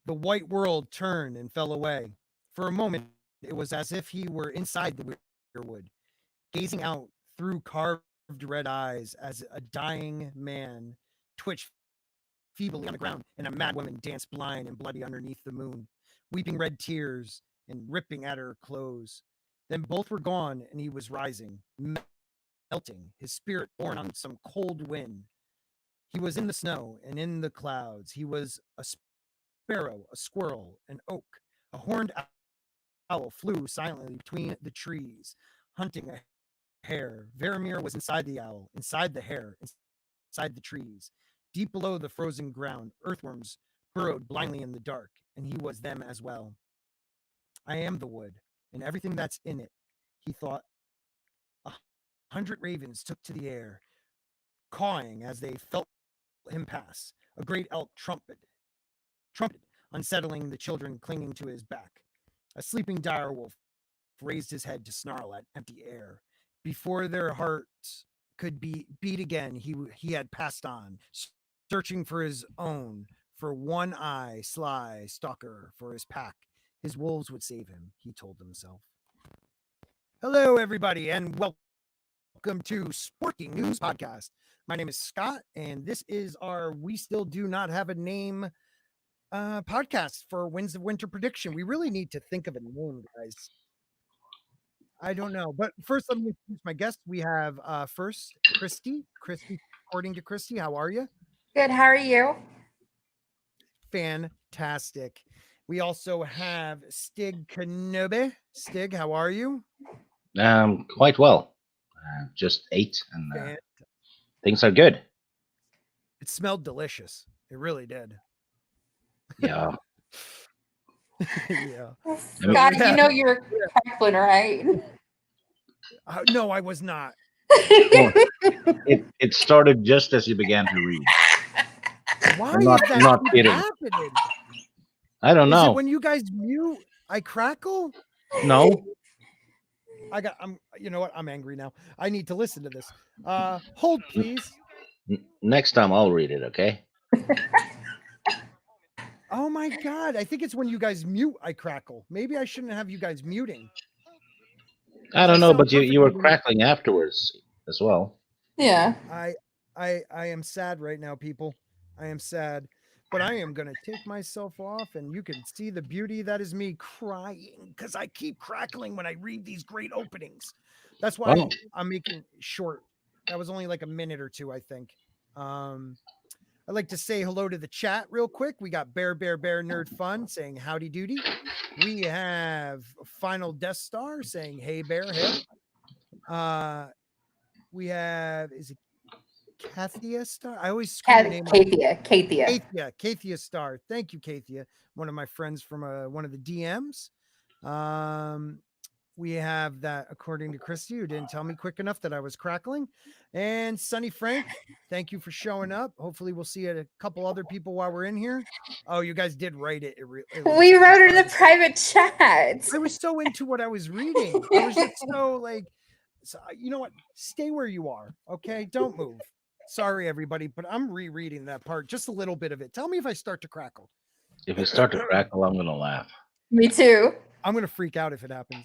The white world turned and fell away. For a moment, it was as if he were inside the weirwood, gazing out through carved red eyes as a dying man twitched feebly on the ground, and a mad woman danced blind and bloody underneath the moon, weeping red tears and ripping at her clothes. Then both were gone, and he was rising, melting, his spirit borne on some cold wind. He was in the snow and in the clouds. He was a sparrow, a squirrel, an oak. A horned owl flew silently between the trees, hunting a hare. Veramir was inside the owl, inside the hare, inside the trees. Deep below the frozen ground, earthworms burrowed blindly in the dark, and he was them as well. I am the wood, and everything that's in it, he thought. 100 ravens took to the air, cawing as they felt him pass. A great elk trumpeted, unsettling the children clinging to his back. A sleeping dire wolf raised his head to snarl at empty air. Before their hearts could be beat again, he had passed on, searching for his own, for one-eye sly stalker for his pack. His wolves would save him, he told himself. Hello, everybody, and welcome to Sporking News Podcast. My name is Scott, and this is our We Still Do Not Have a Name podcast for Winter Prediction. We really need to think of a name, guys. I don't know. But first, let me introduce my guests. We have first Christy. Christy, according to Christy, how are you? Good. How are you? Fantastic. We also have Stig Kenobi. Stig, how are you? Quite well. Just ate, and things are good. It smelled delicious. It really did. Yeah. Yeah. Scott, you know you're crackling, right? No, I was not. Well, it started just as you began to read. Why I'm not, is that not kidding. happening? I don't know. Is it when you guys mute, I crackle? No. You know what? I'm angry now. I need to listen to this. Hold, please. Next time I'll read it, okay? Oh my God. I think it's when you guys mute, I crackle. Maybe I shouldn't have you guys muting. I don't know, but you were crackling afterwards as well. Yeah. I am sad right now, people. I am sad. But I am going to take myself off, and you can see the beauty that is me crying because I keep crackling when I read these great openings. That's why I'm making short. That was only like a minute or two, I think. I'd like to say hello to the chat real quick. We got Bear Nerd Fun saying howdy doody. We have Final Death Star saying hey Bear, hey. We have, is it Kathia Star? I always screw your name. Kathia Star. Thank you, Kathia. One of my friends from one of the DMs. We have that, according to Christy, who didn't tell me quick enough that I was crackling. And Sunny Frank, thank you for showing up. Hopefully we'll see a couple other people while we're in here. Oh, you guys did write it. We wrote it in the private chat. I was so into what I was reading. I was just so like, you know what? Stay where you are, okay? Don't move. Sorry, everybody, but I'm rereading that part, just a little bit of it. Tell me if I start to crackle. If you start to crackle, I'm going to laugh. Me too. I'm going to freak out if it happens.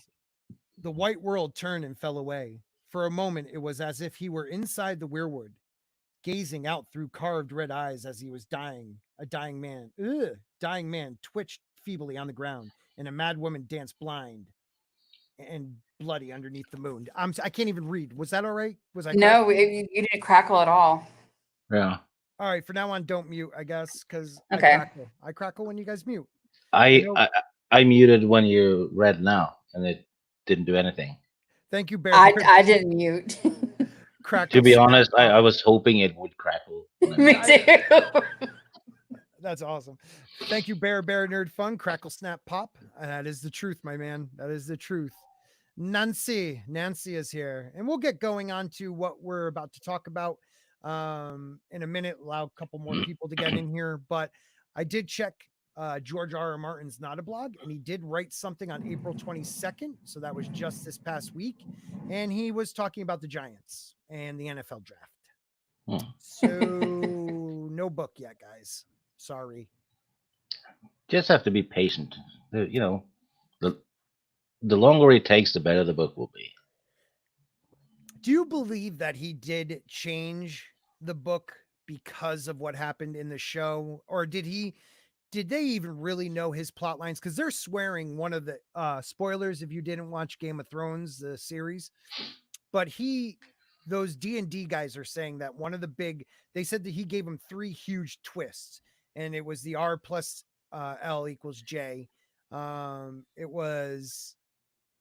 The white world turned and fell away. For a moment, it was as if he were inside the weirwood, gazing out through carved red eyes as he was dying. A dying man twitched feebly on the ground, and a mad woman danced blind and bloody underneath the moon. I can't even read. Was that all right? Was I? No, you didn't crackle at all. Yeah. All right. For now on, don't mute, I guess, because okay. I crackle when you guys mute. I muted when you read now, and it didn't do anything. Thank you, Bear. I didn't mute. To be honest, I was hoping it would crackle. Me too. That's awesome. Thank you, Bear Nerd Fun. Crackle, snap, pop. That is the truth, my man. That is the truth. Nancy is here, and we'll get going on to what we're about to talk about in a minute. Allow a couple more people to get in here, but I did check George R.R. Martin's Not a Blog, and he did write something on April 22nd, so that was just this past week, and he was talking about the Giants and the NFL draft. So no book yet, guys. Sorry. just have to be patient. You know, the longer it takes, the better the book will be. Do you believe that he did change the book because of what happened in the show, or did they even really know his plot lines? Because they're swearing one of the spoilers if you didn't watch Game of Thrones, the series, but those D&D guys are saying that one of the they said that he gave him 3 huge twists, and it was the R plus L equals J. It was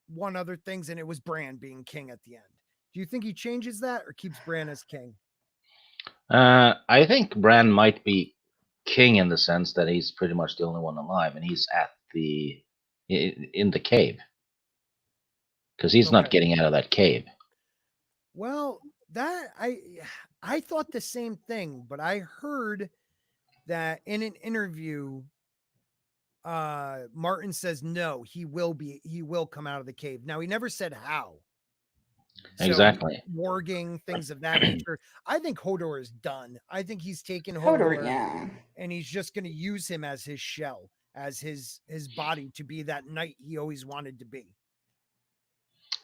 one other things, and it was Bran being king at the end. Do you think he changes that or keeps Bran as king? I think Bran might be king in the sense that he's pretty much the only one alive, and he's at in the cave because he's not Okay. getting out of that cave. Well, that I thought the same thing, but I heard that in an interview, Martin says no, he will come out of the cave. Now he never said how. So Exactly. warging, things of that nature. I think Hodor is done. I think he's taken Hodor, Hodor, yeah. and he's just going to use him as his shell, as his body to be that knight he always wanted to be.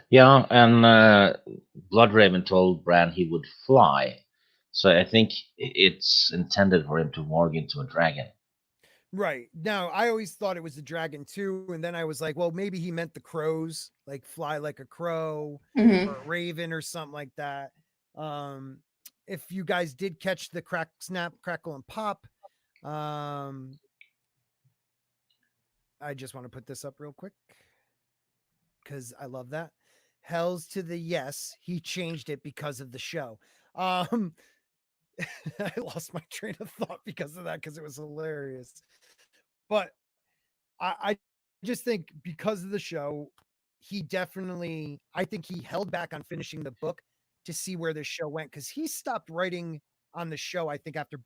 Yeah, and Bloodraven told Bran he would fly, so I think it's intended for him to morph into a dragon. Right. Now, I always thought it was the dragon too, and then I was like, well, maybe he meant the crows, like fly like a crow Mhm. or a raven or something like that. If you guys did catch the crack, snap, crackle, and pop, I just want to put this up real quick because I love that. Hells to the yes, he changed it because of the show. I lost my train of thought because of that because it was hilarious. But I just think because of the show, I think he held back on finishing the book to see where this show went because he stopped writing on the show, I think, after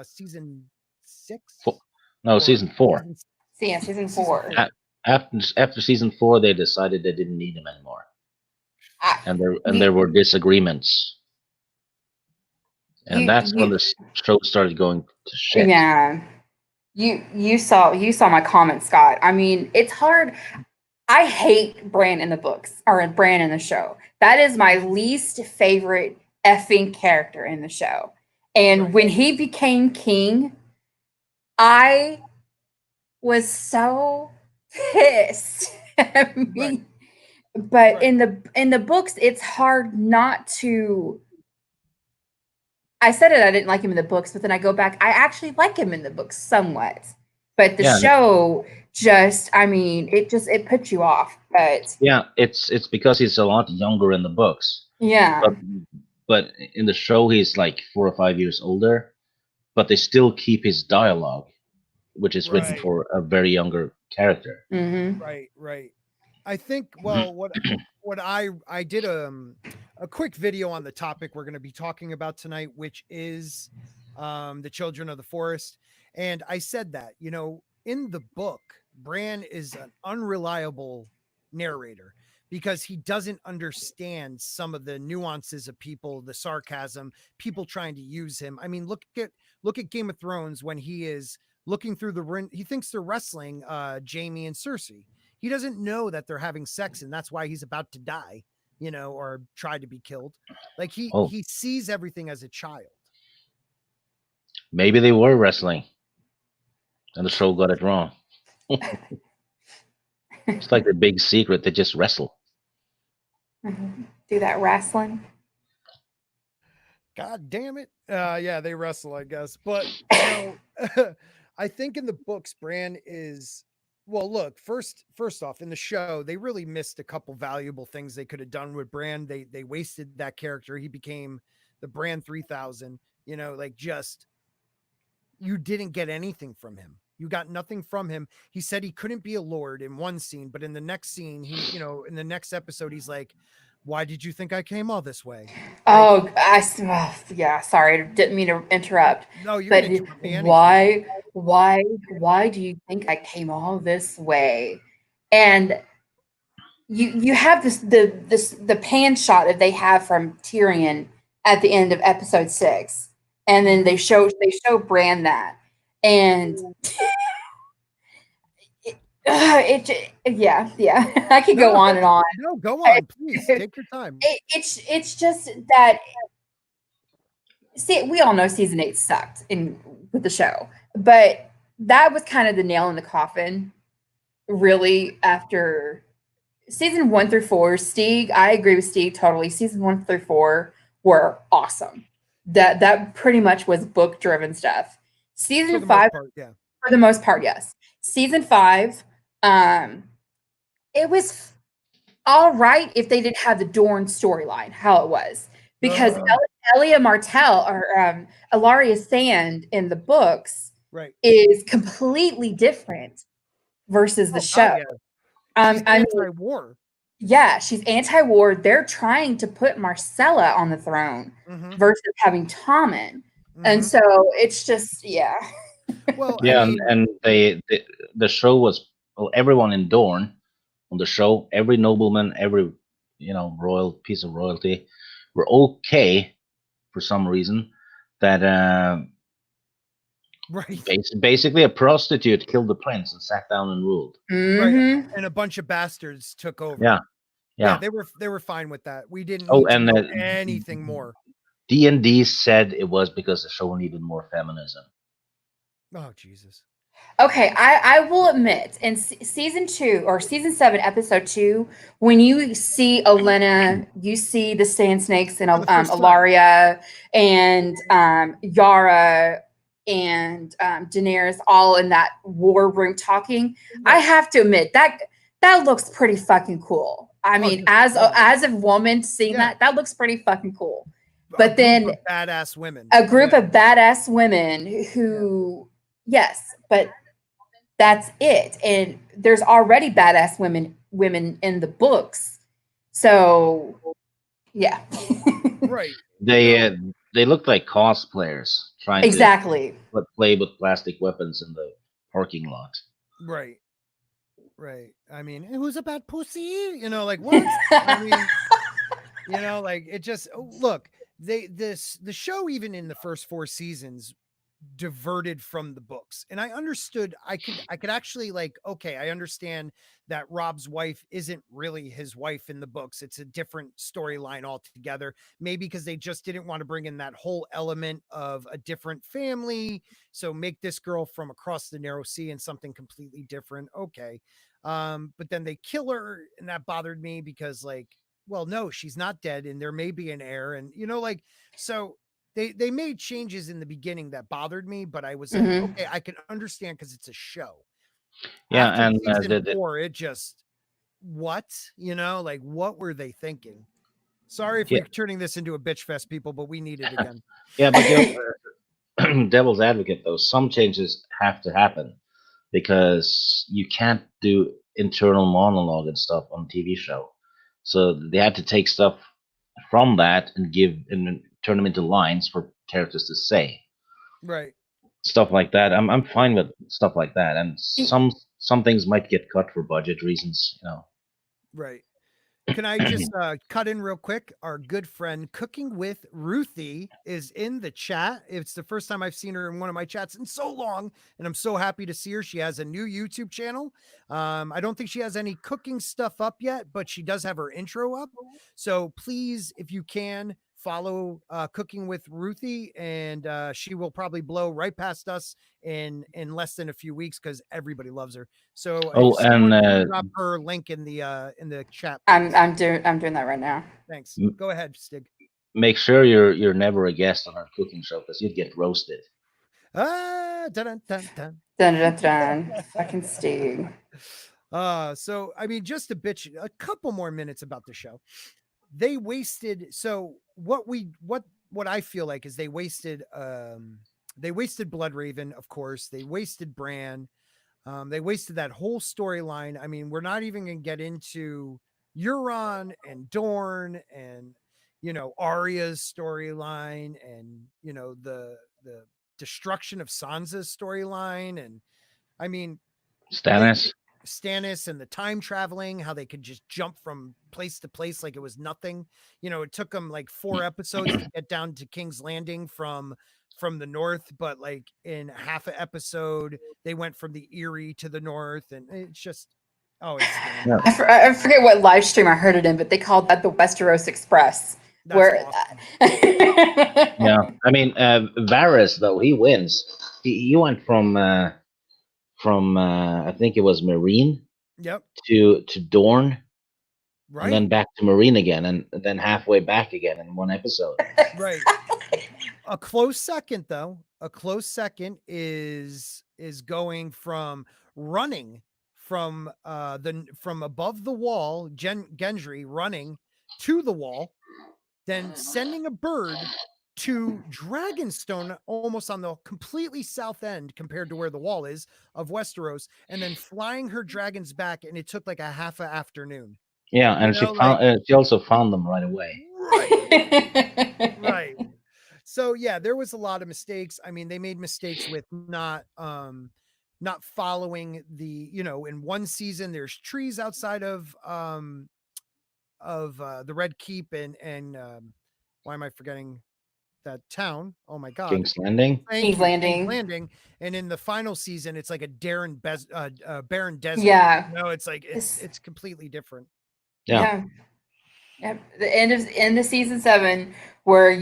season 6. No, Or season 4. So yeah, season 4. After season 4, they decided they didn't need him anymore, and You- there were disagreements, and that's when you- the show started going to shit. Yeah. You saw my comment, Scott. I mean, it's hard. I hate Bran in the books or Bran in the show. That is my least favorite effing character in the show. And Right. when he became king, I was so pissed. I mean, Right. but Right. in the books, it's hard not to. I said it. I didn't like him in the books, but then I go back. I actually like him in the books somewhat. But the Yeah. show just, I mean, it puts you off. But Yeah, it's because he's a lot younger in the books, yeah, but in the show he's like 4 or 5 years older, but they still keep his dialogue, which is written Right. for a very younger character. mm-hmm. Right. I think, well, what I did a quick video on the topic we're going to be talking about tonight, which is the Children of the Forest. And I said that, in the book, Bran is an unreliable narrator because he doesn't understand some of the nuances of people, the sarcasm, people trying to use him. I mean, look at Game of Thrones when he is looking through the ring. He thinks they're wrestling Jaime and Cersei. He doesn't know that they're having sex, and that's why he's about to die, or try to be killed. Like he sees everything as a child. Maybe they were wrestling, and the show got it wrong. It's like the big secret. They just wrestle. Do that wrestling. God damn it. Yeah, they wrestle, I guess. But I think in the books, Bran is, well, look, first off, in the show, they really missed a couple valuable things they could have done with Bran. They wasted that character. He became the Bran 3000, just, you didn't get anything from him. You got nothing from him. He said he couldn't be a lord in one scene, but in the next scene, in the next episode, he's like, why did you think I came all this way? Oh, yeah. Sorry, didn't mean to interrupt. No, you're But gonna interrupt me anytime. why do you think I came all this way? And you have the pan shot that they have from Tyrion at the end of episode 6, and then they show Bran that, and Yeah. I could go on and on. No, go on, please. Take your time. It's just that. See, we all know season 8 sucked with the show, but that was kind of the nail in the coffin. Really, after season 1 through 4, Stig, I agree with Stig totally. Season 1 through 4 were awesome. That pretty much was book driven stuff. Season 5, yeah. For the most part, yes. Season 5, it was all right if they didn't have the Dorne storyline, how it was. Because Elia Martell or Ilaria Sand in the books is completely different versus the show. She's anti-war. Yeah, she's anti-war. They're trying to put Marcella on the throne versus having Tommen. And so it's just, yeah. Well, yeah, I mean, and the show was, well, everyone in Dorne on the show, every nobleman, every royal piece of royalty, were okay for some reason that basically a prostitute killed the prince and sat down and ruled. Right, and a bunch of bastards took over. Yeah, they were fine with that. We didn't need to know anything more. D&D said it was because the show needed more feminism. Oh, Jesus. Okay, I will admit, in season 2 or season 7, episode 2, when you see Olenna, you see the Sand Snakes and Ilaria and Yara and Daenerys all in that war room talking. I have to admit that looks pretty fucking cool. I mean, as a woman seeing that looks pretty fucking cool. But then badass women, a group of badass women who, yes, but that's it. And there's already badass women in the books. So yeah. Right. They looked like cosplayers trying to play with plastic weapons in the parking lot. Right. I mean, who's a bad pussy? Like what? I mean, like it just look, the show, even in the first 4 seasons, diverted from the books, and I understood. I could actually, like, okay, I understand that Rob's wife isn't really his wife in the books. It's a different storyline altogether, maybe because they just didn't want to bring in that whole element of a different family, so make this girl from across the narrow sea and something completely different. Okay, but then they kill her, and that bothered me because, like, well, no, she's not dead, and there may be an heir, and like, so they made changes in the beginning that bothered me, but I was like, okay, I can understand because it's a show. Yeah, after and season 4, it just what like, what were they thinking? Sorry if we're turning this into a bitch fest, people, but we need it again. Yeah, but devil's advocate though, some changes have to happen because you can't do internal monologue and stuff on a TV show. So they had to take stuff from that and turn them into lines for characters to say. Right. Stuff like that. I'm fine with stuff like that. And some things might get cut for budget reasons, Right. Can I just cut in real quick? Our good friend Cooking with Ruthie is in the chat. It's the first time I've seen her in one of my chats in so long, and I'm so happy to see her. She has a new YouTube channel. I don't think she has any cooking stuff up yet, but she does have her intro up. So please, if you can, follow Cooking with Ruthie, and she will probably blow right past us in less than a few weeks because everybody loves her. So drop her link in the chat. I'm doing that right now. Thanks. Go ahead, Stig. Make sure you're never a guest on our cooking show because you'd get roasted. Dun dun dun dun. Dun dun dun. Fucking Stig. So I mean, just to bitch a couple more minutes about the show. They wasted. So what I feel like is they wasted Bloodraven, of course. They wasted Bran. They wasted that whole storyline. I mean, we're not even going to get into Euron and Dorne and, Arya's storyline and, the destruction of Sansa's storyline. And I mean, Stannis. Stannis and the time traveling, how they could just jump from place to place like it was nothing. You know, it took them like 4 episodes to get down to King's Landing from the north, but like in half an episode, they went from the Erie to the north, and it's just outstanding. Yeah. I forget what live stream I heard it in, but they called that the Westeros Express. That's where awesome. Yeah, I mean, Varys though he wins. He went from I think it was Marine Yep. to Dorne, Right. and then back to Marine again, and then halfway back again in one episode. Right. A close second, though. A close second is going from running from from above the wall, Gendry running to the wall, then sending a bird to Dragonstone, almost on the completely south end compared to where the wall is of Westeros, and then flying her dragons back, and it took like a half an afternoon. Yeah, and You know, she also found them right away. Right. Right. So yeah, there was a lot of mistakes. I mean, they made mistakes with not following the, you know, in one season there's trees outside of the Red Keep and why am I forgetting that town? Oh my god. King's Landing. King's Landing. Landing. And in the final season it's like a barren desert. Yeah. No, it's like it's completely different. Yeah. Yep. The end of season 7, where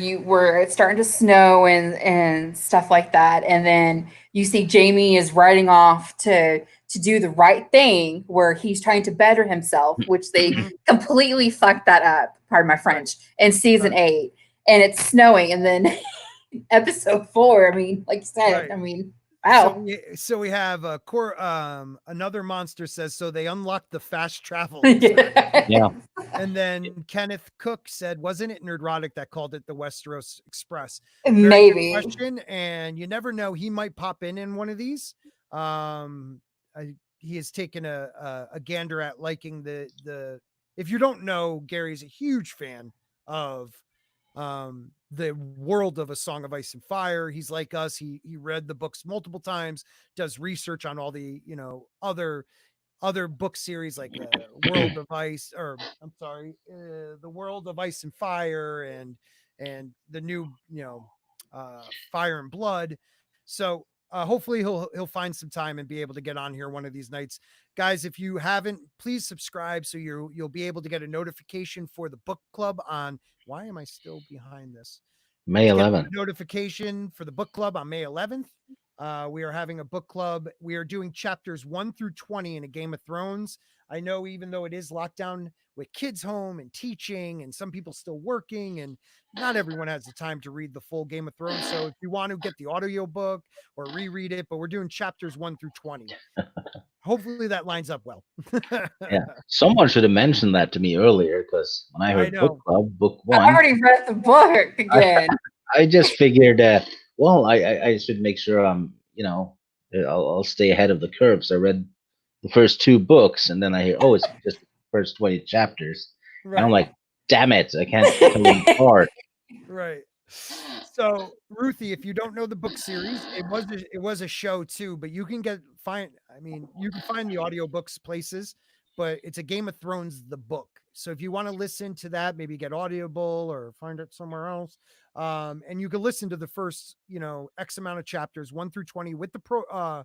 it's starting to snow and stuff like that, and then you see Jaime is riding off to do the right thing, where he's trying to better himself, which they completely fucked that up. Pardon my French. In season 8, and it's snowing, and then episode 4. I mean, like you said, Right. I mean. Wow. So we have another monster says, so they unlocked the fast travel. Yeah. And then Kenneth Cook said, wasn't it Nerdrotic that called it the Westeros Express? Maybe. Very good question, and you never know, he might pop in one of these. He has taken a gander at liking the if you don't know, Gary's a huge fan of the world of A Song of Ice and Fire. He's like us. He read the books multiple times, does research on all the, you know, other book series like World of Ice, or I'm sorry, the World of Ice and Fire, and the new, you know, Fire and Blood. So hopefully he'll find some time and be able to get on here one of these nights. Guys, if you haven't, please subscribe so you'll be able to get a notification for the book club on. Why am I still behind this? May 11th. Notification for the book club on May 11th. We are having a book club. We are doing chapters 1 through 20 in A Game of Thrones. I know, even though it is lockdown with kids home and teaching and some people still working, and not everyone has the time to read the full Game of Thrones. So if you want to get the audio book or reread it, but we're doing chapters 1 through 20. Hopefully that lines up well. Yeah, someone should have mentioned that to me earlier, because when I heard book club, book 1, I already read the book again. I just figured, well, I should make sure I'm, you know, I'll stay ahead of the curve. So I read the first 2 books, and then I hear, oh, it's just the first 20 chapters. Right. And I'm like, damn it, I can't tell them apart. Right. So Ruthie, if you don't know the book series, it was a show too, but you can find the audiobooks places, but it's A Game of Thrones the book. So if you want to listen to that, maybe get Audible or find it somewhere else. And you can listen to the first, you know, X amount of chapters 1 through 20 with the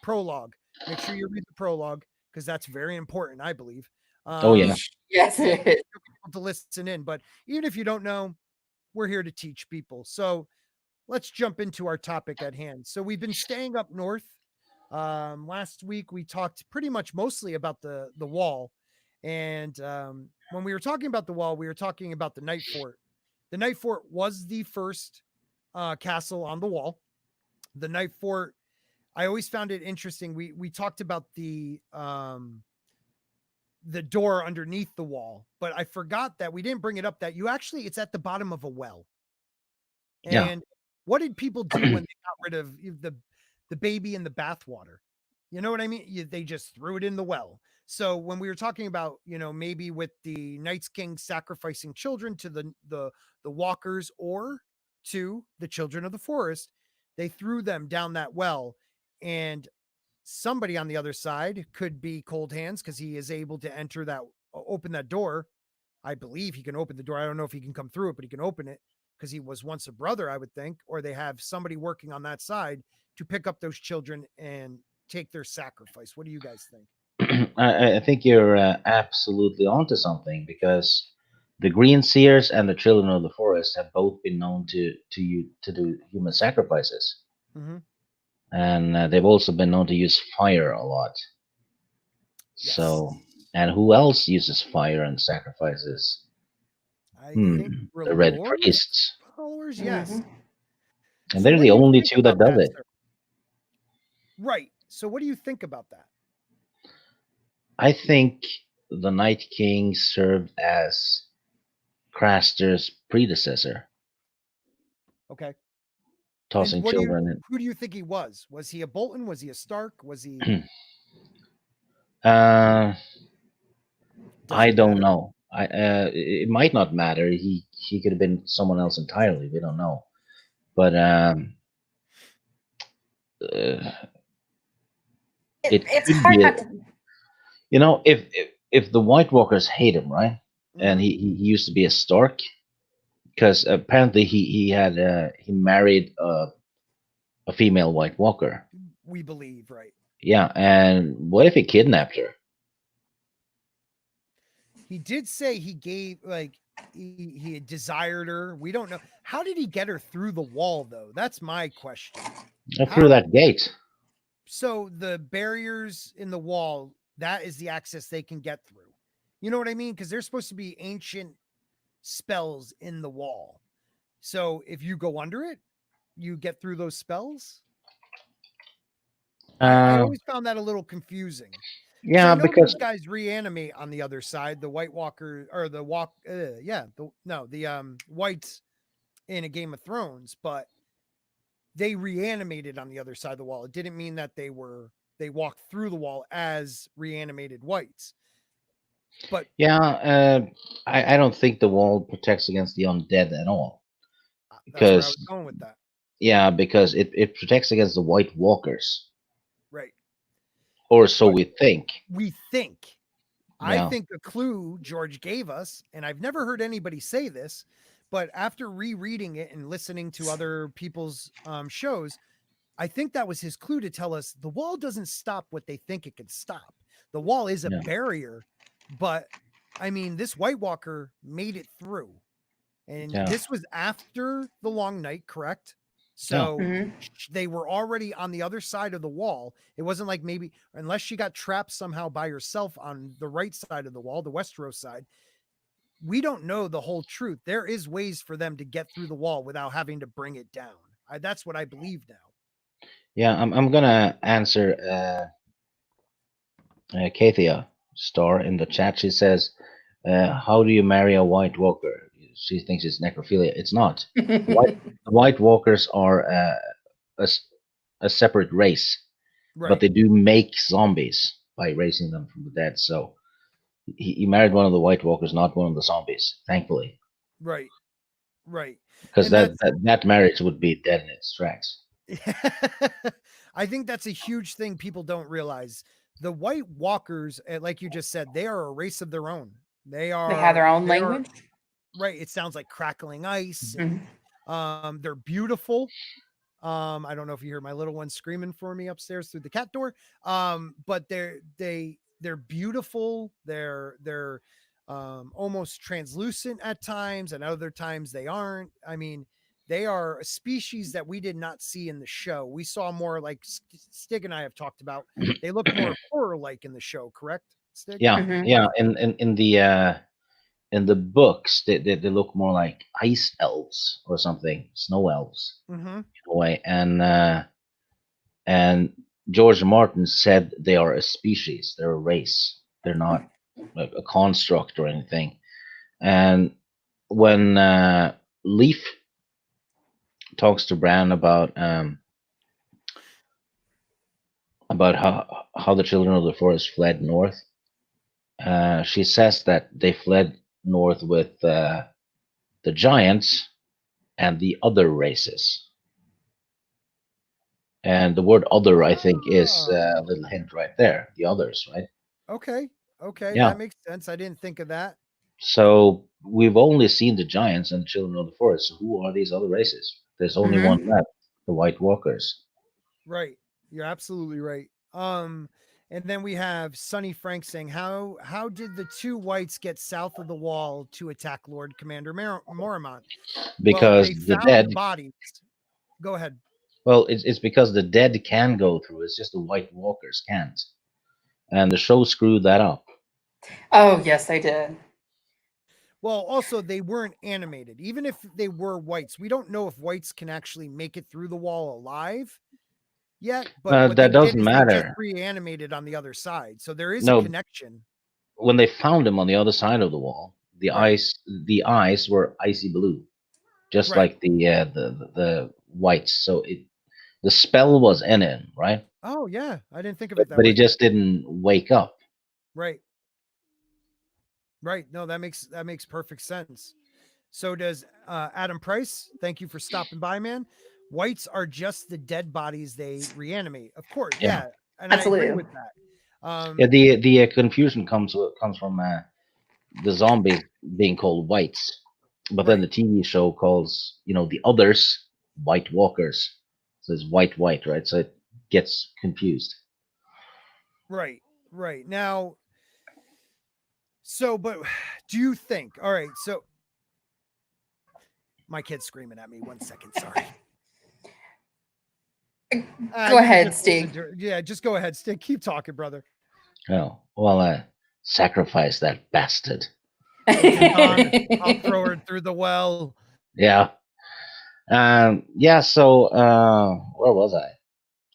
prologue. Make sure you read the prologue, because that's very important, I believe. Oh yeah. Yes, it is. To listen in, but even if you don't know, we're here to teach people. So let's jump into our topic at hand. So we've been staying up north. Last week we talked pretty much mostly about the wall, and when we were talking about the wall, we were talking about the Night Fort. The Night Fort was the first castle on the wall. The Night Fort, I always found it interesting. We talked about the door underneath the wall, but I forgot that we didn't bring it up, that it's at the bottom of a well. And yeah. What did people do when they got rid of the baby in the bathwater? You know what I mean? They just threw it in the well. So when we were talking about, you know, maybe with the Night's King sacrificing children to the walkers or to the children of the forest, they threw them down that well. And somebody on the other side could be Cold Hands because he is able to enter that, open that door. I believe he can open the door. I don't know if he can come through it, but he can open it because he was once a brother, I would think. Or they have somebody working on that side to pick up those children and take their sacrifice. What do you guys think? I think you're absolutely onto something, because the Green Seers and the Children of the Forest have both been known to do human sacrifices, Mm-hmm. and they've also been known to use fire a lot. Yes. So, and who else uses fire and sacrifices? I think The Red R'hllor Priests, followers, yes. Mhm. and So they're what the do you only think two that about does it. sir? Right. So what do you think about that? I think the Night King served as Craster's predecessor, Okay. tossing And what do you, children in. who do you think he was? Was he a Bolton? Was he a Stark? Was he? Uh, Does I it don't matter? know. It might not matter. He could have been someone else entirely. We don't know. But uh, it It's could hard be. not to. If the White Walkers hate him, right? And Mhm. he used to be a Stark, because apparently he married a female White Walker. We believe, right? Yeah, and what if he kidnapped her? He did say he gave like he had desired her. We don't know. How did he get her through the wall though? That's my question. Through How that gate. so the barriers in the wall, that is the access they can get through. You know what I mean? Because there's supposed to be ancient spells in the wall. So if you go under it, you get through those spells. I Uh, always found that a little confusing. Because I yeah, know those because guys reanimate on the other side, the White Walker or the walk, the whites in a Game of Thrones, but they reanimated on the other side of the wall. It didn't mean that they walked through the wall as reanimated whites. But yeah, I don't think the wall protects against the undead at all. that's where I was Because going with that. yeah, because it protects against the White Walkers, Right. or so But we think. we think. I Yeah, think a clue George gave us, and I've never heard anybody say this, but after rereading it and listening to other people's shows, I think that was his clue to tell us the wall doesn't stop what they think it could stop. The wall is a yeah, barrier, but I mean, this White Walker made it through. And yeah, this was after the long night, correct? yeah. So Mhm. they were already on the other side of the wall. It wasn't like maybe, unless she got trapped somehow by herself on the right side of the wall, the Westeros side. We don't know the whole truth. There is ways for them to get through the wall without having to bring it down. That's what I believe now. Yeah, I'm gonna answer Kathia Star in the chat. She says, "How do you marry a White Walker?" She thinks it's necrophilia. It's not. The White Walkers are a, s- a separate race, but Right. they do make zombies by raising them from the dead. So he married one of the White Walkers, not one of the zombies, thankfully, Right. Right. because And that's that marriage would be dead in its tracks. I think that's a huge thing people don't realize. The White Walkers, like you just said, they are a race of their own. They have their own They are language. right. It sounds like crackling ice, and Mhm. they're beautiful. I don't know if you hear my little one screaming for me upstairs through the cat door. But they're beautiful. They're almost translucent at times, and other times they aren't. I mean, they are a species that we did not see in the show. We saw more like Stig and I have talked about. They look more horror-like in the show, correct, Stig? Yeah, Mhm. yeah. In the books, they look more like ice elves or something, snow elves Mm-hmm. in a way. And George Martin said they are a species, they're a race, they're not like a construct or anything. And when Leaf talks to Bran about how the children of the forest fled north, she says that they fled north with the giants and the other races. And the word other, I think, is a Oh, little hint right there. The others, right? okay. Okay, Yeah. that makes sense. I didn't think of that. So we've only seen the giants and children of the forest. So who are these other races? There's only Mhm. one left, the White Walkers. Right. You're absolutely right. And then we have Sonny Frank saying, how did the two whites get south of the wall to attack Lord Commander Mormont? Well, Because they the found dead, bodies. Go ahead. well, it's because the dead can go through. It's just the White Walkers can't. And the show screwed that up. Oh, yes, they did. Well, also they weren't animated. Even if they were whites, we don't know if whites can actually make it through the wall alive yet. But what they That did doesn't is they just matter. reanimated on the other side. So there is a No, connection. when they found him on the other side of the wall, Right. the eyes were icy blue, just Right. like the whites. So the spell was in him, right? Oh yeah. I didn't think of But it that but he way. just didn't wake up. Right. Right. No, that makes perfect sense. So does Adam Price. Thank you for stopping by, man. Whites are just the dead bodies they reanimate. Of course, Yeah, yeah, and I agree Absolutely. with that. yeah. The confusion comes from the zombies being called whites, but then Right, the TV show calls the others White Walkers. So it's white, right? So it gets confused. right, right. Now, so, but do you think? All right, so my kid's screaming at me. 1 second, sorry. Go You can ahead, just listen Stig. to her. Yeah, just go ahead, Stick. Keep talking, brother. Oh well, sacrifice that bastard. It's on. I'll throw her through the well. Yeah. Yeah. So where was I?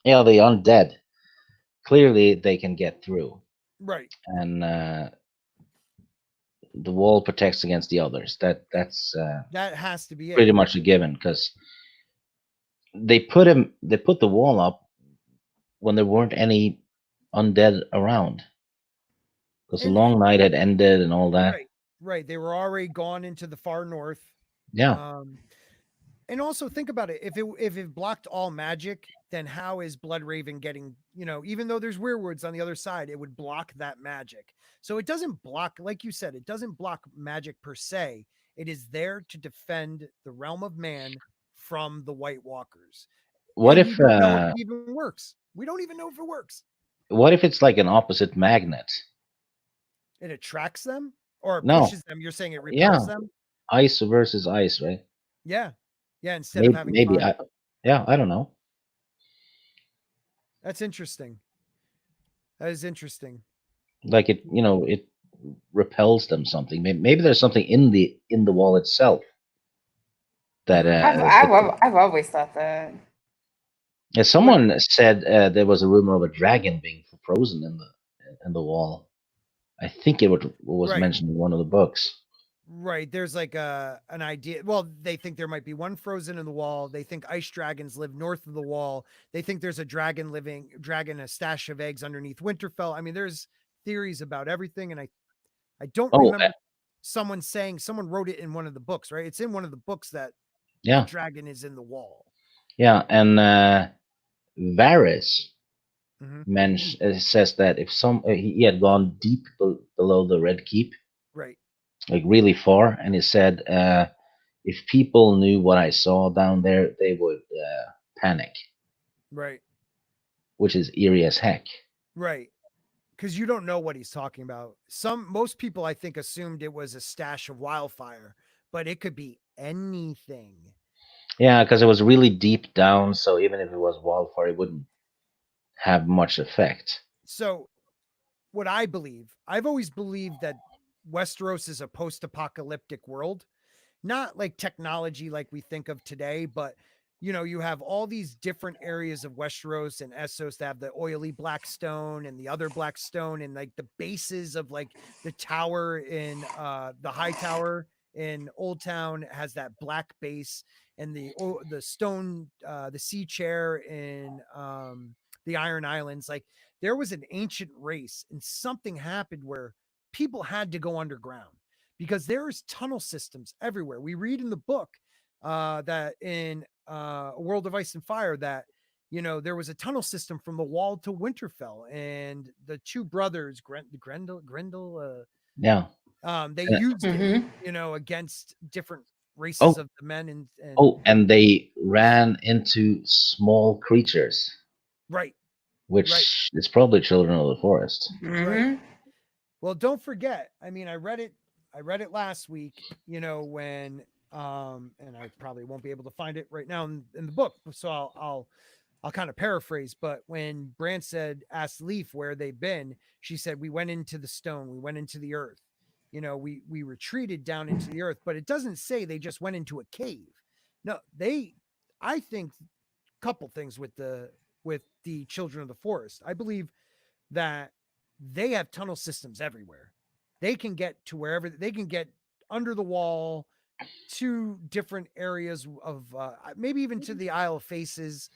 Yeah, the undead. Clearly, they can get through, Right. and the wall protects against the others. That's That has to be it. pretty much a given because they put the wall up when there weren't any undead around because the And long night had ended and all that. right, right. They were already gone into the far north. Yeah. Um, and also think about it. If it blocked all magic, then how is Blood Raven getting, even though there's werewolves on the other side, it would block that magic. So it doesn't block, like you said, it doesn't block magic per se. It is there to defend the realm of man from the White Walkers. What And we if don't know if it even works. We don't even know if it works. what if it's like an opposite magnet? It attracts them or it No. pushes them. You're saying it repels Yeah. them? Ice versus ice, right? Yeah. Yeah. Instead of Maybe having maybe fire. I don't know. That's interesting. That is interesting. Like it repels them something. Maybe there's something in the wall itself that Mhm. I've always thought that. yeah, What someone said there was a rumor of a dragon being frozen in the wall. I think it was right. mentioned in one of the books. Right. There's like an idea. Well, they think there might be one frozen in the wall. They think ice dragons live north of the wall. They think there's a dragon, a stash of eggs underneath Winterfell. I mean, there's theories about everything. And I don't Oh, remember someone wrote it in one of the books, right? It's in one of the books that a yeah, dragon is in the wall. yeah, and Varys Hmm. says that if he had gone deep below the Red Keep, Right. like really far, and he said if people knew what I saw down there, they would panic, Right. which is eerie as heck. Right. Because you don't know what he's talking about. Most people I think assumed it was a stash of wildfire, but it could be anything. Yeah, because it was really deep down, so even if it was wildfire, it wouldn't have much effect. So what I've always believed that Westeros is a post-apocalyptic world, not like technology like we think of today, but you have all these different areas of Westeros and Essos that have the oily black stone and the other black stone and like the bases of like the tower in the high tower in Old Town has that black base and the stone the sea chair in the Iron Islands. Like there was an ancient race and something happened where people had to go underground because there's tunnel systems everywhere. We read in the book that in A World of Ice and Fire that there was a tunnel system from the wall to Winterfell, and the two brothers, Grendel, Yeah. they Uh, used it, Mhm. against different races Oh, of the men and and they ran into small creatures, right, right, which is probably children of the forest. right. Mhm. Well, don't forget. I mean, I read it. I read it last week. When and I probably won't be able to find it right now in the book, so I'll kind of paraphrase. But when Bran asked Leaf where they've been, she said, "We went into the stone. We went into the earth. We retreated down into the earth." But it doesn't say they just went into a cave. No, they. I think couple things with the children of the forest. I believe that they have tunnel systems everywhere. They can get to wherever they can get under the wall to different areas of maybe even to the Isle of Faces,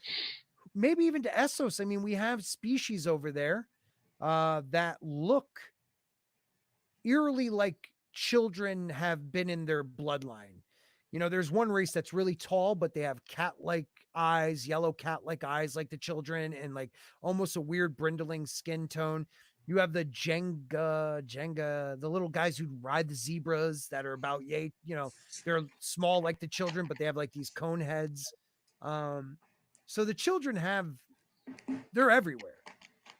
maybe even to Essos. I mean, we have species over there that look eerily like children have been in their bloodline. There's one race that's really tall, but they have cat-like eyes, yellow cat-like eyes like the children, and like almost a weird brindling skin tone. You have the Jenga, the little guys who ride the zebras that are about yay, they're small like the children, but they have like these cone heads. Um, so the children they're everywhere.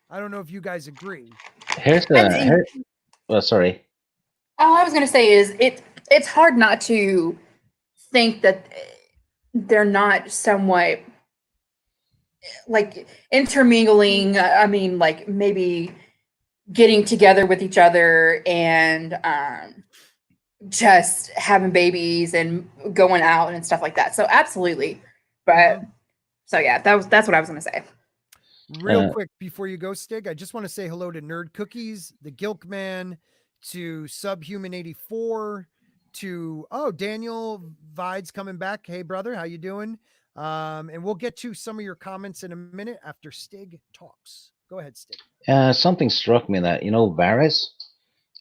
I don't know if you guys agree. Here's And the here. Oh, sorry. all I was going to say is it's hard not to think that they're not somewhat like intermingling. I mean, like maybe getting together with each other and just having babies and going out and stuff like that. So absolutely, but so yeah, that's what I was going to say. Real quick before you go, Stig, I just want to say hello to Nerd Cookies, the Gilk Man, to Subhuman 84, to Daniel Vides coming back. Hey brother, how you doing? And we'll get to some of your comments in a minute after Stig talks. Go ahead, Stig. Something struck me that Varys,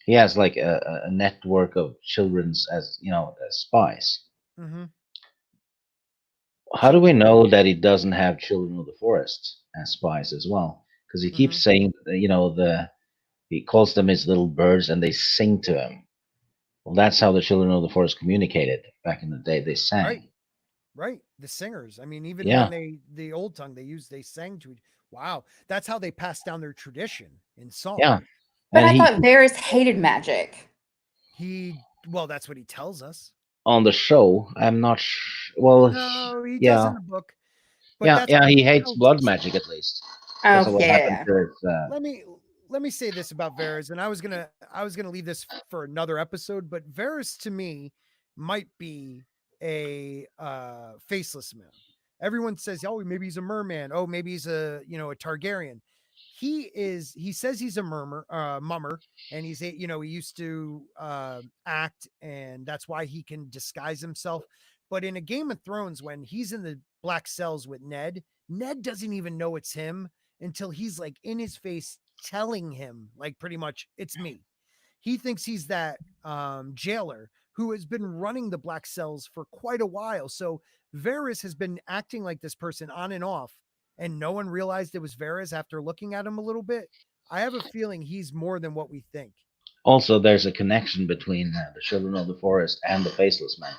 he has like a network of children's as as spies. Mm-hmm. How do we know that he doesn't have children of the forest as spies as well? Because he Mm-hmm. keeps saying, he calls them his little birds and they sing to him. Well, that's how the children of the forest communicated back in the day. They sang. Right. Right. The singers. I mean, even Yeah. when the old tongue they sang to it. Wow. That's how they passed down their tradition in song. Yeah. But And I thought Varys hated magic. Well, that's what he tells us. on the show, I'm not well, No, he does in yeah. the book. But Yeah, that's what he he hates tells blood us. magic at least. Because of Oh what happened yeah. to his, Let me say this about Varys, and I was gonna leave this for another episode, but Varys to me might be a faceless man. Everyone says, oh, maybe he's a merman. Oh, maybe he's a Targaryen. He says he's a mummer, and he used to act, and that's why he can disguise himself. But in a Game of Thrones, when he's in the black cells with Ned doesn't even know it's him until he's like in his face telling him like pretty much it's me. He thinks he's that jailer who has been running the black cells for quite a while. So Varys has been acting like this person on and off, and no one realized it was Varys after looking at him a little bit. I have a feeling he's more than what we think. also there's a connection between the children of the forest and the faceless man.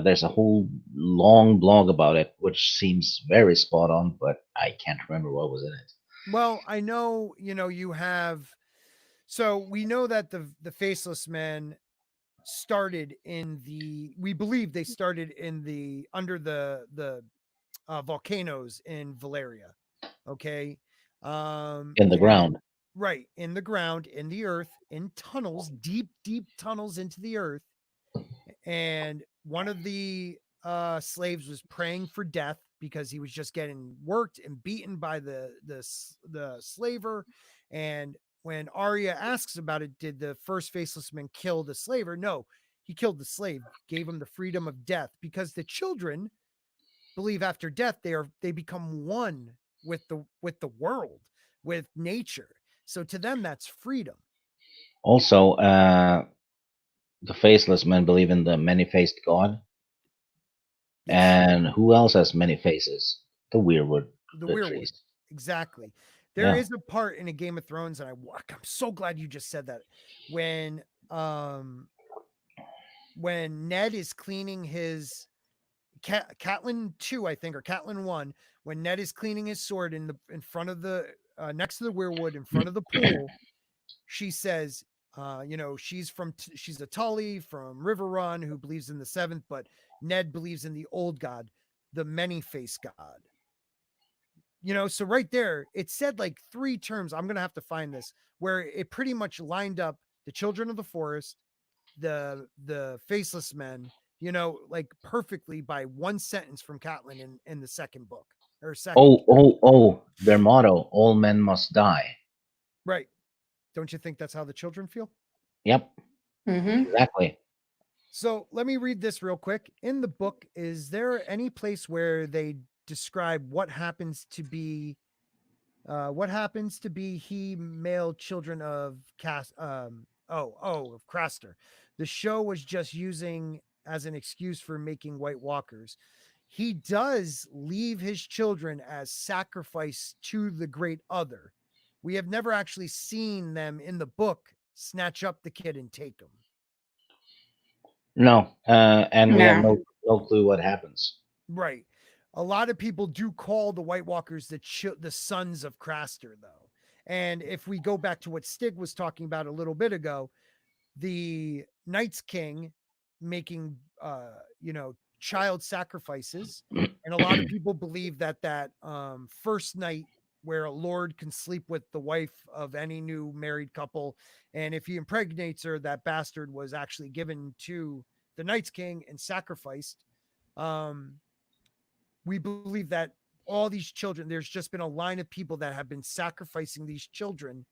There's a whole long blog about it, which seems very spot on, but I can't remember what was in it. Well, I know, you have. So we know that the faceless men started in we believe they started in the under the volcanoes in Valeria. Okay. In the ground. Right, in the ground, in the earth, in tunnels, deep tunnels into the earth. And one of the slaves was praying for death because he was just getting worked and beaten by the slaver. And when Arya asks about it, did the first faceless man kill the slaver? No, he killed the slave, gave him the freedom of death, because the children believe after death they become one with the world, with nature. So to them, that's freedom. Also, the faceless men believe in the many-faced God. Yes. And who else has many faces? The weirwood. the weirwood. Trees. Exactly. There Yeah. is a part in a Game of Thrones, and I'm so glad you just said that. When Ned is cleaning his Catelyn 2, I think, or Catelyn 1, when Ned is cleaning his sword in front of the next to the weirwood in front of the pool, she says, she's she's a Tully from River Run who believes in the seventh, but Ned believes in the old god, the many-faced god. So right there, it said like 3 terms. I'm gonna have to find this where it pretty much lined up the children of the forest, the faceless men, like perfectly by one sentence from Catelyn in the second book or second. Oh! Their motto: "All men must die." Right. Don't you think that's how the children feel? Yep. Mm-hmm. Exactly. So let me read this real quick. In the book, is there any place where they describe what happens to be he male children of of Craster? The show was just using as an excuse for making White Walkers. He does leave his children as sacrifice to the great other. We have never actually seen them in the book snatch up the kid and take him. No, and we have No. no clue what happens. Right. A lot of people do call the White Walkers the sons of Craster, though. And if we go back to what Stig was talking about a little bit ago, the Night's King making, child sacrifices, and a lot of people believe that first night where a lord can sleep with the wife of any new married couple, and if he impregnates her, that bastard was actually given to the Night's King and sacrificed. Um, we believe that all these children, there's just been a line of people that have been sacrificing these children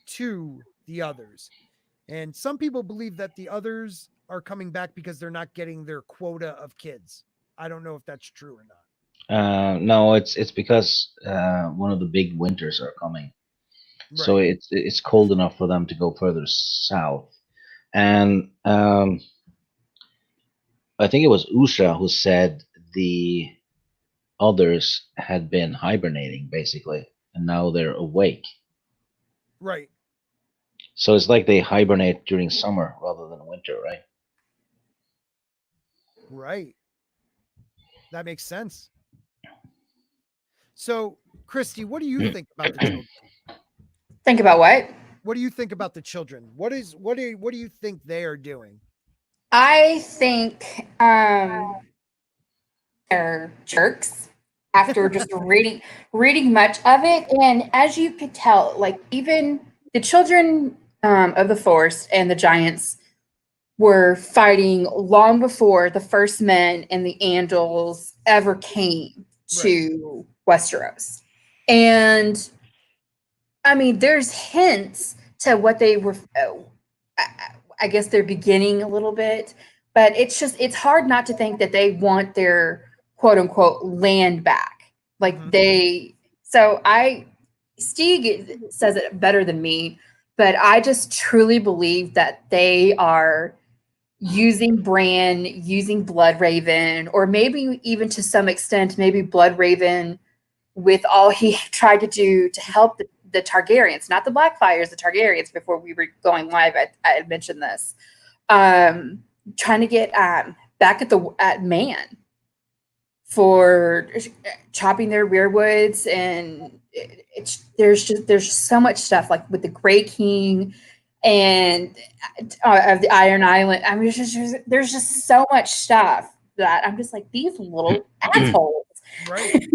to the others. And some people believe that the others are coming back because they're not getting their quota of kids. I don't know if that's true or not. No, it's because one of the big winters are coming, so Right. it's cold enough for them to go further south. And I think it was Usha who said the others had been hibernating basically, and now they're awake. Right. So it's like they hibernate during summer rather than winter, right? Right. That makes sense. So, Christy, what do you think about the children? Think about what? What do you think about the children? What do you think they are doing? I think they're jerks after just reading much of it. And as you could tell, like even the children of the forest and the giants were fighting long before the first men and the Andals ever came to Westeros. And I mean, there's hints to what they were. I guess they're beginning a little bit, but it's hard not to think that they want their quote unquote land back. Like Stieg says it better than me, but I just truly believe that they are using Bran, using Bloodraven, or maybe even to some extent, maybe Bloodraven with all he tried to do to help the Targaryens, not the Blackfires, the Targaryens. Before we were going live, I had mentioned this. Trying to get back at Man for chopping their rearwoods, and there's just so much stuff like with the Grey King and of the Iron Island. I mean, there's just so much stuff that I'm just like, these little assholes. Right.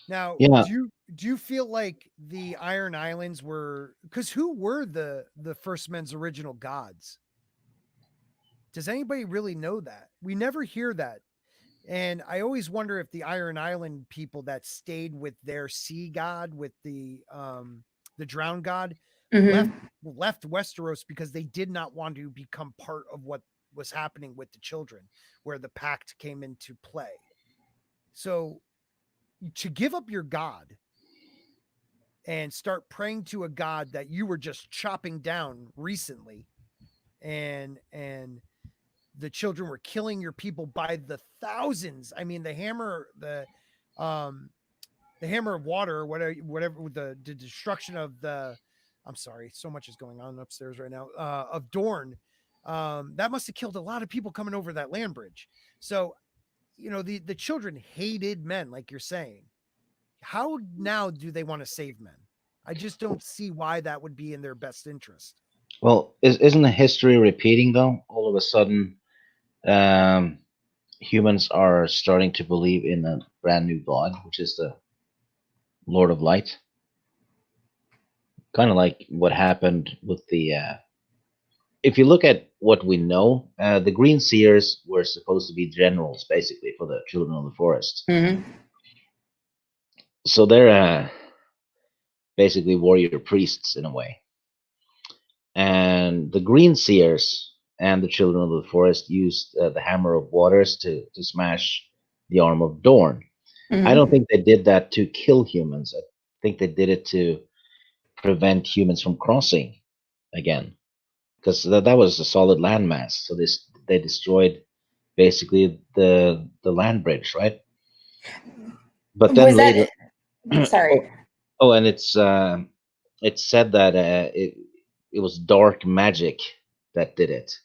Now, Yeah. do you feel like the Iron Islands were, because who were the first men's original gods? Does anybody really know that? We never hear that. And I always wonder if the Iron Island people that stayed with their sea god, with the drowned god, Mm-hmm. left Westeros because they did not want to become part of what was happening with the children, where the pact came into play. So to give up your god and start praying to a god that you were just chopping down recently, and the children were killing your people by the thousands. I mean, the hammer, the hammer of water, or whatever with the destruction of the. I'm sorry, so much is going on upstairs right now. Of Dorne, that must have killed a lot of people coming over that land bridge. So, the children hated men, like you're saying. How now do they want to save men? I just don't see why that would be in their best interest. Well, isn't the history repeating though? All of a sudden, um, humans are starting to believe in a brand new god, which is the Lord of Light. Kind of like what happened with the. If you look at what we know, the Green Seers were supposed to be generals, basically, for the Children of the Forest. Mm-hmm. So they're basically warrior priests in a way. And the Green Seers and the Children of the Forest used the Hammer of Waters to smash the arm of Dorne. Mm-hmm. I don't think they did that to kill humans. I think they did it to prevent humans from crossing again, because that was a solid landmass. So they destroyed basically the land bridge, right? But then Was later, that? Sorry. and it's said that it was dark magic that did it,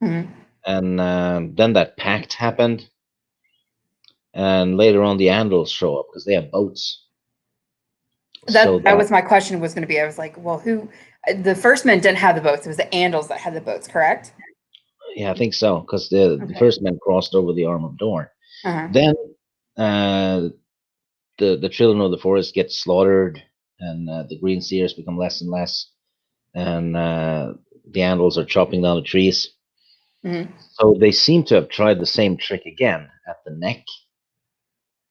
Mm-hmm. and then that pact happened, and later on the Andals show up because they have boats. That was my question was going to be. I was like, well, who? The first men didn't have the boats. It was the Andals that had the boats, correct? Yeah, I think so, because the first men crossed over the arm of Dorne. Uh-huh. Then the Children of the Forest get slaughtered, and the Green Seers become less and less, and the Andals are chopping down the trees. Mm-hmm. So they seem to have tried the same trick again at the neck,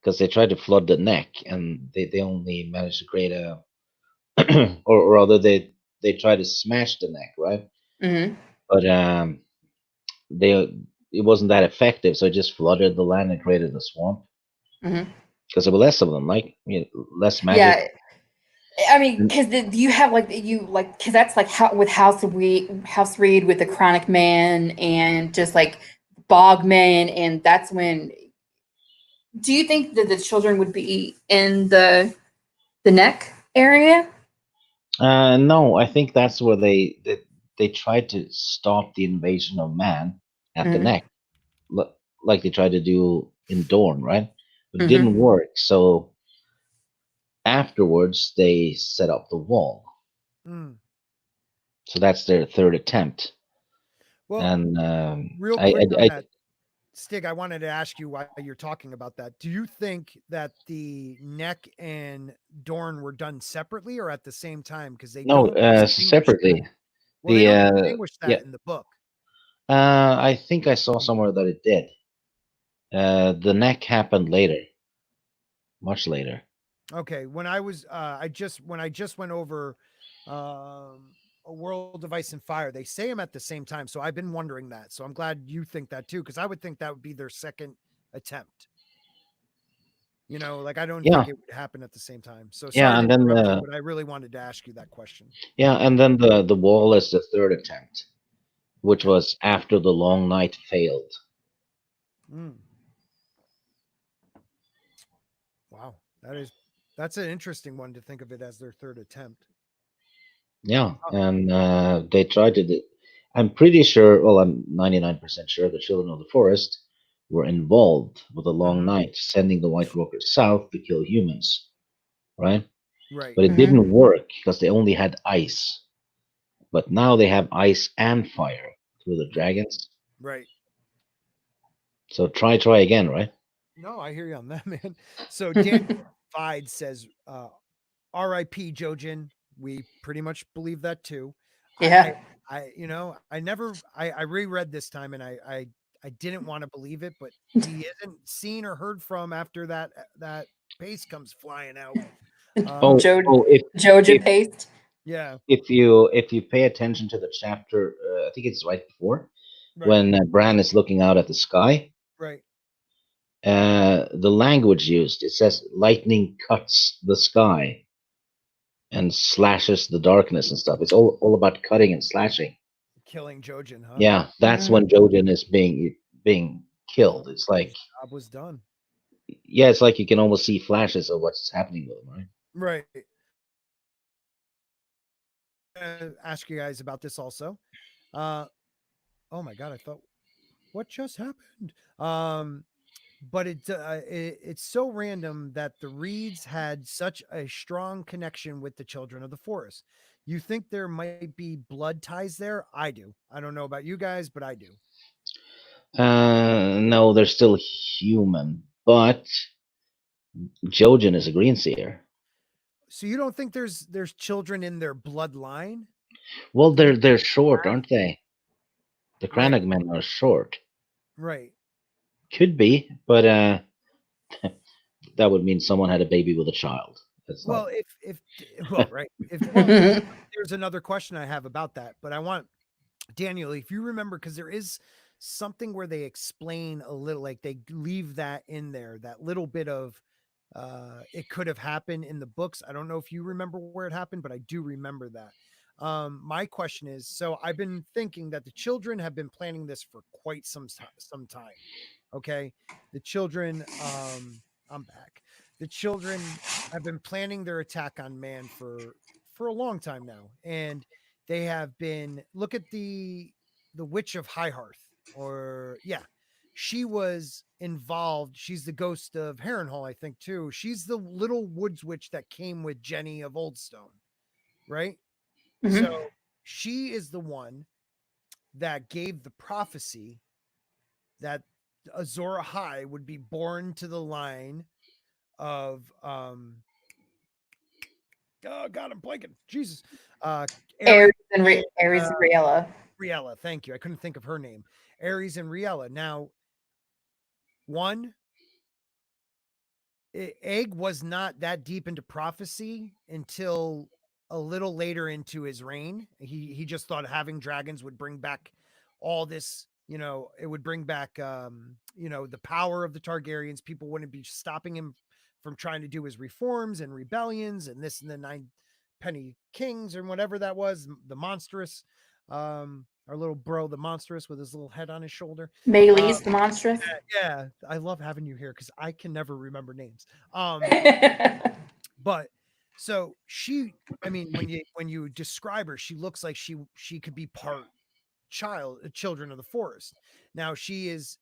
because they tried to flood the neck, and they only managed to create a, or rather they tried to smash the neck, right? Mm-hmm. But it wasn't that effective, so it just flooded the land and created a swamp. Mm-hmm. Because there were less of them, like less magic. Yeah. I mean, because you have because that's like with House Reed with the Chronic Man and just like Bogman, and that's when. Do you think that the children would be in the neck area? No, I think that's where they tried to stop the invasion of man at the neck, like they tried to do in Dorne, right? But it didn't work. So afterwards, they set up the wall. Mm. So that's their third attempt. Well, and real quick on that, Stig, I wanted to ask you why you're talking about that. Do you think that the neck and Dorne were done separately or at the same time? Because they don't separately. Well, they don't distinguish that in the book. I think I saw somewhere that it did. The neck happened later, much later. Okay, when I was I just went over A World of Ice and Fire, they say them at the same time. So I've been wondering that. So I'm glad you think that too, because I would think that would be their second attempt. Like I don't think it would happen at the same time. So sorry to interrupt you, but I really wanted to ask you that question. Yeah, and then the wall is the third attempt, which was after the long night failed. Mm. Wow, that's an interesting one to think of it as their third attempt. Yeah, and they tried to. I'm pretty sure. Well, I'm 99% sure the Children of the Forest were involved with the long night, sending the White Walkers south to kill humans, right? Right. But it didn't work because they only had ice. But now they have ice and fire through the dragons. Right. So try again, right? No, I hear you on that, man. So Dan Fide says, R.I.P. Jojen. We pretty much believe that too. Yeah. I reread this time and I didn't want to believe it, but he isn't seen or heard from after that paste comes flying out. Jojen paste. Yeah. If you pay attention to the chapter, I think it's right before when Bran is looking out at the sky. Right. The language used, it says lightning cuts the sky and slashes the darkness and stuff. It's all about cutting and slashing. Killing Jojen, huh? Yeah, that's when Jojen is being killed. It's like his job was done. yeah, it's like you can almost see flashes of what's happening with him, right? Right. Ask you guys about this also. Uh, oh my god, I thought what just happened? But it's so random that the Reeds had such a strong connection with the children of the forest. You think there might be blood ties there? I do. I don't know about you guys, but I do. No, they're still human, but Jojen is a green seer. So you don't think there's children in their bloodline? Well, To make they're short, aren't they? The right, Cranach men are short. right. Could be, but that would mean someone had a baby with a child. That's not. Well, if well, right. If well, there's another question I have about that, but I want Daniel, if you remember, because there is something where they explain a little, like they leave that in there, that little bit of it could have happened in the books. I don't know if you remember where it happened, but I do remember that. My question is, so I've been thinking that the children have been planning this for quite some time. Okay. The children, I'm back. The children have been planning their attack on man for a long time now. And they have been look at the Witch of High Hearth, or yeah, she was involved. She's the ghost of Harrenhal, I think, too. She's the little woods witch that came with Jenny of Oldstone, right? So Mhm. she is the one that gave the prophecy that Azor Ahai would be born to the line of oh god, I'm blanking. Jesus. Ares and Aries and Riella. Riella. Thank you. I couldn't think of her name. Ares and Riella. Now, one, Egg was not that deep into prophecy until a little later into his reign. He just thought having dragons would bring back all this, it would bring back the power of the Targaryens. People wouldn't be stopping him from trying to do his reforms and rebellions and this and the nine penny kings or whatever that was, the monstrous our little bro, the monstrous with his little head on his shoulder. Melee's the monstrous. Yeah, I love having you here because I can never remember names. But so she, I mean, when you describe her, she looks like she could be part children of the forest. Now she's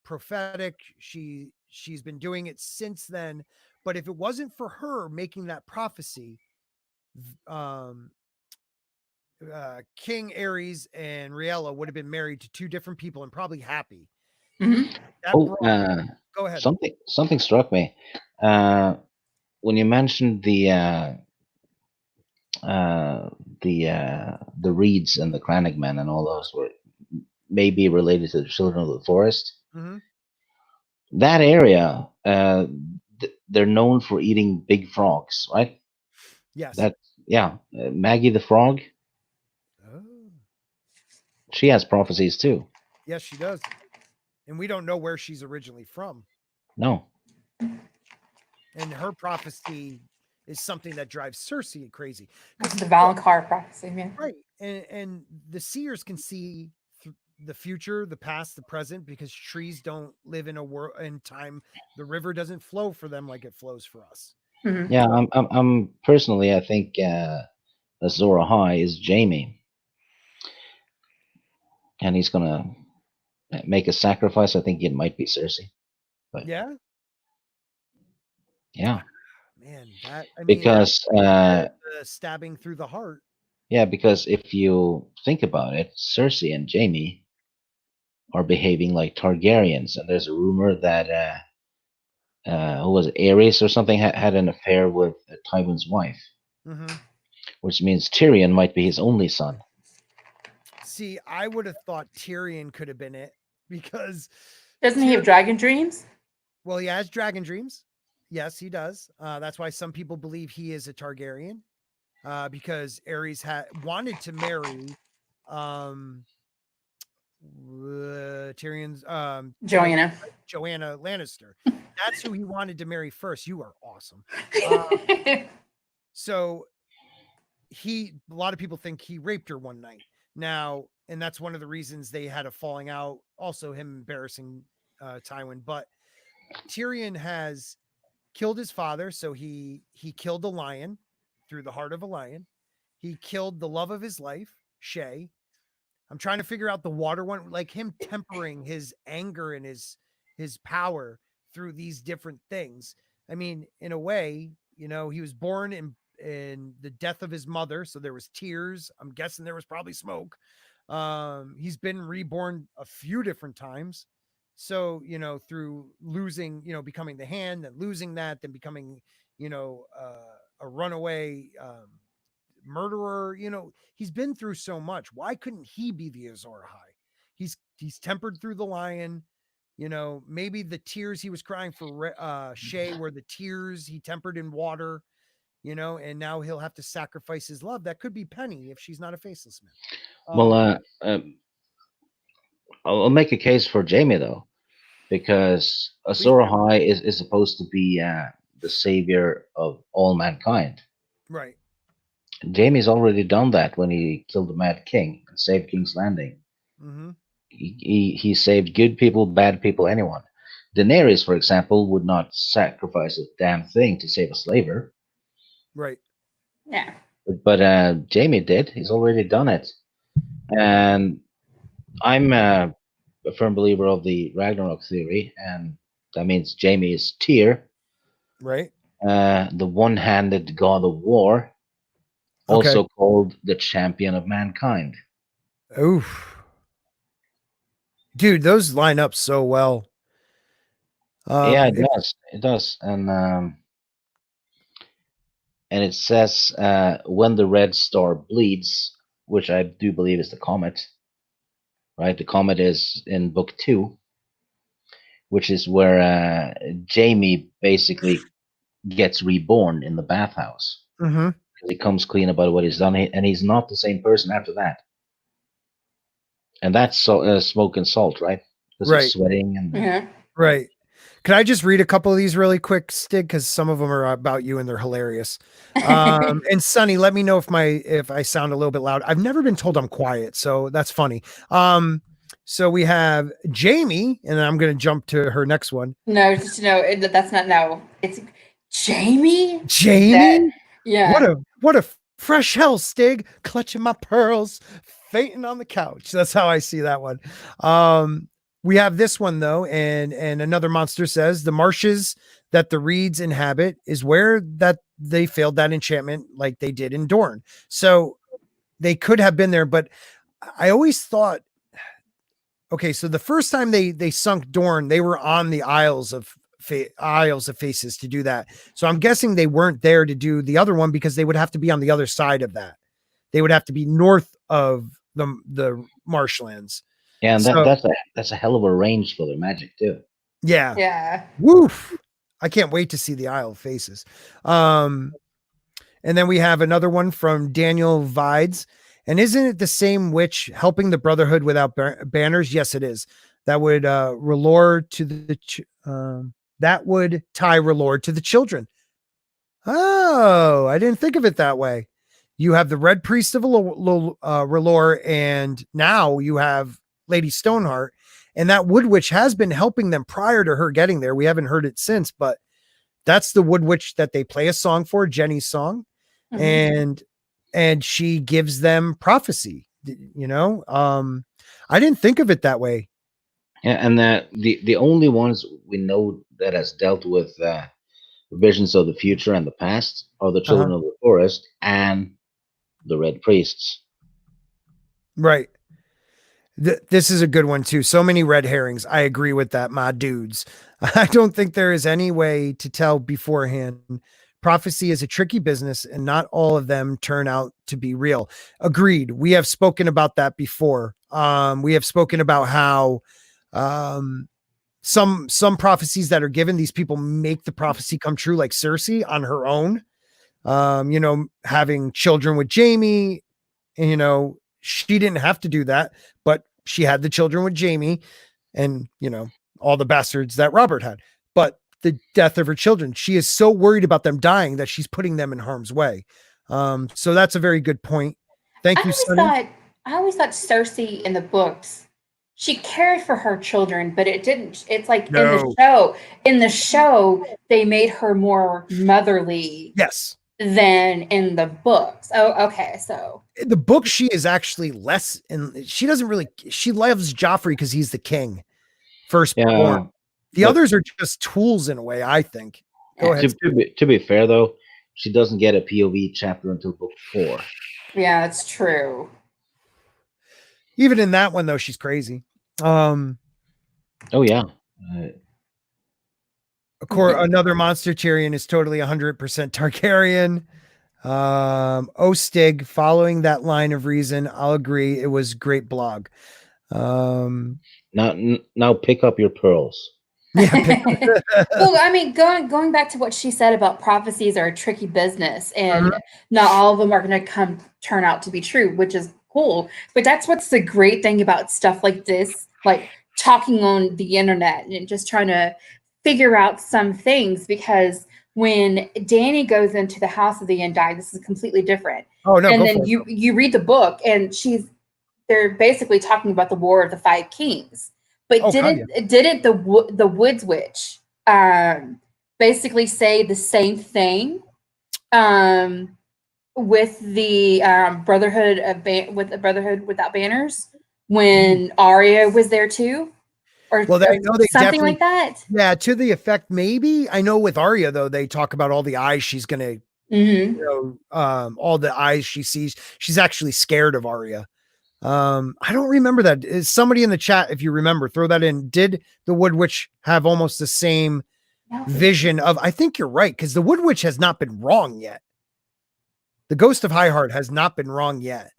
prophetic. She's been doing it since then. But if it wasn't for her making that prophecy, um, King Ares and Riella would have been married to two different people and probably happy. Mhm. That Oh, brought. Go ahead. something struck me uh, when you mentioned uh, the Reeds and the Cranach men and all those were maybe related to the Children of the Forest. Mm-hmm. That area, they're known for eating big frogs, right? Yes. That yeah, Maggie the frog, Oh. she has prophecies too. Yes, she does. And we don't know where she's originally from. No, And her prophecy is something that drives Cersei crazy. Because The Valonqar prophecy, man. right, and the seers can see the future, the past, the present, because trees don't live in a world in time. The river doesn't flow for them like it flows for us. Mhm. yeah, So I'm personally, I think Azor Ahai is Jamie, and he's gonna make a sacrifice. I think it might be Cersei, but yeah, yeah, man, that I mean that's because the stabbing through the heart. yeah, because if you think about it, Cersei and Jamie are behaving like Targaryens, and there's a rumor that who was it, Ares or something had an affair with Tywin's wife, Mm-hmm. which means Tyrion might be his only son. See, I would have thought Tyrion could have been it because Doesn't he have Tyrion. dragon dreams? Well, he has dragon dreams. Yes, he does. That's why some people believe he is a Targaryen, because Ares had wanted to marry um, Tyrion's wife, Joanna. Joanna Lannister. That's who he wanted to marry first. You are awesome. Uh, so a lot of people think he raped her one night. Now, and that's one of the reasons they had a falling out. Also, him embarrassing Tywin, but Tyrion has killed his father, so he killed a lion through the heart of a lion. He killed the love of his life, Shay. I'm trying to figure out the water one, like him tempering his anger and his power through these different things. I mean, in a way, you know, he was born in the death of his mother, so there was tears. I'm guessing there was probably smoke. He's been reborn a few different times. So, you know, through losing, you know, becoming the hand, then losing that, then becoming, you know, a runaway murderer. You know, he's been through so much. Why couldn't he be the Azor Ahai? He's tempered through the lion. You know, maybe the tears he was crying for Shay were the tears he tempered in water. You know, and now he'll have to sacrifice his love. That could be Penny if she's not a faceless man. Well, I'll make a case for Jamie though, because Azor Ahai is supposed to be the savior of all mankind. Right. Jamie's already done that when he killed the Mad King and saved King's Landing. Mm-hmm. He saved good people, bad people, anyone. Daenerys, for example, would not sacrifice a damn thing to save a slaver. Right. Yeah. But Jamie did. He's already done it. And I'm a firm believer of the Ragnarok theory, and that means Jamie is Tyr, Right. the one-handed god of war, also called the champion of mankind. Oof. Dude, those line up so well. Yeah, it does. It does. And it says when the red star bleeds, which I do believe is the comet. Right, the comet is in book 2, which is where Jamie basically gets reborn in the bathhouse. Mm-hmm. He comes clean about what he's done, and he's not the same person after that. And that's smoke and salt, right? Because Right. he's sweating and Yeah. Right. Can I just read a couple of these really quick, Stig? Because some of them are about you and they're hilarious. And Sonny, let me know if I sound a little bit loud. I've never been told I'm quiet, so that's funny. So we have Jamie, and I'm going to jump to her next one. No, that's not. No, it's Jamie. Jamie? Yeah. What a fresh hell, Stig, clutching my pearls, fainting on the couch. That's how I see that one. We have this one though, and another monster says the marshes that the reeds inhabit is where that they failed that enchantment like they did in Dorne. So they could have been there, but I always thought, okay, so the first time they sunk Dorne, they were on the Isles of Faces to do that. So I'm guessing they weren't there to do the other one because they would have to be on the other side of that. They would have to be north of the marshlands. Yeah, and that's a hell of a range for their magic too. Yeah. Yeah. Woof. I can't wait to see the Isle of Faces. And then we have another one from Daniel Vides. And isn't it the same witch helping the Brotherhood without banners? Yes, it is. That would R'hllor to that would tie R'hllor to the children. Oh, I didn't think of it that way. You have the Red Priest of R'hllor, and now you have Lady Stoneheart, and that Wood Witch has been helping them prior to her getting there. We haven't heard it since, but that's the Wood Witch that they play a song for, Jenny's song, and she gives them prophecy. You know, I didn't think of it that way. Yeah, and the only ones we know that has dealt with visions of the future and the past are the Children of the Forest and the Red Priests. Right. This is a good one too. So many red herrings. I agree with that, my dudes. I don't think there is any way to tell beforehand. Prophecy is a tricky business and not all of them turn out to be real. Agreed. We have spoken about that before. We have spoken about how some prophecies that are given, these people make the prophecy come true, like Cersei on her own. You know, having children with Jamie, and, you know, she didn't have to do that, but she had the children with Jamie and, you know, all the bastards that Robert had. But the death of her children, she is so worried about them dying that she's putting them in harm's way. So that's a very good point. Thank you, Sonny. I always thought Cersei in the books she cared for her children, but it didn't. It's like No. in the show, they made her more motherly Yes. than in the books. Oh, okay. So In the book, she is actually less, and she doesn't really. She loves Joffrey because he's the king, firstborn. Yeah, The but others are just tools in a way. I think. Go ahead. to be fair though, she doesn't get a POV chapter until book 4. yeah, that's true. Even in that one, though, she's crazy. Oh yeah. Of course, another monster Tyrion is totally 100% Targaryen. Stig, following that line of reason, I'll agree. It was great blog. Now pick up your pearls. Yeah. Well, I mean, going back to what she said about prophecies are a tricky business, and not all of them are going to turn out to be true, which is cool. But that's what's the great thing about stuff like this, like talking on the internet and just trying to figure out some things. Because when Dany goes into the House of the Undying, this is completely different. Oh no! And then you read the book, and they're basically talking about the War of the Five Kings. But didn't the Woods Witch basically say the same thing with the Brotherhood Without Banners when Arya was there too? Or I know they something like that. Yeah, to the effect maybe. I know with Arya though, they talk about all the eyes she's gonna, all the eyes she sees. She's actually scared of Arya. I don't remember that. Is somebody in the chat, if you remember, throw that in. Did the Wood Witch have almost the same vision of? I think you're right, because the Wood Witch has not been wrong yet. The Ghost of Highheart has not been wrong yet.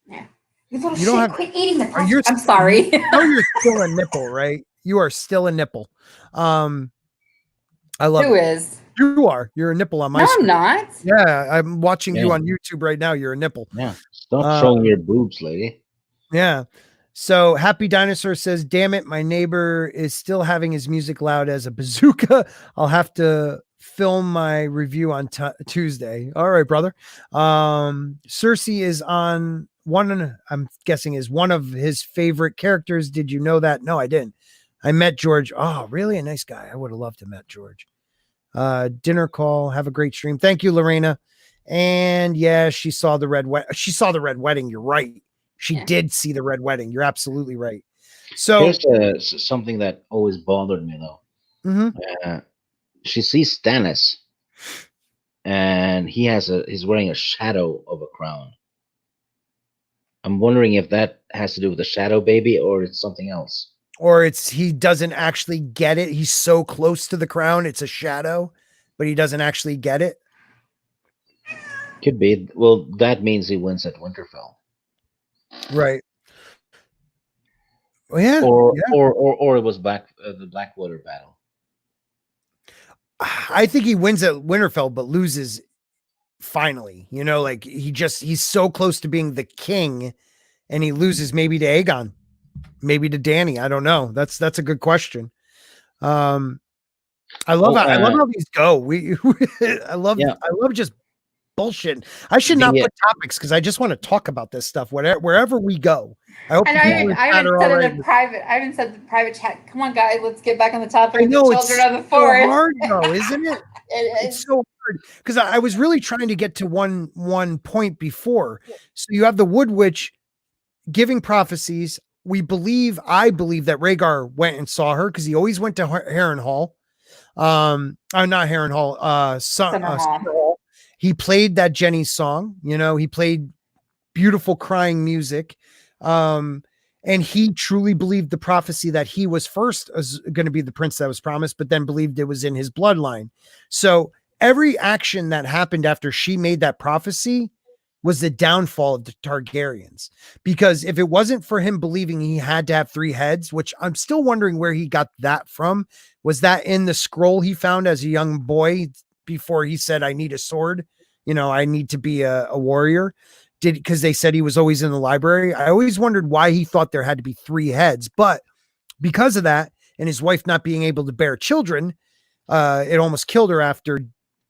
Yeah. You don't have quit eating the pasta. I'm sorry. You're still a nipple, right? You are still a nipple. I love Who is? You are. You're a nipple on my screen. I'm not. Yeah, I'm watching you on YouTube right now. You're a nipple. Yeah. Stop showing your boobs, lady. Yeah. So Happy Dinosaur says, damn it, my neighbor is still having his music loud as a bazooka. I'll have to film my review on Tuesday. All right, brother. Cersei is on one, I'm guessing is one of his favorite characters. Did you know that? No, I didn't. I met George. Oh, really? A nice guy. I would have loved to met George. Dinner call. Have a great stream. Thank you, Lorena. And yeah, she saw the red wedding. You're right. She did see the red wedding. You're absolutely right. So here's something that always bothered me though. She sees Stannis, and he's wearing a shadow of a crown. I'm wondering if that has to do with the shadow baby or it's something else. Or he doesn't actually get it. He's so close to the crown, it's a shadow, but he doesn't actually get it. Could be. Well, that means he wins at Winterfell. Right. Well, yeah. Or it was the Blackwater battle. I think he wins at Winterfell, but loses finally. You know, like he's so close to being the king, and he loses maybe to Aegon, maybe to Dany. I don't know. That's a good question. I love how these go. I love just bullshit. I should not put topics because I just want to talk about this stuff wherever we go. I hope. And I haven't said in the private. I haven't said the private chat. Come on, guys, let's get back on the topic. I know the children of the forest. So hard though, isn't it? It's so hard because I was really trying to get to one point before. So you have the Wood Witch giving prophecies. I believe that Rhaegar went and saw her because he always went to Harrenhal. Not Harrenhal. Summerhall. He played that Jenny song. You know, he played beautiful crying music. And he truly believed the prophecy that he was first going to be the prince that was promised, but then believed it was in his bloodline. So every action that happened after she made that prophecy was the downfall of the Targaryens. Because if it wasn't for him believing he had to have 3 heads, which I'm still wondering where he got that from, was that in the scroll he found as a young boy before he said, I need a sword, you know, I need to be a warrior. Because they said he was always in the library. I always wondered why he thought there had to be 3 heads, but because of that and his wife not being able to bear children, it almost killed her after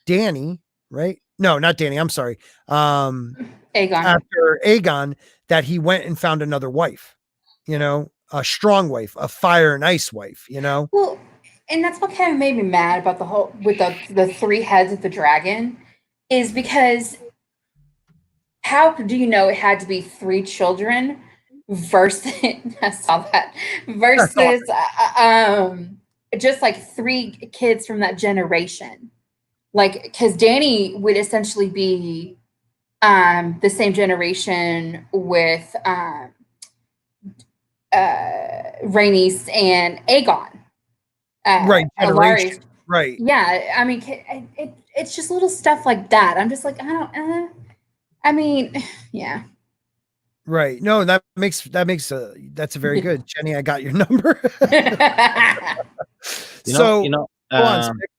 Dany, right? No, not Dany. I'm sorry. Aegon. After Aegon, that he went and found another wife, you know, a strong wife, a fire and ice wife, you know? Well, and that's what kind of made me mad about the whole with the three heads of the dragon, is because how do you know it had to be three children versus I saw that versus just like three kids from that generation, like because Danny would essentially be the same generation with Rhaenys and Aegon. Right, Alaric. generation. Right. Yeah, I mean, it's just little stuff like that. I'm just like, I don't. I mean, yeah. Right. No, that's a very good. Jenny, I got your number. You know, go on, Stick.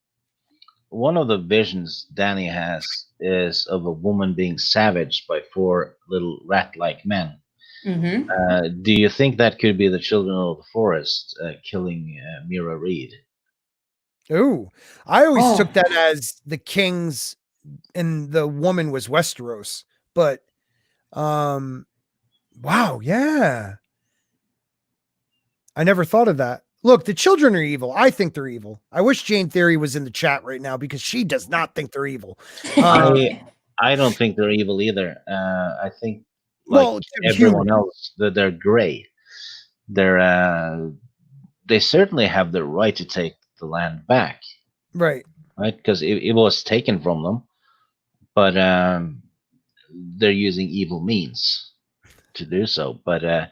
one of the visions Danny has is of a woman being savaged by four little rat-like men. Mm-hmm. Do you think that could be the children of the forest killing Mira Reed? Ooh, I always took Oh. that as the kings and the woman was Westeros, but wow, yeah. I never thought of that. Look, the children are evil. I think they're evil. I wish Jane Theory was in the chat right now because she does not think they're evil. I don't think they're evil either. I think, like Well, everyone human. else, that they're gray. They certainly have the right to take the land back, Right. right? Because it was taken from them, but they're using evil means to do so. But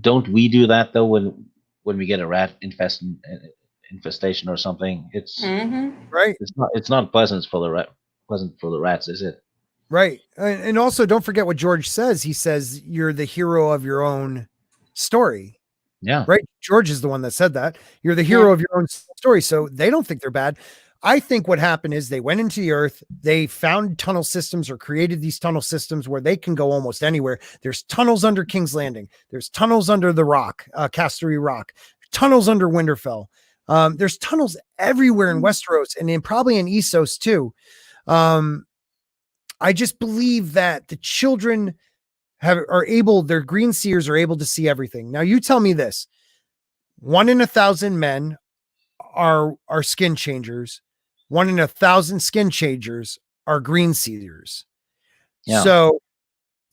don't we do that though when we get a rat infestation or something? Mm-hmm. Right. It's not pleasant for the rats, is it? Right. And also don't forget what George says. He says you're the hero of your own story. Yeah. Right. George is the one that said that. You're the hero of your own story. So they don't think they're bad. I think what happened is they went into the earth, they found tunnel systems or created these tunnel systems where they can go almost anywhere. There's tunnels under King's Landing. There's tunnels under the rock, Castery Rock, tunnels under Winterfell. There's tunnels everywhere in Westeros and probably in Essos too. I just believe that the children their green seers are able to see everything. Now you tell me this: 1 in 1,000 men are skin changers. 1 in 1,000 skin changers are green seers. Yeah. So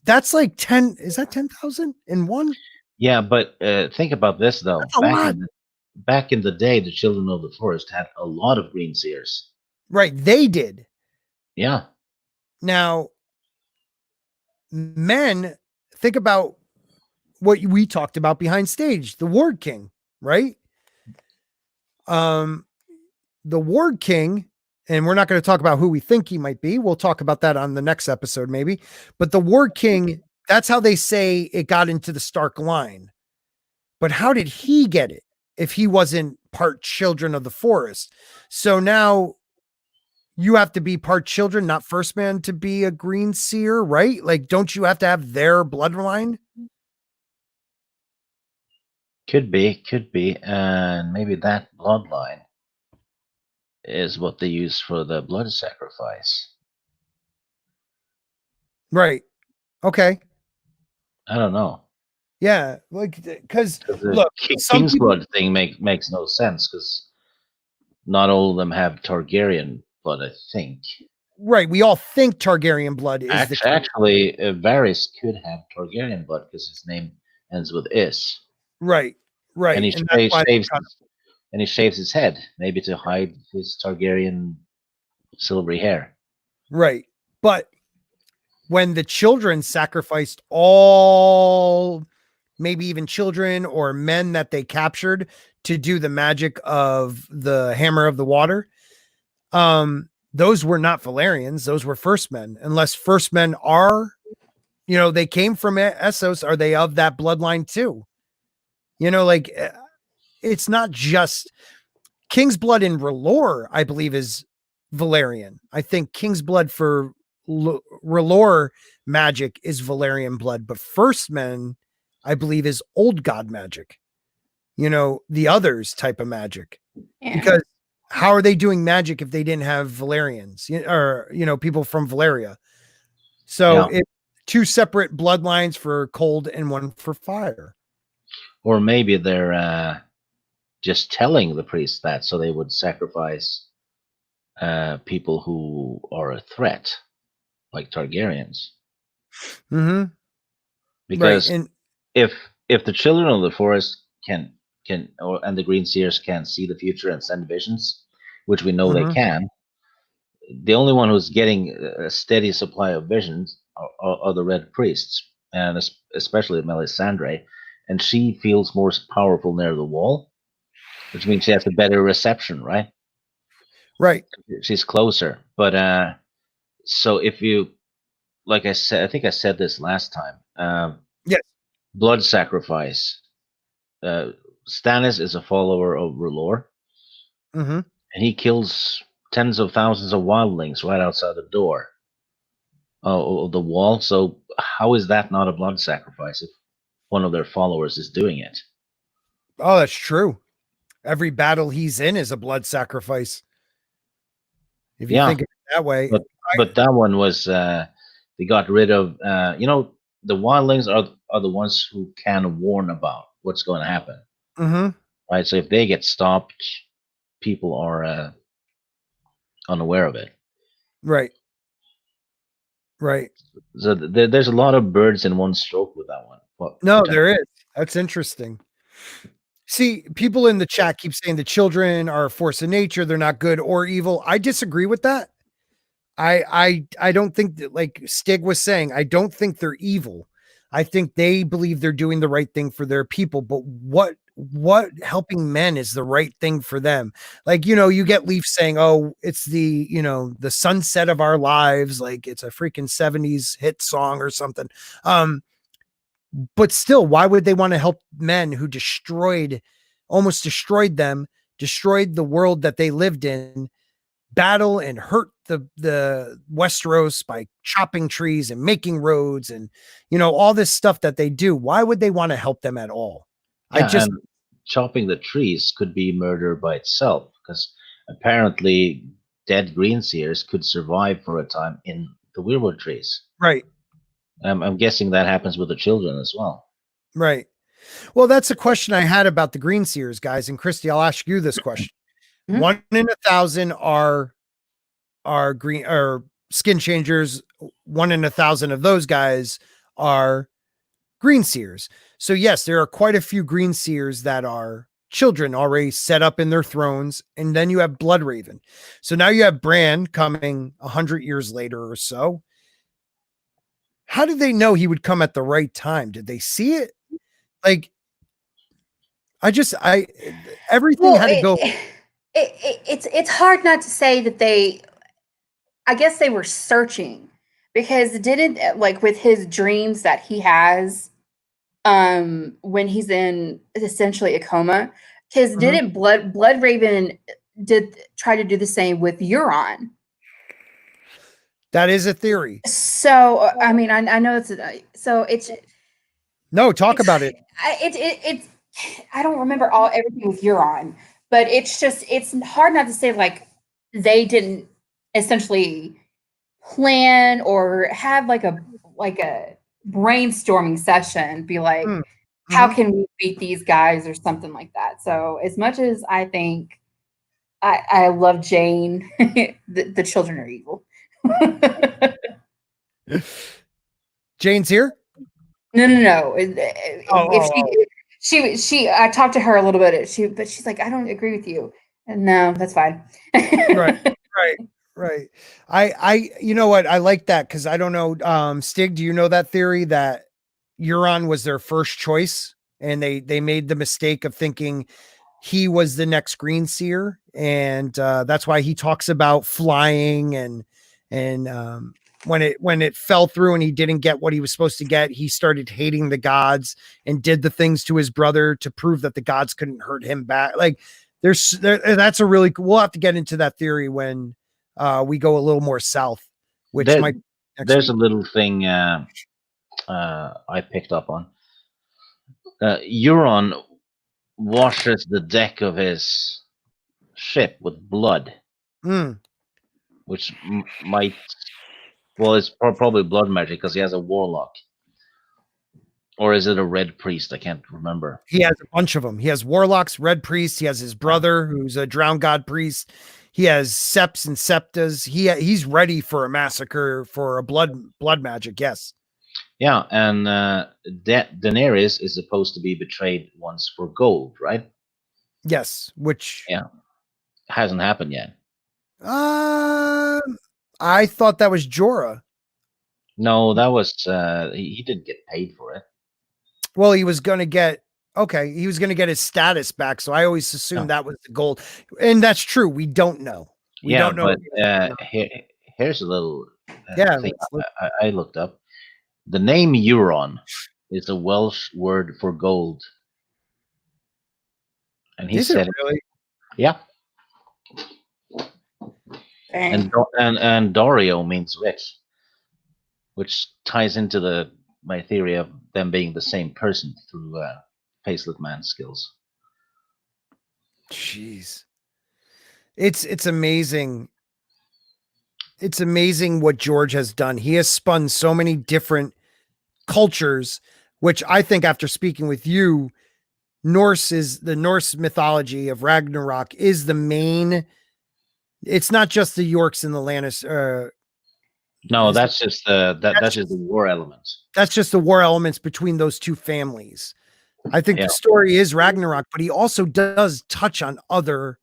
that's like 10. Is that 10,000 in one? Yeah, but think about this though. That's a lot. Back in the day, the children of the forest had a lot of green seers. Right. They did. Yeah. Now, men, think about what we talked about behind stage, the Ward King, right? The Ward King, and we're not going to talk about who we think he might be. We'll talk about that on the next episode, maybe. But the Ward King, that's how they say it got into the Stark line. But how did he get it if he wasn't part children of the forest? So now you have to be part children, not first man to be a green seer, right? Like, don't you have to have their bloodline? Could be. And maybe that bloodline is what they use for the blood sacrifice. Right. Okay. I don't know. Yeah. Like, because The look, King's blood thing makes no sense because not all of them have Targaryen blood, I think. Right. We all think Targaryen blood is Actually, Varys could have Targaryen blood because his name ends with is. Right. Right. And he shaves his head, maybe to hide his Targaryen silvery hair. Right. But when the children sacrificed all, maybe even children or men that they captured to do the magic of the Hammer of the Water, those were not Valerians. Those were first men, unless first men are, they came from Essos. Are they of that bloodline too? Like, it's not just King's blood in R'hllor, I believe, is Valerian. I think King's blood for R'hllor magic is Valerian blood, but first men, I believe, is old god magic. The others type of magic. Yeah. Because how are they doing magic if they didn't have Valerians or people from Valeria? So it's two separate bloodlines for cold and one for fire. Or maybe they're just telling the priests that so they would sacrifice people who are a threat, like Targaryens. Mm-hmm. Right. Because And if if the children of the forest and the green seers can see the future and send visions, which we know they mhm. can, the only one who's getting a steady supply of visions are the red priests, and especially Melisandre, and she feels more powerful near the wall, which means she has a better reception, right? Right. She's closer. But so if you, like I said, I think I said this last time. Yes. Blood sacrifice. Uh, Stannis is a follower of R'hllor, Mm-hmm. and he kills tens of thousands of wildlings right outside the door of the wall. So how is that not a blood sacrifice if one of their followers is doing it? Oh, that's true. Every battle he's in is a blood sacrifice. If you Yeah, think of it that way. but that one was they got rid of. The wildlings are the ones who can warn about what's going to happen, Mm-hmm. right? So if they get stopped, people are unaware of it. Right. Right. So there's a lot of birds in one stroke with that one. No, there is. That's interesting. See, people in the chat keep saying the children are a force of nature, they're not good or evil. I disagree with that. I don't think that, like Stig was saying, I don't think they're evil. I think they believe they're doing the right thing for their people, but what helping men is the right thing for them? Like, you get Leaf saying, "Oh, it's the sunset of our lives," like it's a freaking 70s hit song or something. But still, why would they want to help men who almost destroyed them, destroyed the world that they lived in, battle and hurt the Westeros by chopping trees and making roads and all this stuff that they do? Why would they want to help them at all? I Yeah, just and chopping the trees could be murder by itself because apparently dead green seers could survive for a time in the weirwood trees. right, I'm guessing that happens with the children as well. right. Well, that's a question I had about the green seers, guys. And Christy, I'll ask you this question. Mhm. 1 in 1,000 are green or skin changers. 1 in 1,000 of those guys are green seers. So yes, there are quite a few green seers that are children already set up in their thrones. And then you have Bloodraven. So now you have Bran coming 100 years later or so. How did they know he would come at the right time? Did they see it? Like, everything Well, had to go. it's hard not to say that I guess they were searching because didn't like with his dreams that he has when he's in essentially a coma, because Mhm. didn't Bloodraven did try to do the same with Euron. That is a theory. So I mean I know so No, talk it's about it. it's I don't remember everything with Euron, but it's hard not to say like they didn't essentially plan or have like a brainstorming session, be like, Mm, how mhm. can we beat these guys or something like that. So as much as I think I love Jane, the children are evil. Jane's here. No. Oh, If oh, oh. she I talked to her a little bit. But she's like, I don't agree with you. And no, that's fine. Right, right, right. You know what? I like that because I don't know. Stig, do you know that theory that Euron was their first choice, and they made the mistake of thinking he was the next green seer, and that's why he talks about flying and when it fell through and he didn't get what he was supposed to get, he started hating the gods and did the things to his brother to prove that the gods couldn't hurt him back. Like that's a really we'll have to get into that theory when we go a little more south, which There, might be next there's week. a little thing I picked up on. Euron washes the deck of his ship with blood, Mm, which might, well, it's probably blood magic because he has a warlock. Or is it a red priest? I can't remember. He has a bunch of them. He has warlocks, red priests. He has his brother, who's a drowned god priest. He has seps and septas. He's ready for a massacre for a blood magic. Yes. Yeah, and Daenerys is supposed to be betrayed once for gold, right? Yes. Which Hasn't happened yet. I thought that was Jorah. No, that was he didn't get paid for it. Well, he was going to get he was going to get his status back. So I always assumed that was the gold, and that's true. We don't know. We don't know. But here's a little thing look. I looked up. The name Euron is a Welsh word for gold, and he said, really? Yeah. Dang. And Dario means rich, which ties into my theory of them being the same person through Faceless Man skills. Jeez, it's amazing. It's amazing what George has done. He has spun so many different cultures, which I think, after speaking with you, the Norse mythology of Ragnarok is the main. It's not just the Yorks and the Lannister. No, that's just that's just the war elements. That's just the war elements between those two families. I think the story is Ragnarok, but he also does touch on other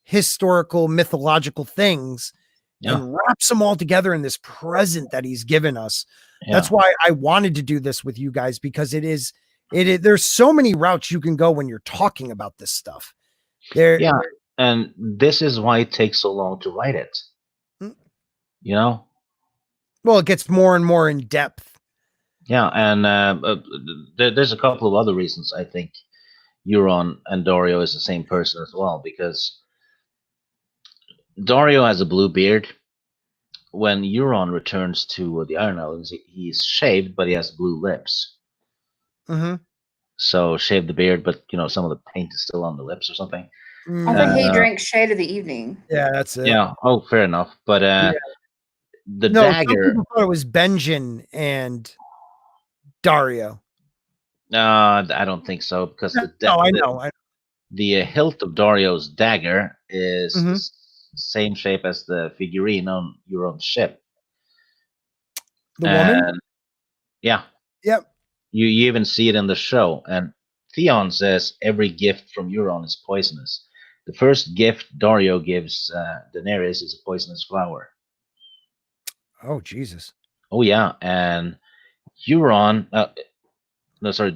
historical, mythological things and wraps them all together in this present that he's given us. That's why I wanted to do this with you guys, because there's so many routes you can go when you're talking about this stuff. And this is why it takes so long to write it. You know? Well, it gets more and more in depth. Yeah, and there's a couple of other reasons I think Euron and Dario is the same person as well, because Dario has a blue beard. When Euron returns to the Iron Islands, he's shaved, but he has blue lips. Mm-hmm. So shave the beard, but some of the paint is still on the lips or something. I think he drank Shade of the Evening. Yeah, that's it. Yeah. Oh, fair enough. But the dagger. dagger. Some people thought it was Benjen and Dario. No, I don't think so, because the hilt of Dario's dagger is the same shape as the figurine on Euron's ship. The woman? Yeah. Yep. You even see it in the show. And Theon says every gift from Euron is poisonous. The first gift Dario gives Daenerys is a poisonous flower. Oh, Jesus. Oh, yeah. And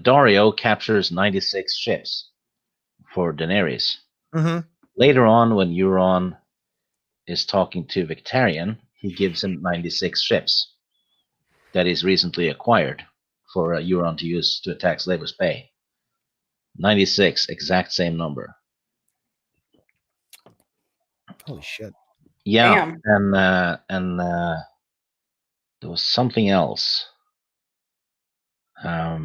Dario captures 96 ships for Daenerys. Mm-hmm. Later on, when Euron is talking to Victarion, he gives him 96 ships that he's recently acquired for Euron to use to attack Slaver's Bay. 96, exact same number. Holy shit. Yeah. Damn. And there was something else. I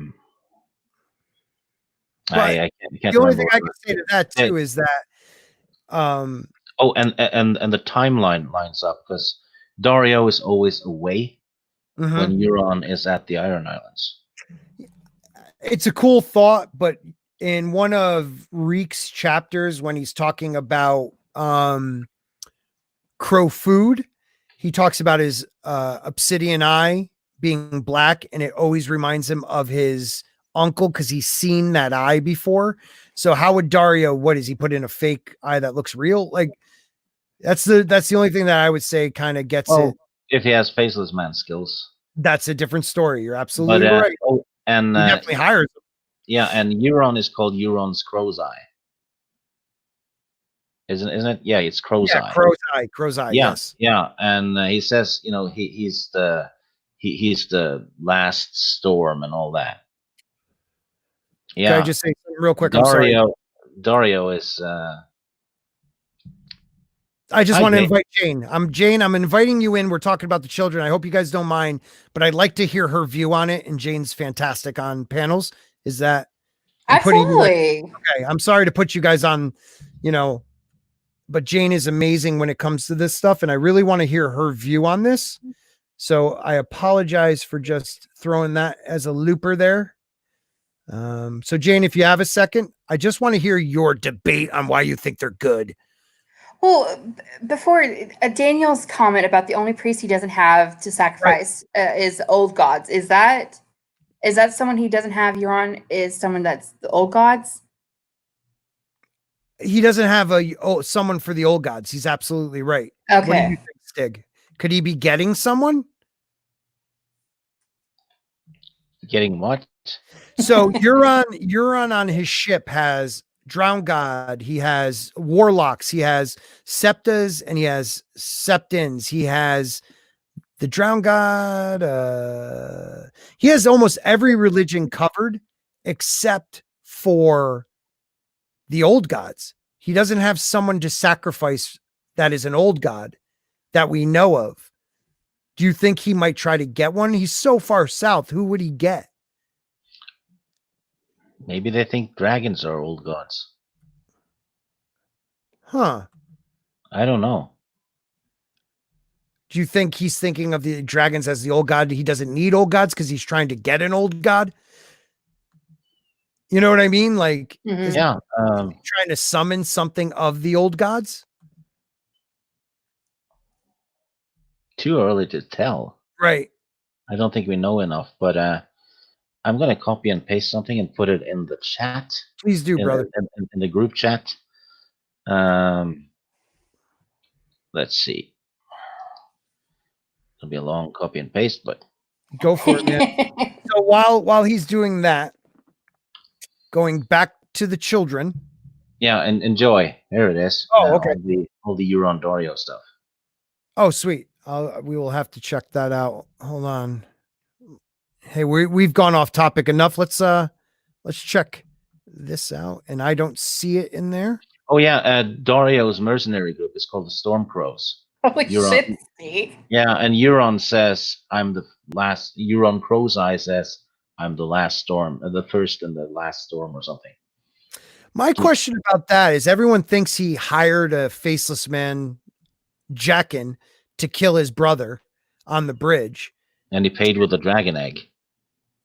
can't the only remember. thing I can say to that too is that and the timeline lines up, because Dario is always away when Euron is at the Iron Islands. It's a cool thought, but in one of Reek's chapters, when he's talking about crow food, he talks about his obsidian eye being black, and it always reminds him of his uncle because he's seen that eye before. So how would Dario, what is he put in a fake eye that looks real? Like that's the only thing that I would say kind of gets it. If he has Faceless Man skills, that's a different story. You're absolutely right. And he definitely hires him. Yeah, and Euron is called Euron's Crow's Eye. Isn't it? Yeah, it's Crow's Eye. Crow's Eye. Yeah, yes. Yeah, and he says, he's the last storm and all that. Yeah. Can I just say something real quick? I'm sorry. Dario is. I just want to invite Jane. I'm inviting you in. We're talking about the children. I hope you guys don't mind, but I'd like to hear her view on it. And Jane's fantastic on panels. Is that absolutely okay? I'm sorry to put you guys on, but Jane is amazing when it comes to this stuff, and I really want to hear her view on this. So I apologize for just throwing that as a looper there. So Jane, if you have a second, I just want to hear your debate on why you think they're good. Well, before Daniel's comment about the only priest he doesn't have to sacrifice is old gods. Is that someone he doesn't have? Euron is someone that's the old gods. He doesn't have someone for the old gods. He's absolutely right. Okay. What do you think, Stig? Could he be getting someone? Getting what? So Euron on his ship has Drowned God, he has warlocks, he has septas, and he has septins. He has the Drowned God. He has almost every religion covered except for the old gods. He doesn't have someone to sacrifice that is an old god that we know of. Do you think he might try to get one? He's so far south. Who would he get? Maybe they think dragons are old gods. Huh. I don't know. Do you think he's thinking of the dragons as the old god? He doesn't need old gods because he's trying to get an old god. You know what I mean? Like, is Yeah. he trying to summon something of the old gods? Too early to tell. Right. I don't think we know enough, but I'm going to copy and paste something and put it in the chat. Please do, brother. In the group chat. Let's see. It'll be a long copy and paste, but go for it, man. So while he's doing that, going back to the children. Yeah, and enjoy. There it is. Oh, okay. All the Euron Dario stuff. Oh, sweet. We will have to check that out. Hold on. Hey, we've gone off topic enough. Let's check this out. And I don't see it in there. Oh yeah, Dario's mercenary group is called the Stormcrows. Holy shit! Yeah, and Euron says, "I'm the last." Euron Crow's Eye says, "I'm the last storm, the first and the last storm," or something. My question about that is, everyone thinks he hired a faceless man, Jaqen, to kill his brother on the bridge, and he paid with a dragon egg.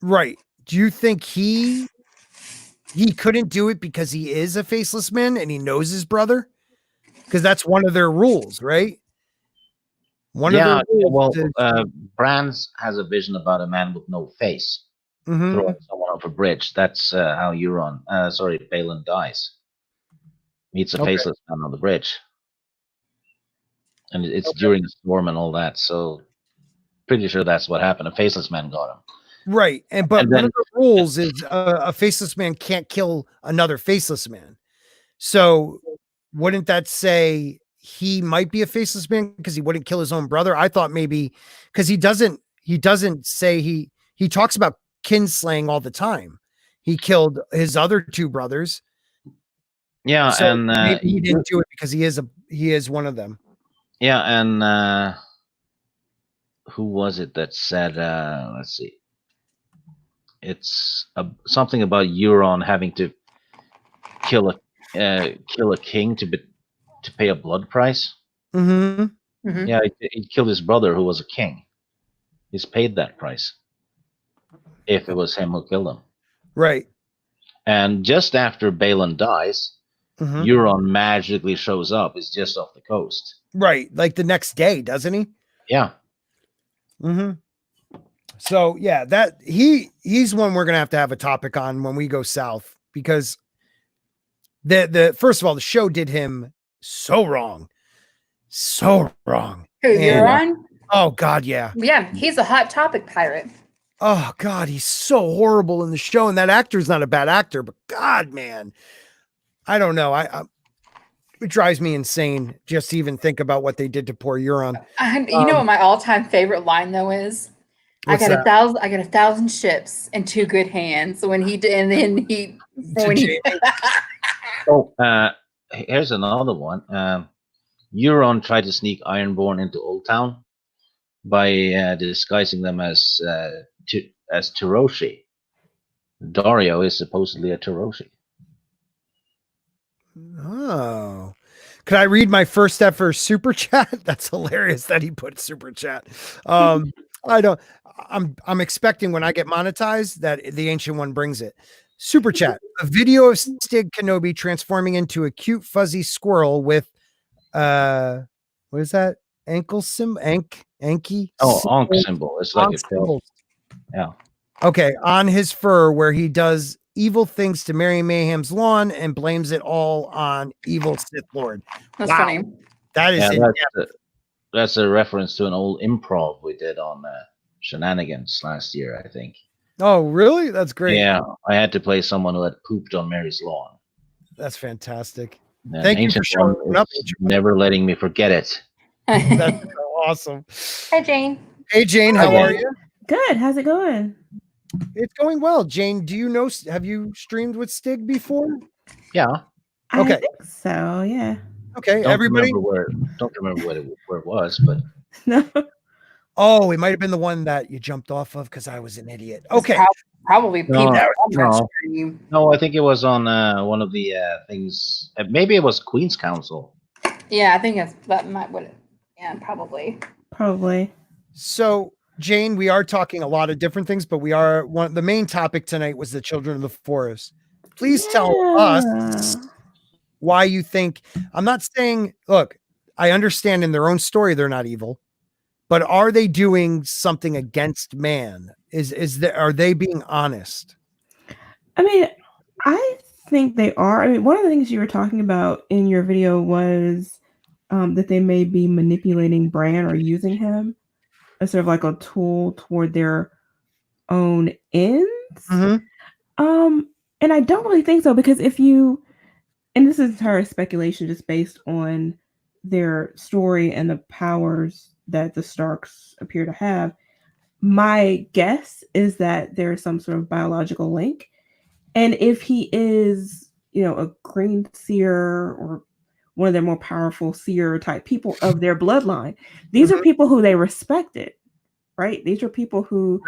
Right? Do you think he couldn't do it because he is a faceless man and he knows his brother? Because that's one of their rules, right? Bran has a vision about a man with no face throwing someone off a bridge. That's how Balin dies. Meets a faceless man on the bridge. And it's during the storm and all that, so pretty sure that's what happened. A faceless man got him. Right, but one of the rules is a faceless man can't kill another faceless man. So wouldn't that say he might be a faceless man because he wouldn't kill his own brother? I thought maybe because he doesn't say he talks about kinslaying all the time. He killed his other two brothers. Yeah, so and maybe he didn't do it because he is one of them. Yeah, and who was it that said? Let's see. It's something about Euron having to kill a king to pay a blood price. Yeah, he killed his brother who was a king. He's paid that price. If it was him who killed him, right? And just after Balin dies, Euron magically shows up. He's just off the coast. Right, like the next day, doesn't he? Yeah. So yeah, that he's one we're gonna have to have a topic on when we go south, because the first of all, the show did him so wrong. Who, Euron? Oh God, yeah. Yeah, he's a hot topic pirate. Oh God, he's so horrible in the show, and that actor's not a bad actor, but God, man, I don't know. It drives me insane just to even think about what they did to poor Euron. You know what my all-time favorite line though is? I got 1,000 ships in two good hands. When he did, and then here's another one. Euron tried to sneak Ironborn into Old Town by disguising them as Tiroshi. Dario is supposedly a Tiroshi. Oh, could I read my first ever super chat? That's hilarious that he put super chat. I'm expecting when I get monetized that the Ancient One brings it. Super chat. A video of Stig Kenobi transforming into a cute fuzzy squirrel with what is that? Ankle Anky? Oh, Ankh symbol. It's like Ankh a tail. symbols. Yeah. Okay, on his fur where he does evil things to Mary Mayhem's lawn and blames it all on evil Sith Lord. That's Wow. funny. That is That's a reference to an old improv we did on Shenanigans last year, I think. Oh, really? That's great. Yeah, I had to play someone who had pooped on Mary's lawn. That's fantastic. And Thank you for Ancient showing One up. is never letting me forget it. That's awesome. Hi, Jane. Hey, Jane, Hi, how Jane. are you? Good. How's it going? It's going well. Jane, do you know, have you streamed with Stig before? Yeah. Okay. I think so. Yeah. Okay, Don't everybody. remember where it was, but No. Oh, it might have been the one that you jumped off of because I was an idiot. Okay. Probably people on that stream. No, I think it was on one of the things. Maybe it was Queen's Council. Yeah, I think that might would. Yeah, probably. Probably. So, Jane, we are talking a lot of different things, but the main topic tonight was the Children of the Forest. Please tell us why you think. I'm not saying, look, I understand in their own story they're not evil, but are they doing something against man? Are they being honest? I mean, I think they are. I mean, one of the things you were talking about in your video was that they may be manipulating Bran or using him as sort of like a tool toward their own ends. Mm-hmm. And I don't really think so, because and this is entire speculation just based on their story and the powers that the Starks appear to have. My guess is that there's some sort of biological link. And if he is, a green seer or one of their more powerful seer type people of their bloodline, these are people who they respected, right? These are people who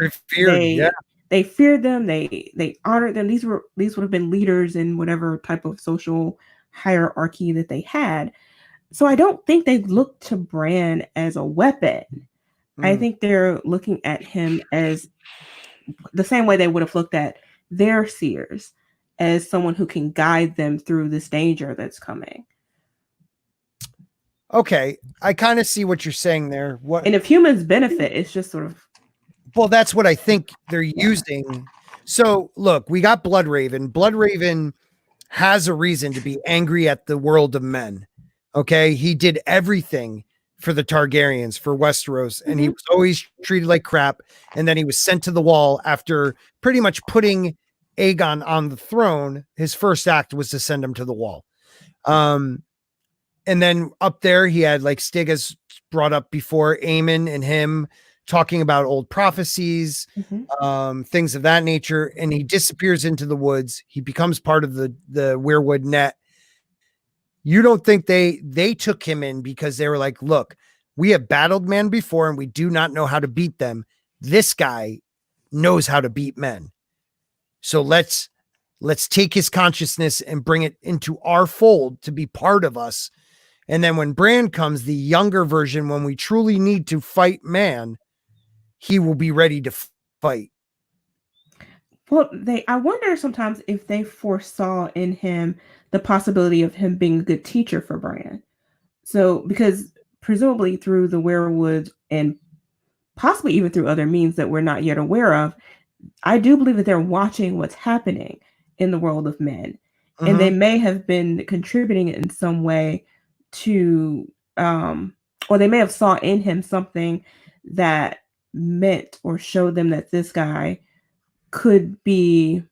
they feared them, they honored them. These would have been leaders in whatever type of social hierarchy that they had. So I don't think they look to Bran as a weapon. I think they're looking at him as the same way they would have looked at their seers, as someone who can guide them through this danger that's coming. Okay, I kind of see what you're saying there. And if humans benefit, it's just sort of. Well, that's what I think they're using. So look, we got Bloodraven. Bloodraven has a reason to be angry at the world of men. Okay, he did everything for the Targaryens, for Westeros, and he was always treated like crap. And then he was sent to the wall after pretty much putting Aegon on the throne. His first act was to send him to the wall. And then up there, he had, like Stig has brought up before, Aemon and him talking about old prophecies, things of that nature. And he disappears into the woods. He becomes part of the Weirwood net. You don't think they took him in because they were like, look, we have battled men before and we do not know how to beat them. This guy knows how to beat men. So let's take his consciousness and bring it into our fold to be part of us. And then when Bran comes, the younger version, when we truly need to fight man, he will be ready to fight. Well, I wonder sometimes if they foresaw in him the possibility of him being a good teacher for Bran. So, because presumably through the Weirwoods and possibly even through other means that we're not yet aware of, I do believe that they're watching what's happening in the world of men. And they may have been contributing in some way to, or they may have saw in him something that meant or showed them that this guy could be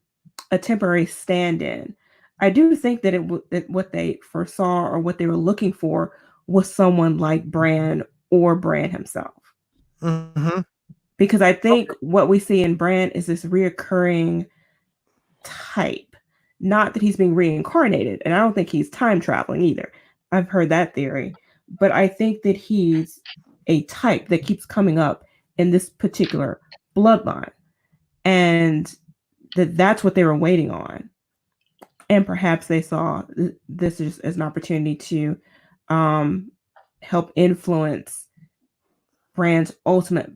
a temporary stand-in. I do think that that what they foresaw or what they were looking for was someone like Bran or Bran himself. Because I think what we see in Bran is this reoccurring type. Not that he's being reincarnated, and I don't think he's time traveling either. I've heard that theory, but I think that he's a type that keeps coming up in this particular bloodline, and that's what they were waiting on. And perhaps they saw this as an opportunity to help influence Bran's ultimate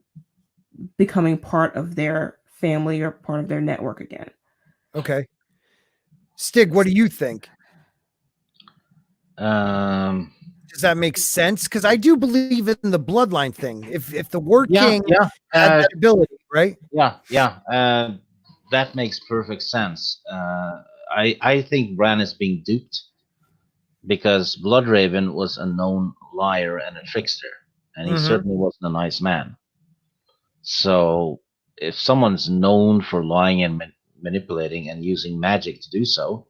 becoming part of their family or part of their network again. Okay. Stig, what do you think? Um, Does that make sense? Because I do believe in the bloodline thing. If the War yeah, King yeah, had that ability, right? yeah. That makes perfect sense. I think Bran is being duped because Bloodraven was a known liar and a trickster, and he Mhm. certainly wasn't a nice man. So if someone's known for lying and manipulating and using magic to do so,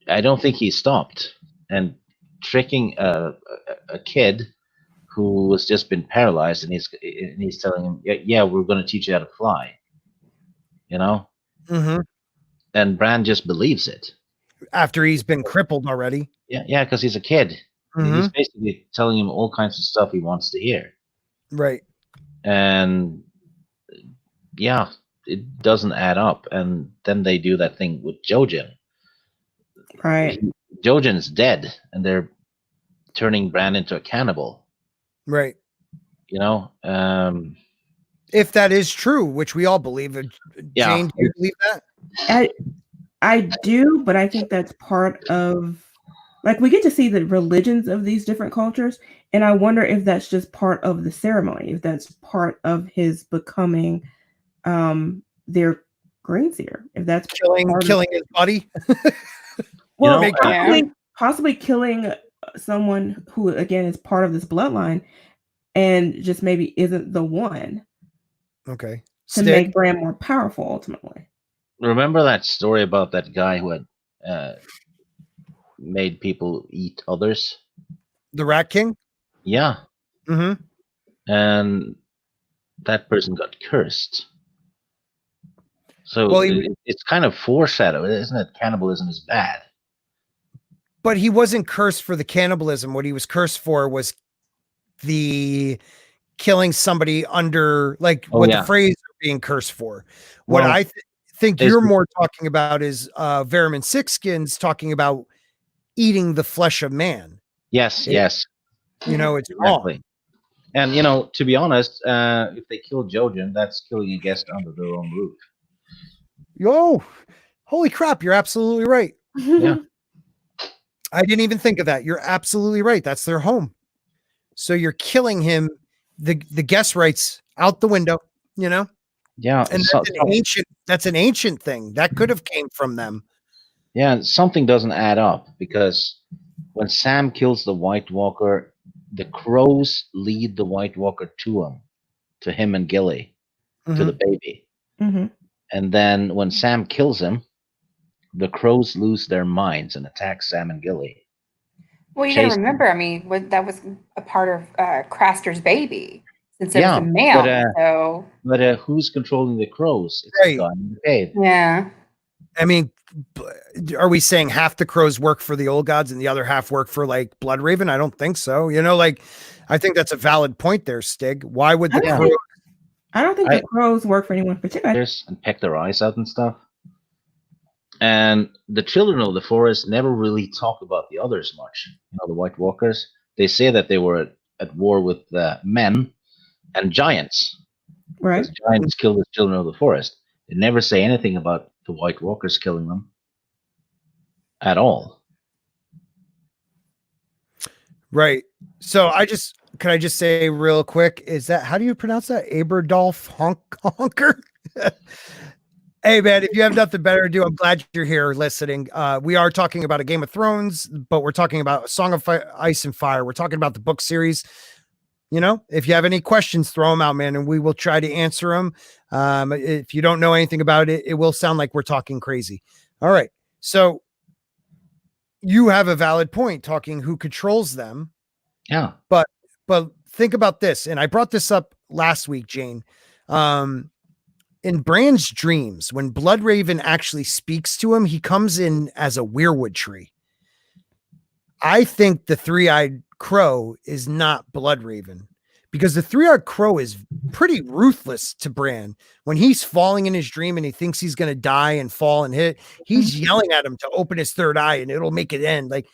I don't think he stopped. And tricking a kid who has just been paralyzed, and he's telling him, yeah, we're going to teach you how to fly, you know? Mhm. And Bran just believes it. After he's been crippled already. Yeah, because he's a kid. He's Mhm. basically telling him all kinds of stuff he wants to hear. Right. And yeah, it doesn't add up. And then they do that thing with Jojen. Right. Jojen's dead, and they're turning Bran into a cannibal. Right. You know, If that is true, which we all believe. Yeah. Jane, do you believe that? I do, but I think that's part of, like, we get to see the religions of these different cultures, and I wonder if that's just part of the ceremony, if that's part of his becoming their Greenseer, if that's Killing his buddy. well, know, possibly killing someone who again is part of this bloodline and just maybe isn't the one Okay. to make Bran more powerful ultimately. Remember that story about that guy who had made people eat others? The Rat King? Yeah. Mm-hmm. And that person got cursed. So Well, it's kind of foreshadowed, isn't it? Cannibalism is bad. But he wasn't cursed for the cannibalism. What he was cursed for was the killing somebody under, like, what the phrase being cursed for. What I think you're more talking about is Vermin Sixskins talking about eating the flesh of man. Yes. You know, it's wrong. And, you know, to be honest, if they kill Jojen, that's killing a guest under their own roof. Yo, holy crap, you're absolutely right. Yeah. I didn't even think of that. You're absolutely right. That's their home. So you're killing him, the guest rights out the window, you know? Yeah. And that's an ancient thing. That could have came from them. Yeah, something doesn't add up because when Sam kills the White Walker, the crows lead the White Walker to him and Gilly, to the baby. Mm-hmm. And then when Sam kills him, the crows lose their minds and attack Sam and Gilly. Well, you gotta remember, I mean, that was a part of Craster's baby, since it was a male. But who's controlling the crows? It's the guy in the cave. Yeah. I mean, are we saying half the crows work for the old gods and the other half work for, like, Bloodraven? I don't think so. You know, like, I think that's a valid point there, Stig. Why would the crows? I don't think the crows work for anyone particular. And peck their eyes out and stuff. And the children of the forest never really talk about the others much. You know, the White Walkers. They say that they were at war with men and giants. Right. Giants killed the children of the forest. They never say anything about the White Walkers killing them at all. Right. So can I just say real quick, is that, how do you pronounce that? Aberdolf Honker? Hey man, if you have nothing better to do, I'm glad you're here listening. We are talking about a Game of Thrones, but we're talking about Song of Ice and Fire. We're talking about the book series. You know, if you have any questions, throw them out, man, and we will try to answer them. If you don't know anything about it, it will sound like we're talking crazy. All right. So you have a valid point talking who controls them. Yeah. But think about this. And I brought this up last week, Jane. In Bran's dreams, when Bloodraven actually speaks to him, he comes in as a weirwood tree. I think the three-eyed crow is not Bloodraven, because the three-eyed crow is pretty ruthless to Bran. When he's falling in his dream and he thinks he's going to die and fall and hit, he's yelling at him to open his third eye and it'll make it end. Like,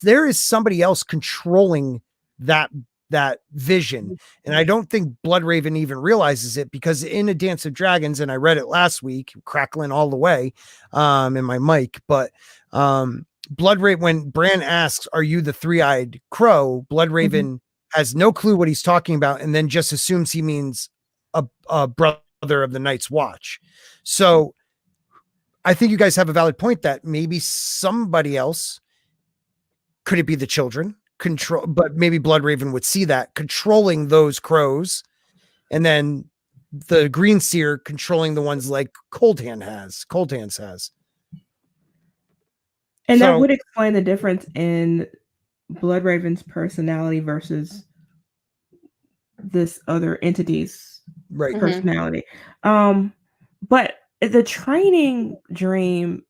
there is somebody else controlling that that vision. And I don't think Bloodraven even realizes it, because in A Dance of Dragons, and I read it last week, crackling all the way in my mic, but Bloodraven, when Bran asks, "Are you the three-eyed crow?" Bloodraven has no clue what he's talking about, and then just assumes he means a brother of the Night's Watch. So I think you guys have a valid point that maybe somebody else, could it be the children control, but maybe Bloodraven would see that controlling those crows, and then the Green Seer controlling the ones like Cold Hands has. And that So- would explain the difference in Bloodraven's personality versus this other entity's Right. personality. But the training dream,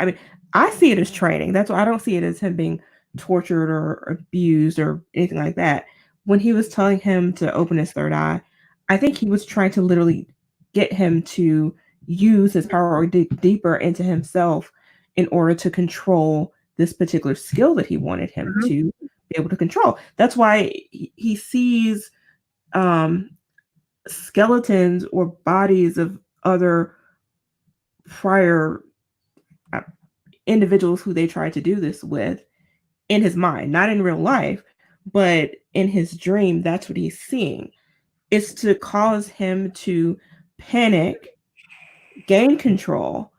I mean, I see it as training. That's why I don't see it as him being tortured or abused or anything like that. When he was telling him to open his third eye, I think he was trying to literally get him to use his power or dig deeper into himself in order to control this particular skill that he wanted him to be able to control. That's why he sees skeletons or bodies of other prior individuals who they tried to do this with in his mind, not in real life, but in his dream. That's what he's seeing. It's to cause him to panic, gain control,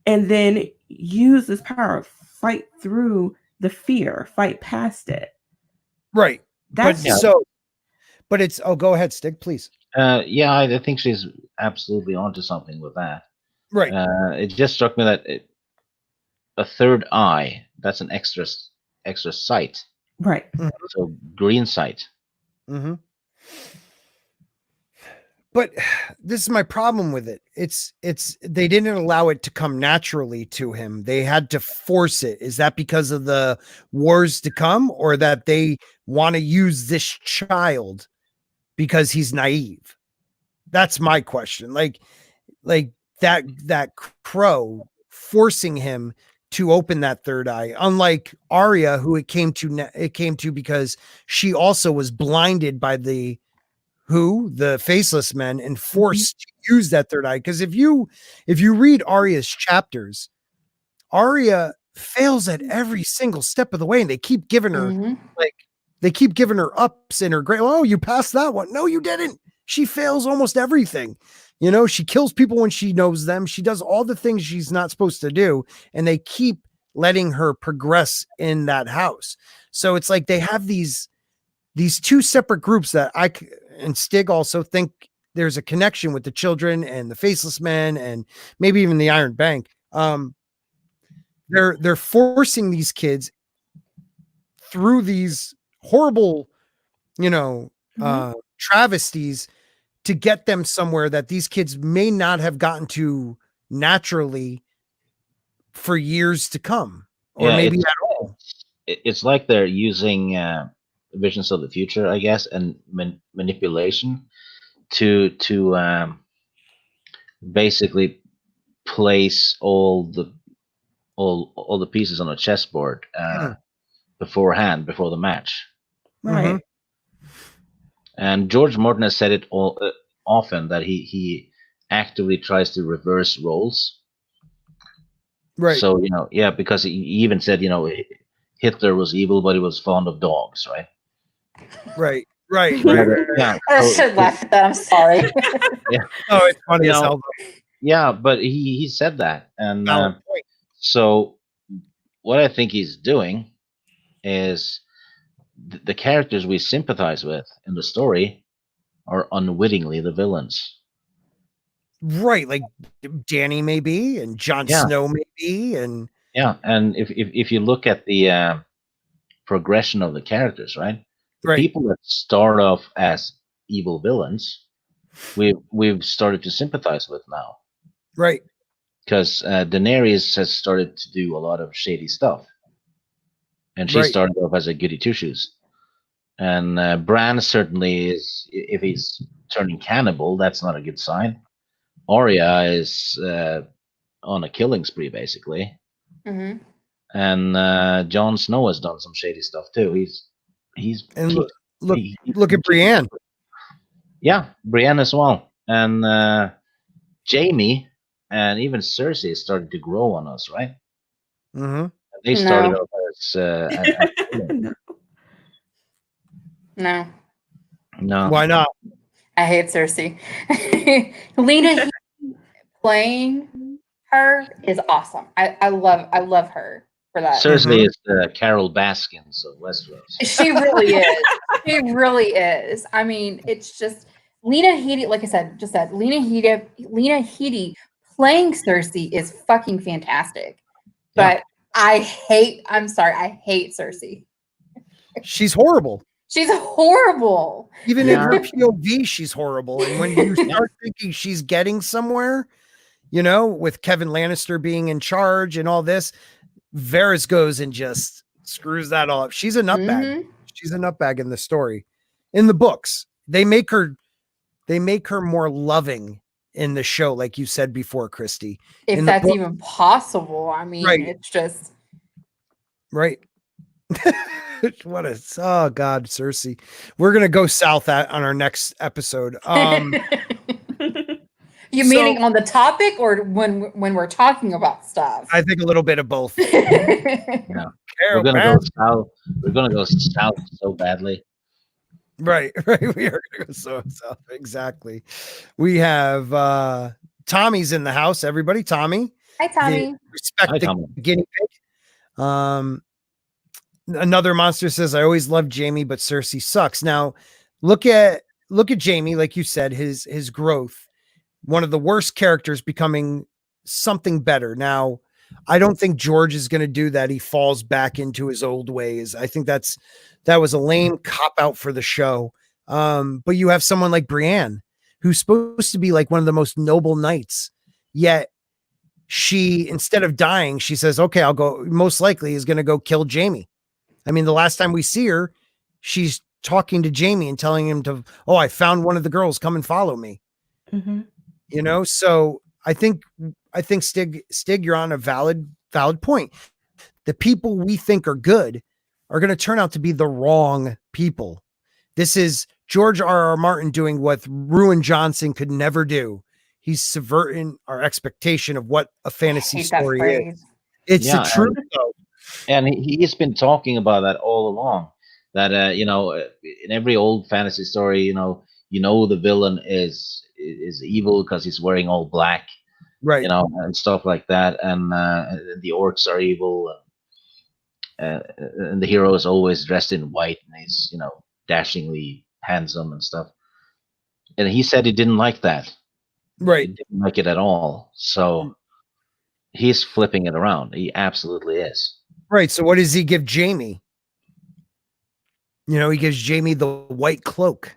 and then use this power, fight through the fear, fight past it. Right. That's but it's, go ahead, Stig, please. Yeah, I think she's absolutely onto something with that. Right. It just struck me that a third eye, that's an extra sight. right. So green sight. Mm-hmm. But this is my problem with it. It's they didn't allow it to come naturally to him. They had to force it. Is that because of the wars to come, or that they want to use this child because he's naive? That's my question. Like that crow forcing him to open that third eye, unlike Arya, who it came to because she also was blinded by the faceless men and forced to use that third eye. Because if you read Arya's chapters, Arya fails at every single step of the way, and they keep giving her ups in her grade. Oh, you passed that one. No, you didn't. She fails almost everything. She kills people when she knows them. She does all the things she's not supposed to do, and they keep letting her progress in that house. So it's like they have these two separate groups that and Stig also think there's a connection with the children and the faceless men and maybe even the Iron Bank. They're forcing these kids through these horrible, travesties to get them somewhere that these kids may not have gotten to naturally for years to come, or maybe at all. It's like they're using visions of the future, I guess, and manipulation to basically place all the pieces on a chessboard beforehand, before the match. Right. And George Martin has said it often that he actively tries to reverse roles. Right. So because he even said Hitler was evil, but he was fond of dogs, right? Right. Yeah. I should laugh at that. I'm sorry. Oh, it's funny as hell. Yeah, but he said that, and so what I think he's doing is the characters we sympathize with in the story are unwittingly the villains. Right, like Danny may be, and Jon Snow may be, and and if you look at the progression of the characters, right? The people that start off as evil villains, we've started to sympathize with now. Right. Because Daenerys has started to do a lot of shady stuff. And she started off as a goody two-shoes. And Bran certainly is, if he's turning cannibal, that's not a good sign. Arya is on a killing spree, basically. And Jon Snow has done some shady stuff too. He's look he- look at Brienne. Yeah, Brienne as well, and Jamie, and even Cersei started to grow on us, right? Hmm. They started No. off as villains. No, No, Why not? I hate Cersei. Lena Headey playing her is awesome. I love her for that. Cersei is the Carol Baskins of Westeros. She really is. She really is. I mean, it's just Lena Headey, like I said, Lena Headey playing Cersei is fucking fantastic. Yeah. But I'm sorry, I hate Cersei. She's horrible. She's horrible. Even in her Yeah. POV, she's horrible. And when you start thinking she's getting somewhere, you know, with Kevin Lannister being in charge and all this, Varys goes and just screws that all up. She's a nutbag. Mhm. She's a nutbag in the story. In the books, they make her more loving in the show, like you said before, Christy. If In the that's book- even possible. I mean, Right. it's just Right. Oh God, Cersei. We're gonna go south on our next episode. You meaning on the topic or when we're talking about stuff? I think a little bit of both. Yeah. We're gonna go south. We're gonna go south so badly. Right. We are gonna go south. Exactly. We have Tommy's in the house. Everybody, Tommy. Hi, Tommy. Respect Hi, the Tommy. guinea pig. Another monster says, I always loved Jamie, but Cersei sucks. Now, look at Jamie, like you said, his growth. One of the worst characters becoming something better. Now, I don't think George is going to do that. He falls back into his old ways. I think that was a lame cop out for the show. But you have someone like Brienne, who's supposed to be like one of the most noble knights, yet she, instead of dying, she says, okay, I'll go, most likely is going to go kill Jamie. I mean, the last time we see her, she's talking to Jamie and telling him to, oh, I found one of the girls, come and follow me. Mm-hmm. You know, so I think Stig, you're on a valid point. The people we think are good are going to turn out to be the wrong people. This is George R.R. Martin doing what Ruin Johnson could never do. He's subverting our expectation of what a fantasy Hate that story is. phrase. It's Yeah, the truth, though. And he's been talking about that all along. That in every old fantasy story, the villain is evil because he's wearing all black, Right. and stuff like that. And the orcs are evil, and the hero is always dressed in white, and he's dashingly handsome and stuff. And he said he didn't like that. Right. He didn't like it at all. So he's flipping it around. He absolutely is. Right. So what does he give Jamie? He gives Jamie the white cloak.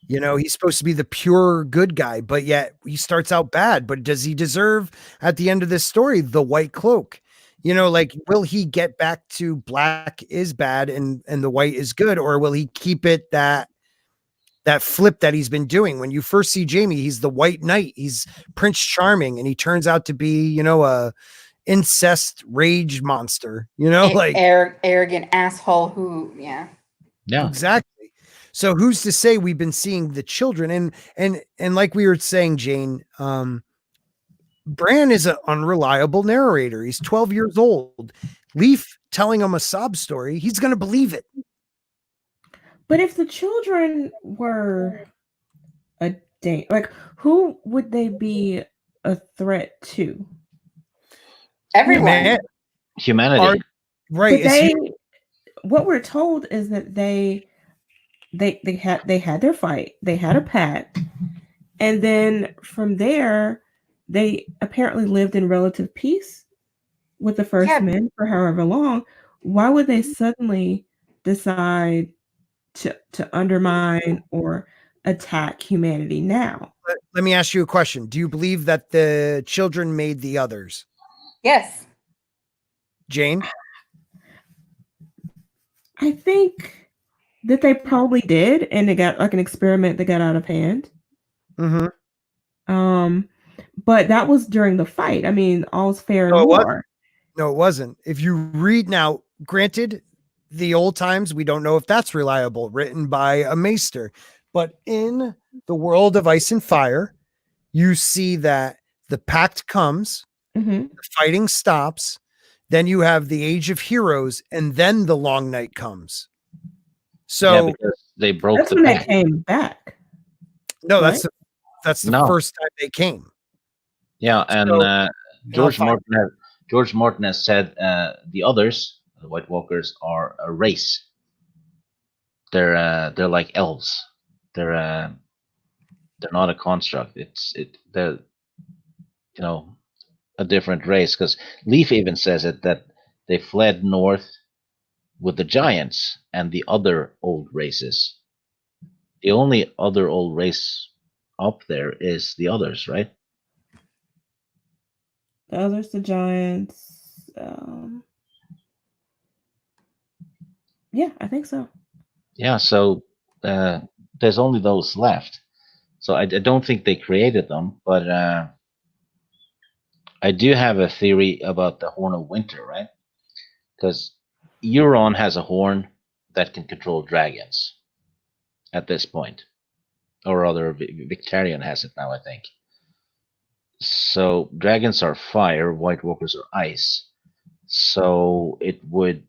He's supposed to be the pure good guy, but yet he starts out bad. But does he deserve at the end of this story the white cloak? Will he get back to black is bad and the white is good, or will he keep it that flip that he's been doing? When you first see Jamie, he's the white knight, he's Prince Charming, and he turns out to be, a incest rage monster, arrogant asshole who, yeah. Exactly. So who's to say we've been seeing the children and like we were saying, Jane, Bran is an unreliable narrator. He's 12 years old. Leaf telling him a sob story, he's going to believe it. But if the children were who would they be a threat to? Everyone. Humanity. Right. What we're told is that they had their fight, they had a pact, and then from there they apparently lived in relative peace with the first men for however long. Why would they suddenly decide to undermine or attack humanity now? Let me ask you a question. Do you believe that the children made the others? Yes. Jane? I think that they probably did, and they got like an experiment that got out of hand. Mm-hmm. But that was during the fight. I mean, all's fair in war. No, it wasn't. If you read now, granted, the old times, we don't know if that's reliable, written by a maester. But in the world of Ice and Fire, you see that the pact comes, Mhm. the fighting stops, then you have the Age of Heroes, and then the Long Night comes. Yeah, So because they broke That's the when they pact. came back. no, right? that's the No. first time they came. Yeah, and So- George fine. Martin has said the others, the White Walkers, are a race. They're like elves. They're not a construct. They're a different race, because Leaf even says it, that they fled north with the giants and the other old races. The only other old race up there is the others, right? The others, the giants. Yeah, I think so. Yeah, so there's only those left. So I don't think they created them, but I do have a theory about the Horn of Winter, right? Because Euron has a horn that can control dragons at this point, or rather, Victarion has it now, I think. So dragons are fire, White Walkers are ice. So it would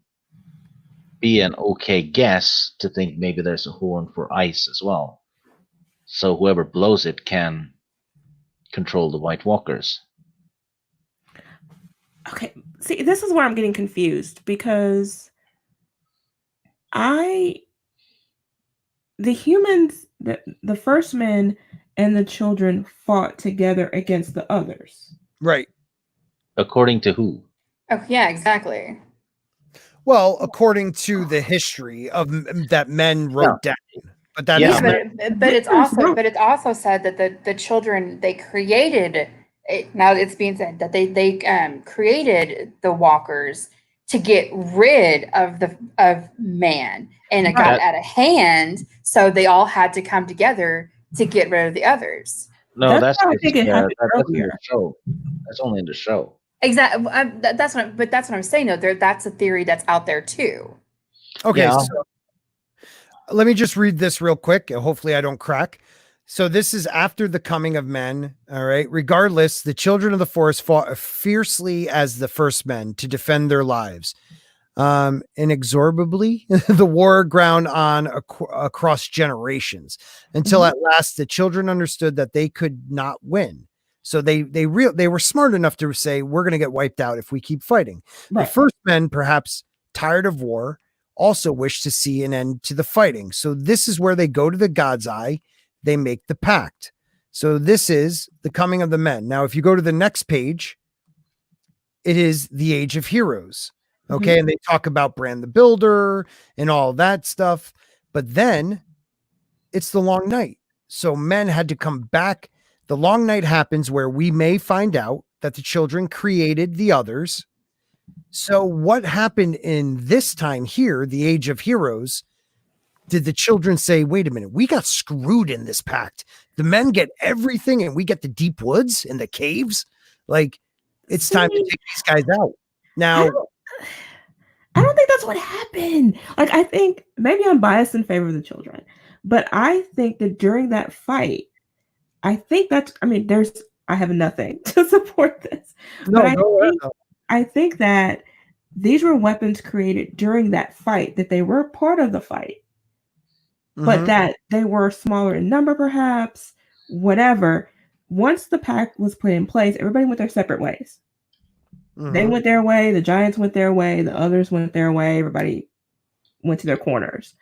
be an okay guess to think maybe there's a horn for ice as well. So whoever blows it can control the White Walkers. Okay, see, this is where I'm getting confused because the humans, the first men and the children fought together against the others. Right. According to who? Oh, yeah, exactly. Well, according to the history of that men wrote down, but that Yeah, is But it's also said that the children they created it, now it's being said that they created the walkers to get rid of man, and it got out of hand, so they all had to come together to get rid of the others. No, That's how I think it happened that's in the earlier. show. That's only in the show. Exactly. That's what I'm saying though. That's a theory that's out there too. okay. Yeah. So let me just read this real quick. Hopefully, I don't crack. So this is after the coming of men. All right. Regardless, the children of the forest fought fiercely as the first men to defend their lives. Inexorably, the war ground on across generations until at last the children understood that they could not win. So they were smart enough to say, we're going to get wiped out if we keep fighting. Right. The first men, perhaps tired of war, also wish to see an end to the fighting. So this is where they go to the God's Eye. They make the pact. So this is the coming of the men. Now, if you go to the next page, it is the Age of Heroes. Okay. And they talk about Bran the Builder and all that stuff. But then it's the Long Night. So men had to come back. The Long Night happens where we may find out that the children created the others. So what happened in this time here, the Age of Heroes? Did the children say, wait a minute, we got screwed in this pact. The men get everything and we get the deep woods and the caves. Like, it's time to take these guys out. Now, I don't think that's what happened. Like, I think maybe I'm biased in favor of the children, but I think that during that fight, I have nothing to support this. I think that these were weapons created during that fight, that they were part of the fight, but that they were smaller in number, perhaps, whatever. Once the pact was put in place, everybody went their separate ways. They went their way, the giants went their way, the others went their way, everybody went to their corners.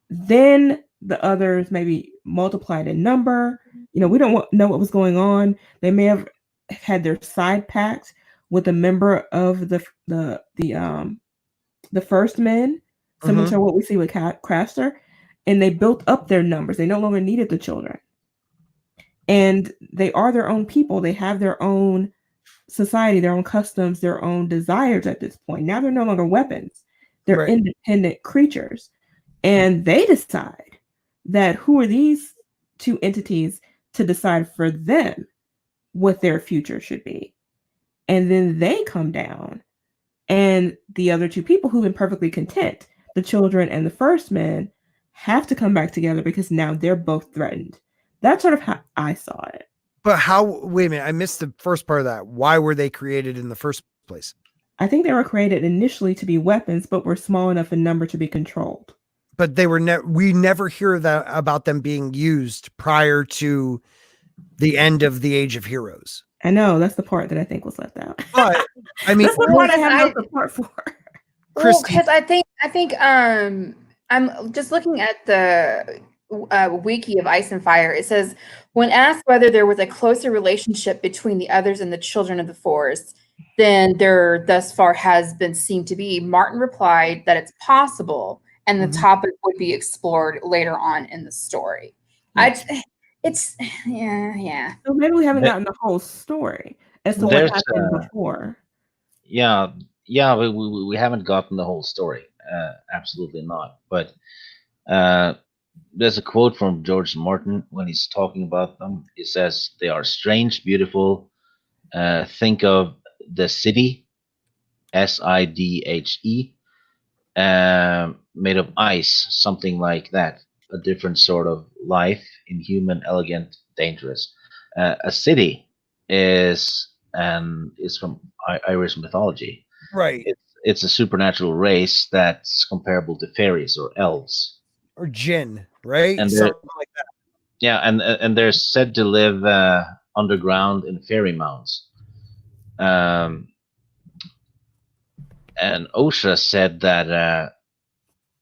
Then the others maybe multiplied in number. We don't know what was going on. They may have had their side pacts with a member of the first men, similar to what we see with Craster, and they built up their numbers. They no longer needed the children. And they are their own people. They have their own society, their own customs, their own desires at this point. Now they're no longer weapons. They're independent creatures. And they decide that who are these two entities to decide for them what their future should be. And then they come down And the other two people who've been perfectly content, the children and the first man, have to come back together because now they're both threatened. That's sort of how I saw it. But how? Wait a minute, I missed the first part of that. Why were they created in the first place? I think they were created initially to be weapons, but were small enough in number to be controlled. But they were we never hear that about them being used prior to the end of the Age of Heroes. I know, that's the part that I think was left out. But I mean, that's the part I have no support for. Well, because I think I'm just looking at the wiki of Ice and Fire. It says, when asked whether there was a closer relationship between the others and the children of the forest than there thus far has been seen to be, Martin replied that it's possible, and the topic would be explored later on in the story. It's yeah. So maybe we haven't gotten the whole story as to what happened before. Yeah, we haven't gotten the whole story. Absolutely not. But there's a quote from George Martin when he's talking about them. He says they are strange, beautiful. Think of the city, Sidhe, made of ice, something like that. A different sort of life, inhuman, elegant, dangerous. A city is from Irish mythology. Right. It's a supernatural race that's comparable to fairies or elves or jinn, right? And something like that. Yeah, and they're said to live underground in fairy mounds. And Osha said that.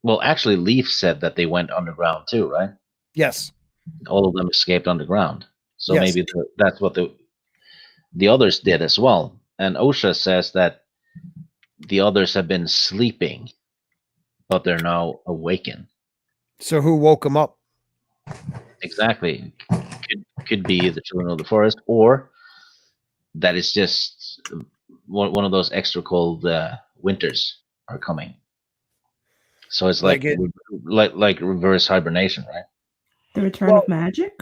Well, actually, Leaf said that they went underground too, right? Yes. All of them escaped underground. So Yes. maybe that's what the others did as well. And Osha says that the others have been sleeping, but they're now awakened. So who woke them up? Exactly. Could be the children of the forest, or that is just one of those extra cold winters are coming. So it's like reverse hibernation, right? The return of magic?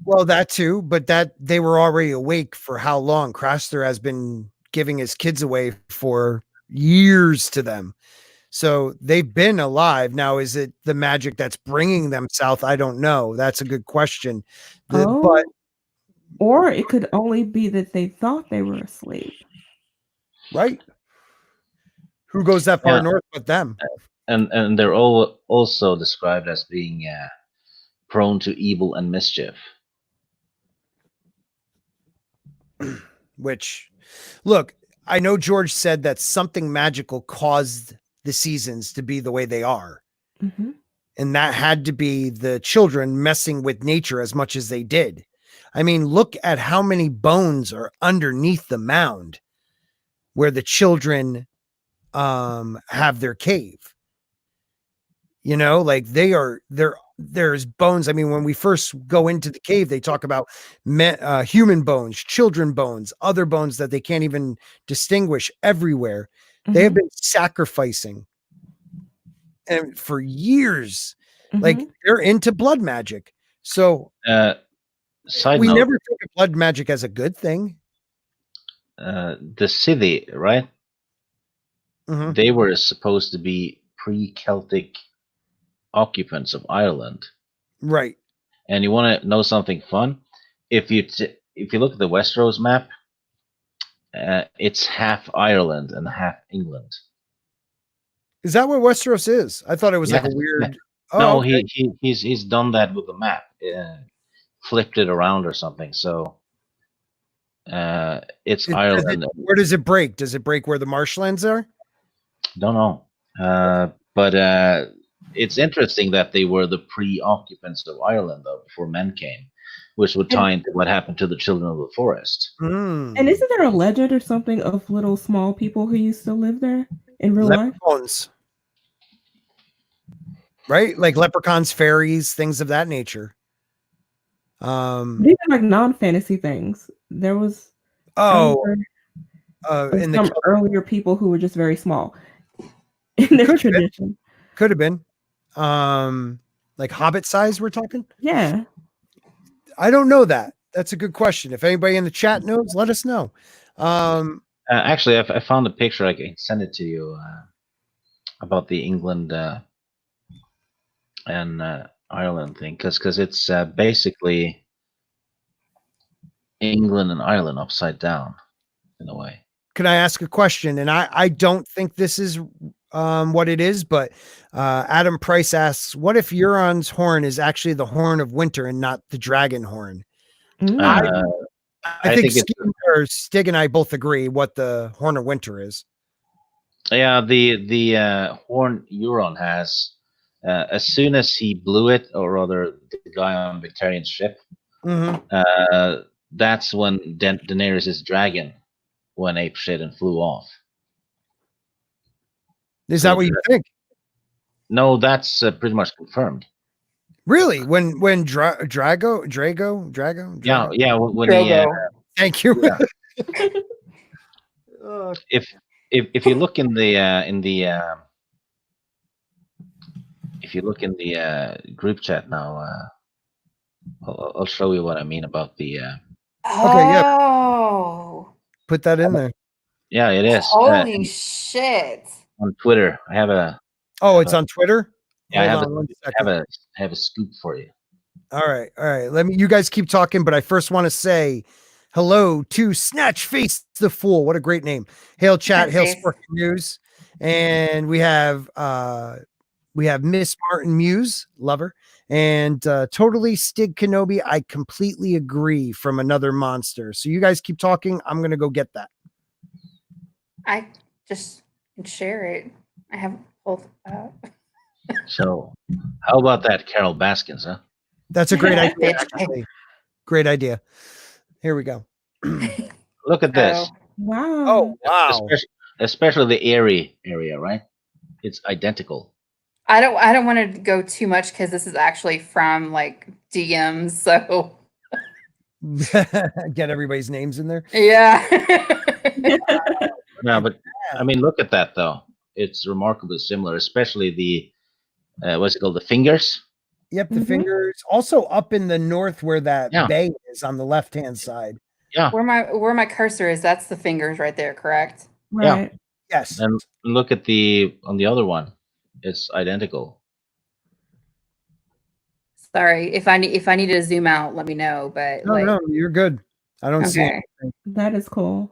Well, that too, but that they were already awake for how long? Craster has been giving his kids away for years to them. So they've been alive. Now, is it the magic that's bringing them south? I don't know. That's a good question. Or it could only be that they thought they were asleep. Right. Who goes that far north but them? And they're all also described as being prone to evil and mischief. Which, look, I know George said that something magical caused the seasons to be the way they are. Mm-hmm. And that had to be the children messing with nature as much as they did. I mean, look at how many bones are underneath the mound where the children have their cave. You know, like there's bones. I mean, when we first go into the cave, they talk about human bones, children bones, other bones that they can't even distinguish everywhere. Mm-hmm. They have been sacrificing and for years. Mm-hmm. Like they're into blood magic. So we never think of blood magic as a good thing. The city, right? Mm-hmm. They were supposed to be pre-Celtic occupants of Ireland, right? And you want to know something fun? If you look at the Westeros map, it's half Ireland and half England. Is that what Westeros is? I thought it was like a weird. Oh, no, okay. he's done that with the map, flipped it around or something. So it's Ireland. Where does it break? Does it break where the marshlands are? Don't know, but it's interesting that they were the pre-occupants of Ireland, though, before men came, which would tie into what happened to the children of the forest. And isn't there a legend or something of little small people who used to live there in real life? Right? Like leprechauns, fairies, things of that nature. These are like non-fantasy things. There was in some earlier people who were just very small in their tradition. Could have been. Like Hobbit size, we're talking? Yeah. I don't know that. That's a good question. If anybody in the chat knows, let us know. Actually, I found a picture. I can send it to you about the England and Ireland thing, because it's basically England and Ireland upside down in a way. Can I ask a question? And I don't think this is what it is, but Adam Price asks, what if Euron's horn is actually the horn of winter and not the dragon horn? Mm. I think Stig and I both agree what the horn of winter is. Yeah, the horn Euron has, as soon as he blew it, or rather, the guy on Victorian's ship, that's when Daenerys' dragon went ape shit and flew off. Is that what you think? No, that's pretty much confirmed. Really? When Drago? Yeah. When Drogo. Thank you. Yeah. If you look in the if you look in the group chat now, I'll show you what I mean about the. Okay, yeah. Oh. Put that in there. Yeah, it is. Holy shit. On Twitter, I have a. Oh, it's on Twitter? Yeah, Hold on one second. have a scoop for you. All right. You guys keep talking, but I first want to say hello to Snatch Face the Fool. What a great name. Hail chat, hail Sporting News. And we have Miss Martin Muse, lover, and totally Stig Kenobi. I completely agree, from Another Monster. So you guys keep talking. I'm gonna go get that. I just share it. I have both. So, how about that, Carol Baskins, huh? That's a great idea. Actually. Great idea. Here we go. Look at this. Wow. Oh, wow. Especially the Erie area, right? It's identical. I don't want to go too much because this is actually from like DMs, so get everybody's names in there. Yeah. No, but I mean, look at that though. It's remarkably similar, especially the what's it called, the fingers. Yep, the fingers. Also up in the north where that bay is on the left-hand side. Yeah. Where my cursor is, that's the fingers right there, correct? Right. Yeah. Yes. And look at on the other one. It's identical. Sorry, if I need to zoom out, let me know. But no, you're good. I don't see anything. That is cool.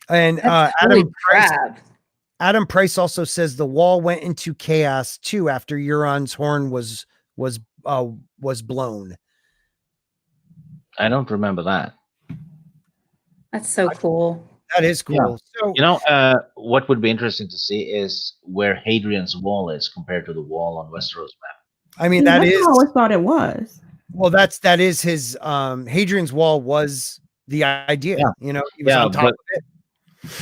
And Adam Price also says the wall went into chaos too after Euron's horn was blown. I don't remember that. That's so cool. That is cool. Yeah. So you know, what would be interesting to see is where Hadrian's Wall is compared to the wall on Westeros map. I mean, I always thought it was. Well, that is his Hadrian's Wall was the idea. Yeah. You know, he was on top of it.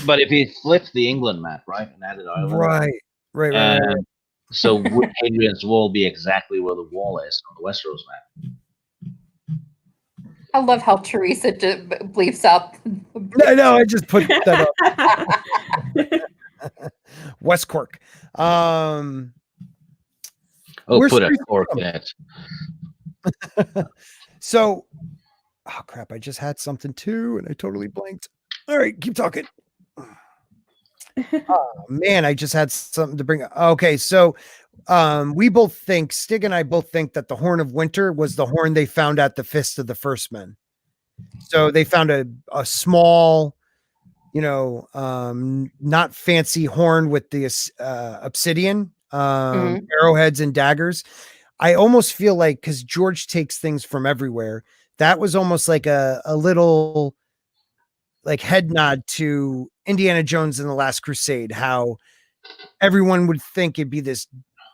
But if he flipped the England map, right, and added Ireland, right. So would Hadrian's Wall be exactly where the wall is on the Westeros map? I love how Teresa bleeps out. No, I just put that up. West Cork. Put a cork in it. So, oh crap! I just had something too, and I totally blanked. All right, keep talking. Oh man, I just had something to bring up. Okay, so we both think, Stig and I both think that the Horn of Winter was the horn they found at the Fist of the First Men. So they found a small, not fancy horn with the obsidian, arrowheads and daggers. I almost feel like, because George takes things from everywhere, that was almost like a little like head nod to Indiana Jones and the Last Crusade, how everyone would think it'd be this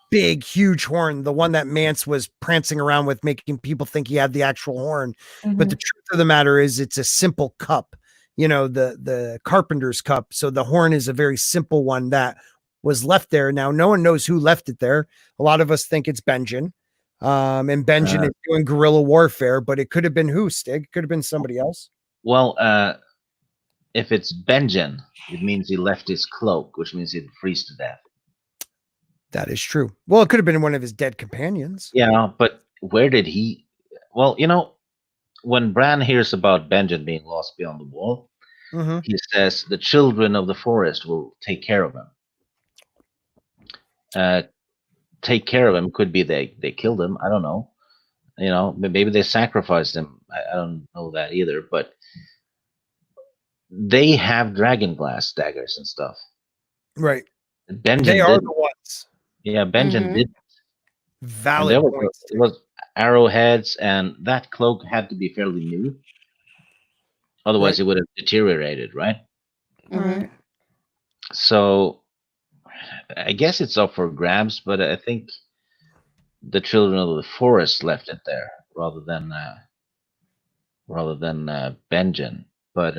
big, huge horn, the one that Mance was prancing around with, making people think he had the actual horn. But the truth of the matter is it's a simple cup, the carpenter's cup. So the horn is a very simple one that was left there. Now, no one knows who left it there. A lot of us think it's Benjen. And Benjen is doing guerrilla warfare, but it could have been who, Stig? It could have been somebody else. Well, if it's Benjen, it means he left his cloak, which means he'd freeze to death. That is true. Well, it could have been one of his dead companions. Yeah, but where did he? Well, when Bran hears about Benjen being lost beyond the wall, Mhm. he says the children of the forest will take care of him. Take care of him could be they killed him. I don't know. Maybe they sacrificed him. I don't know that either. But they have dragon glass daggers and stuff. Right. Benjen They are did. the ones. Yeah, Benjen Mhm. did. And Valid there points. was arrowheads, and that cloak had to be fairly new. Otherwise, Right. it would have deteriorated, right? Mhm. Right. So I guess it's up for grabs, but I think the children of the forest left it there rather than Benjen. But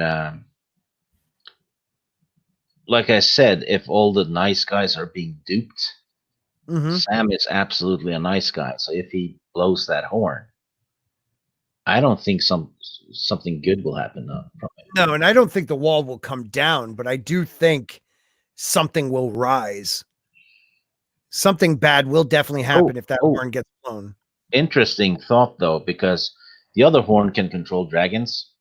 like I said, if all the nice guys are being duped, Mhm. Sam is absolutely a nice guy. So if he blows that horn, I don't think something good will happen from it. No, and I don't think the wall will come down, but I do think something will rise. Something bad will definitely happen if that oh. horn gets blown. Interesting thought though, because the other horn can control dragons.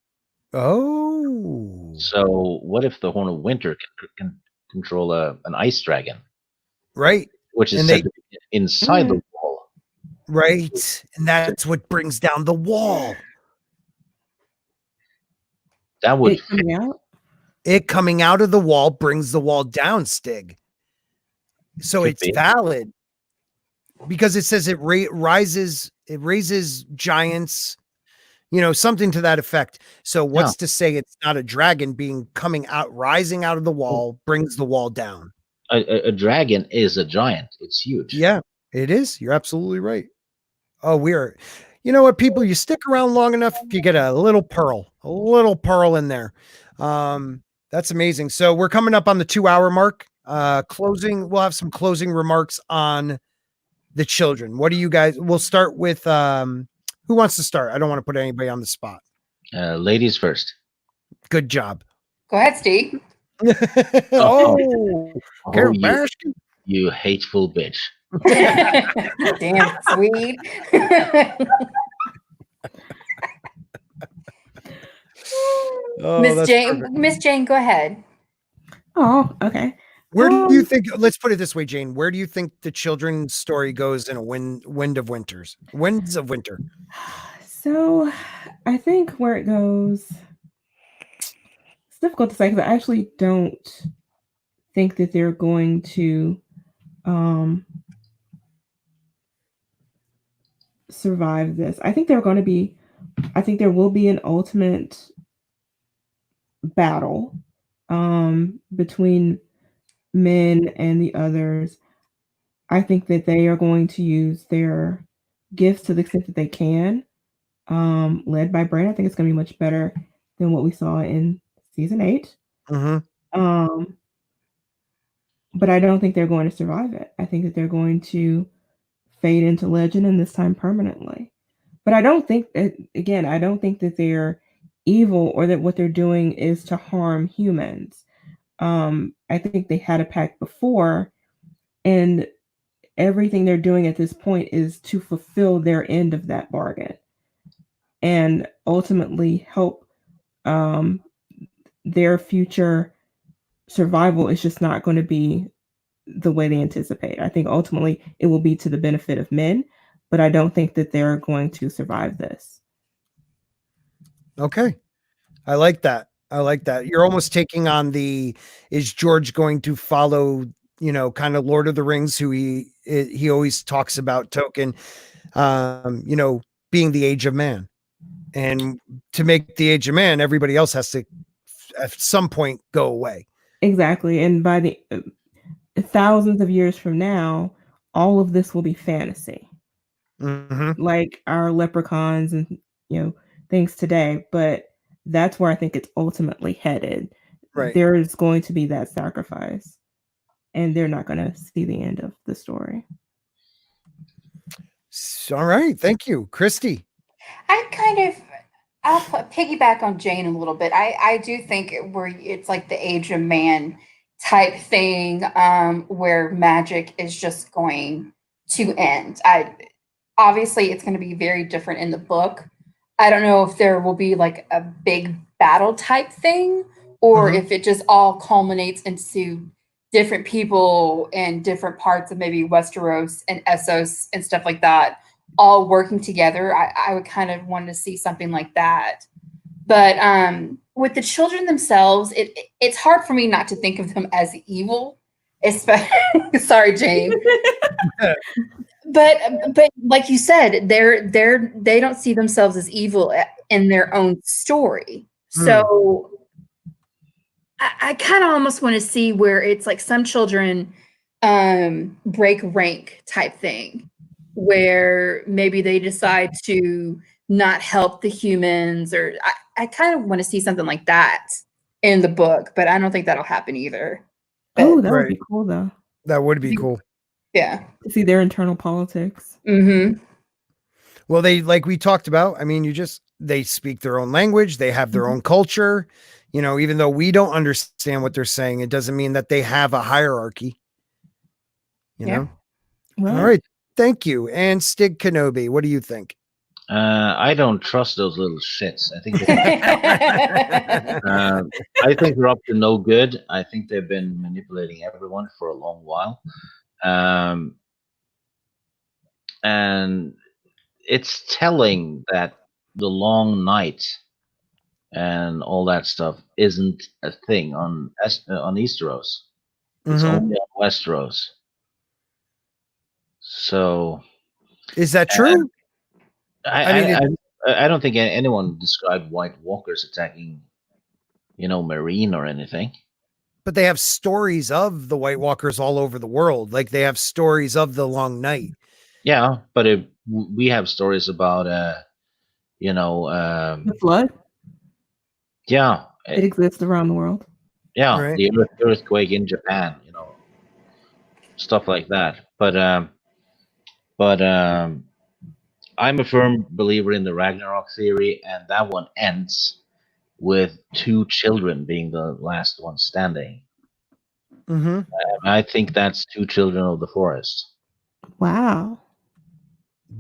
Oh. So what if the horn of winter can control an ice dragon, Right. which is And said they to be inside the wall? right. And that's what brings down the wall. That would It coming out. It coming out of the wall brings the wall down, Stig. So Could it's be. valid because it says it raises giants, something to that effect. So what's to say it's not a dragon rising out of the wall brings the wall down? A dragon is a giant. It's huge. Yeah, it is. You're absolutely right. Oh, you know what, people, you stick around long enough, you get a little pearl in there. That's amazing. So we're coming up on the 2-hour mark. We'll have some closing remarks on the children. What do you guys, we'll start with, who wants to start? I don't want to put anybody on the spot. Ladies first. Good job. Go ahead, Steve. Oh, Carol Baskin. You hateful bitch. Damn sweet. Oh, Miss Jane, go ahead. Oh, okay. Where do you think, let's put it this way, Jane, where do you think the children's story goes in a Winds of Winter? So I think where it goes, it's difficult to say because I actually don't think that they're going to survive this. I think there will be an ultimate battle between men and the others. I think that they are going to use their gifts to the extent that they can, led by Bran. I think it's going to be much better than what we saw in season 8. Mm-hmm. But I don't think they're going to survive it. I think that they're going to fade into legend, and this time permanently. But I don't think that they're evil or that what they're doing is to harm humans. I think they had a pact before, and everything they're doing at this point is to fulfill their end of that bargain and ultimately help their future survival. Is just not going to be the way they anticipate. I think ultimately it will be to the benefit of men, but I don't think that they're going to survive this. Okay. I like that. You're almost taking on is George going to follow, kind of Lord of the Rings, who he always talks about Tolkien, being the age of man. And to make the age of man, everybody else has to at some point go away. Exactly. And by the thousands of years from now, all of this will be fantasy. Mm-hmm. Like our leprechauns and things today, but that's where I think it's ultimately headed. Right. There is going to be that sacrifice, and they're not going to see the end of the story. All right, thank you, Christy. I'll piggyback on Jane a little bit. I do think it's like the age of man type thing, where magic is just going to end. Obviously it's going to be very different in the book. I don't know if there will be like a big battle type thing, or Mhm. if it just all culminates into different people in different parts of maybe Westeros and Essos and stuff like that, all working together. I would kind of want to see something like that. But with the children themselves, it's hard for me not to think of them as evil. Especially, sorry, Jane. But like you said, they don't see themselves as evil in their own story. So I kind of almost want to see where it's like some children break rank type thing, where maybe they decide to not help the humans, or I kind of want to see something like that in the book, but I don't think that'll happen either. Oh, But that would Right. be cool though. That would be cool. yeah. To see their internal politics. Mm-hmm. Well, they, like we talked about, I mean, they speak their own language, they have their own culture. You know, even though we don't understand what they're saying, it doesn't mean that they have a hierarchy. You Yeah. know? Right. All right. Thank you. And Stig Kenobi, what do you think? I don't trust those little shits. I think they're up to no good. I think they've been manipulating everyone for a long while, and it's telling that the long night and all that stuff isn't a thing on Easteros. It's Mhm. only on Westeros. So Is that true? I I mean, I don't think anyone described White Walkers attacking, Marine or anything. but they have stories of the White Walkers all over the world. Like they have stories of the Long Night. Yeah, but we have stories about The flood, yeah, it exists around the world. yeah, Right. the earthquake in Japan, stuff like that. But I'm a firm believer in the Ragnarok theory, and that one ends with 2 children being the last one standing. Mm-hmm. I think that's 2 children of the forest. Wow.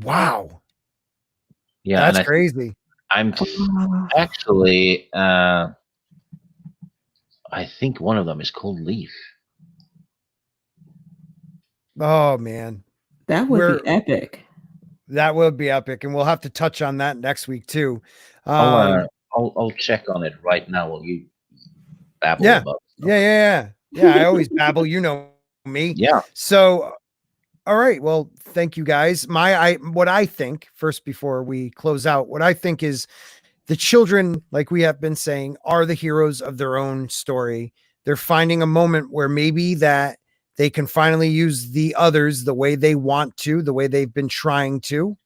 Wow. Yeah, That's and crazy. I'm Wow. actually, I think one of them is called Leaf. Oh man. That would We're be epic. That would be epic. And we'll have to touch on that next week too. I'll check on it right now while you babble Yeah. about stuff. Yeah. I always babble. You know me. Yeah. So, all right. Well, thank you guys. What I think first before we close out, what I think is the children, like we have been saying, are the heroes of their own story. They're finding a moment where maybe that they can finally use the others the way they want to, the way they've been trying to.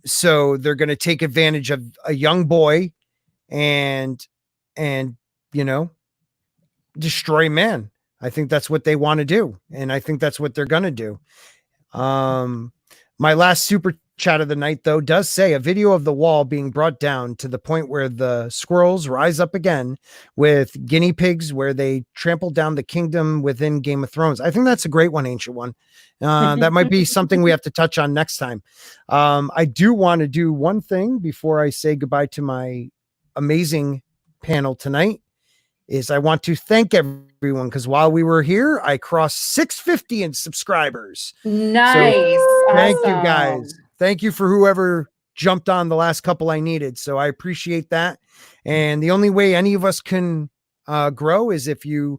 So they're going to take advantage of a young boy and destroy man. I think that's what they want to do, and I think that's what they're going to do. My last super chat of the night, though, does say a video of the wall being brought down to the point where the squirrels rise up again with guinea pigs, where they trample down the kingdom within Game of Thrones. I think that's a great one, Ancient One. That might be something we have to touch on next time. I do want to do one thing before I say goodbye to my amazing panel tonight. Is I want to thank everyone, because while we were here, I crossed 650 in subscribers. Nice. So, thank you Awesome. guys. Thank you for whoever jumped on the last couple I needed. So I appreciate that. And the only way any of us can grow is if you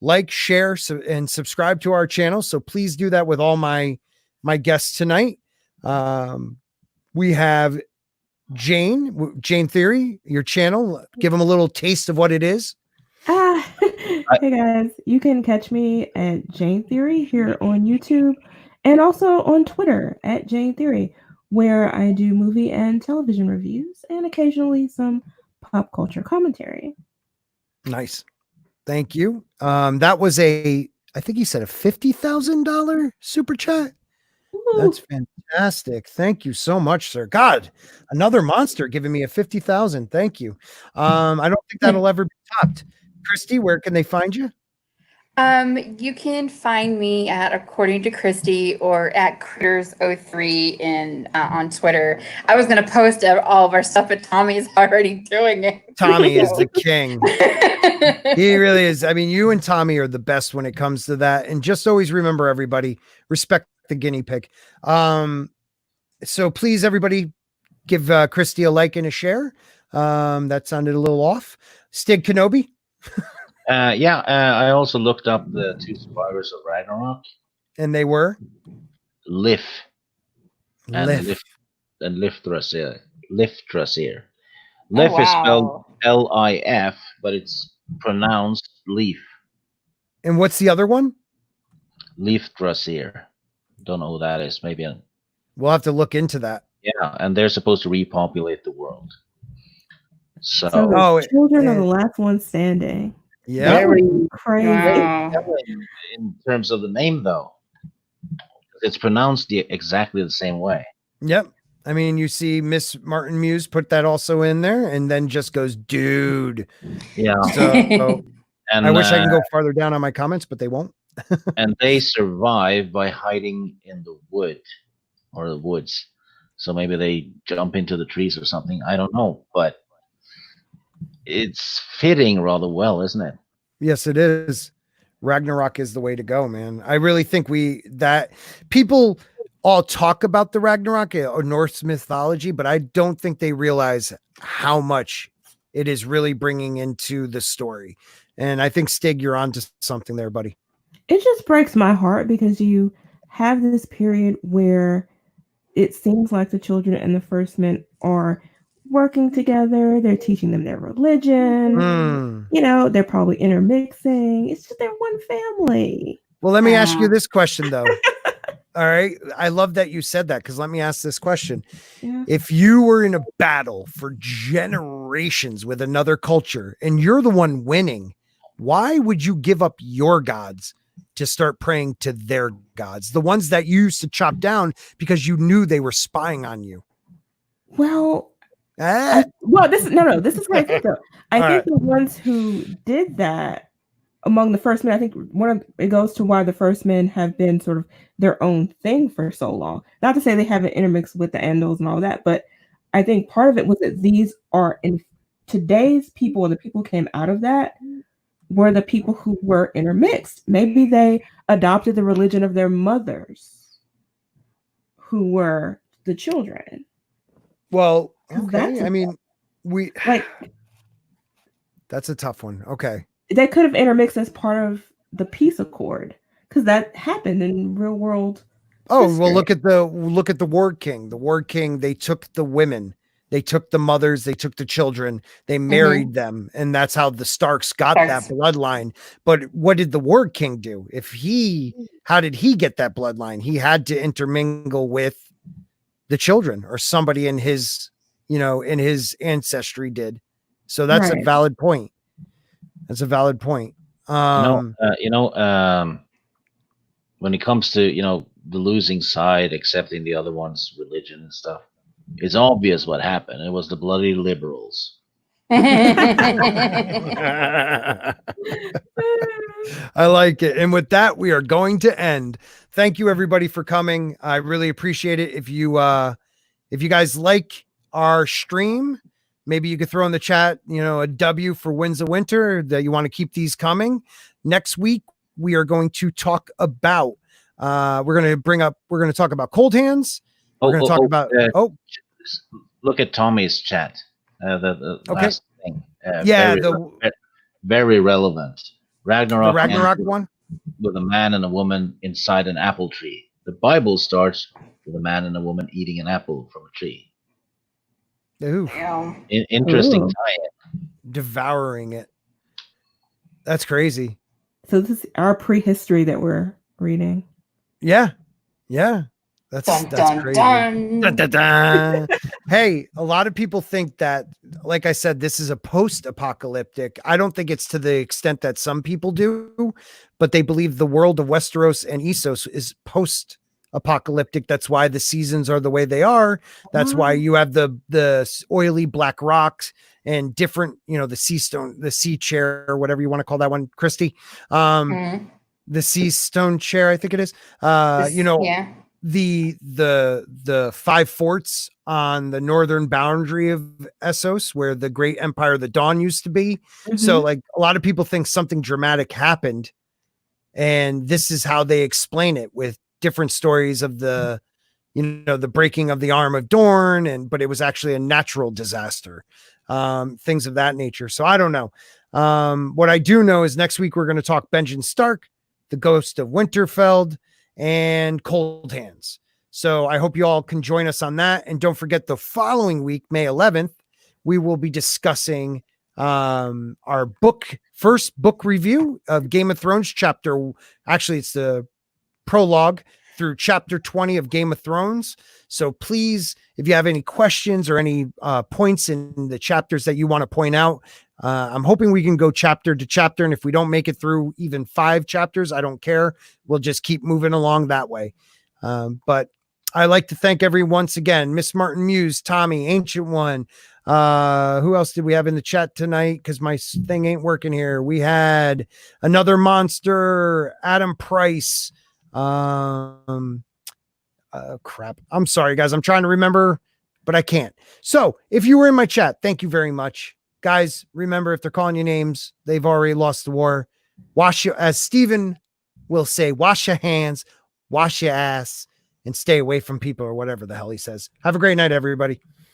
like, share, and subscribe to our channel. So please do that with all my guests tonight. We have Jane Theory, your channel. Give them a little taste of what it is. Hey guys, you can catch me at Jane Theory here on YouTube and also on Twitter at Jane Theory, where I do movie and television reviews and occasionally some pop culture commentary. Nice. Thank you. That was I think he said a $50,000 super chat. That's fantastic. Thank you so much, sir. God, another monster giving me a 50,000. Thank you. I don't think that'll ever be topped. Christy, where can they find you? You can find me at According to Christy or at Critters03 in on Twitter. I was gonna post all of our stuff, but Tommy's already doing it. Tommy is the king. He really is. I mean, you and Tommy are the best when it comes to that. And just always remember, everybody, respect the guinea pig. So please, everybody, give Christy a like and a share. That sounded a little off. Stig Kenobi. I also looked up the 2 survivors of Ragnarok. And they were? Lif. Lif. And Liftrasir. Liftrasir. Oh, Lif is spelled wow. L-I-F, but it's pronounced Leaf. And what's the other one? Liftrasir. Don't know who that is. Maybe. We'll have to look into that. Yeah, and they're supposed to repopulate the world. So the children are the last ones standing. Yeah. very Crazy. Wow. in terms of the name, though. It's pronounced exactly the same way. Yep. I mean, you see Miss Martin Muse put that also in there and then just goes, dude. Yeah. So And I wish I can go farther down on my comments, but they won't. And they survive by hiding in the wood or the woods. So maybe they jump into the trees or something. I don't know, but it's fitting rather well, isn't it? Yes, it is. Ragnarok is the way to go, man. I really think that people all talk about the Ragnarok or Norse mythology, but I don't think they realize how much it is really bringing into the story. And I think, Stig, you're onto something there, buddy. It just breaks my heart because you have this period where it seems like the children and the First Men are working together. They're teaching them their religion. You know, they're probably intermixing. It's just they're one family. Well, let me ask you this question, though. All right. I love that you said that, because let me ask this question. Yeah. If you were in a battle for generations with another culture and you're the one winning, why would you give up your gods to start praying to their gods, the ones that you used to chop down because you knew they were spying on you? Well, this is what I think though. I think the ones who did that among the First Men, I think it goes to why the First Men have been sort of their own thing for so long. Not to say they haven't intermixed with the Andals and all that, but I think part of it was that these are in today's people, and the people who came out of that were the people who were intermixed. Maybe they adopted the religion of their mothers, who were the children. Well, okay. I mean, that's a tough one. Okay. They could have intermixed as part of the peace accord, because that happened in real world. Oh, history. Well, look at the Warg King. The Warg King, they took the women, they took the mothers, they took the children, they married them, and that's how the Starks got that bloodline. But what did the Warg King do? How did he get that bloodline? He had to intermingle with the children, or somebody in his ancestry did. So that's a valid point. That's a valid point. When it comes to, the losing side accepting the other one's religion and stuff, it's obvious what happened. It was the bloody liberals. I like it. And with that, we are going to end. Thank you, everybody, for coming. I really appreciate it. If you guys like our stream, maybe you could throw in the chat, a W for Winds of Winter, that you want to keep these coming. Next week, we are going to talk about, we're going to talk about Cold Hands. We're going to talk about, look at Tommy's chat. The last thing. Very relevant. Ragnarok. The Ragnarok one? With a man and a woman inside an apple tree. The Bible starts with a man and a woman eating an apple from a tree. Ooh. Interesting tie-in. Devouring it. That's crazy. So this is our prehistory that we're reading. Yeah. That's crazy. Dun, dun, dun. Hey, a lot of people think that, like I said, this is a post-apocalyptic. I don't think it's to the extent that some people do, but they believe the world of Westeros and Essos is post apocalyptic. That's why the seasons are the way they are. That's why you have the oily black rocks and different, the sea stone, the sea chair, or whatever you want to call that one, Christy. The sea stone chair, I think it is. Yeah. The 5 forts on the northern boundary of Essos, where the great empire of the Dawn used to be. So like a lot of people think something dramatic happened, and this is how they explain it, with different stories of the breaking of the arm of Dorne, but it was actually a natural disaster, things of that nature. So I don't know. What I do know is next week we're going to talk Benjen Stark, the Ghost of Winterfell, and Cold Hands. So I hope you all can join us on that. And don't forget, the following week, May 11th, we will be discussing our first book review of Game of Thrones actually it's the prologue through chapter 20 of Game of Thrones. So please, if you have any questions or any points in the chapters that you want to point out, I'm hoping we can go chapter to chapter. And if we don't make it through even 5 chapters, I don't care. We'll just keep moving along that way. But I like to thank everyone once again, Miss Martin Muse, Tommy, Ancient One. Who else did we have in the chat tonight? Because my thing ain't working here. We had Another Monster, Adam Price. Crap. I'm sorry, guys. I'm trying to remember, but I can't. So if you were in my chat, thank you very much. Guys, remember, if they're calling you names, they've already lost the war. As Stephen will say, wash your hands, wash your ass, and stay away from people, or whatever the hell he says. Have a great night, everybody.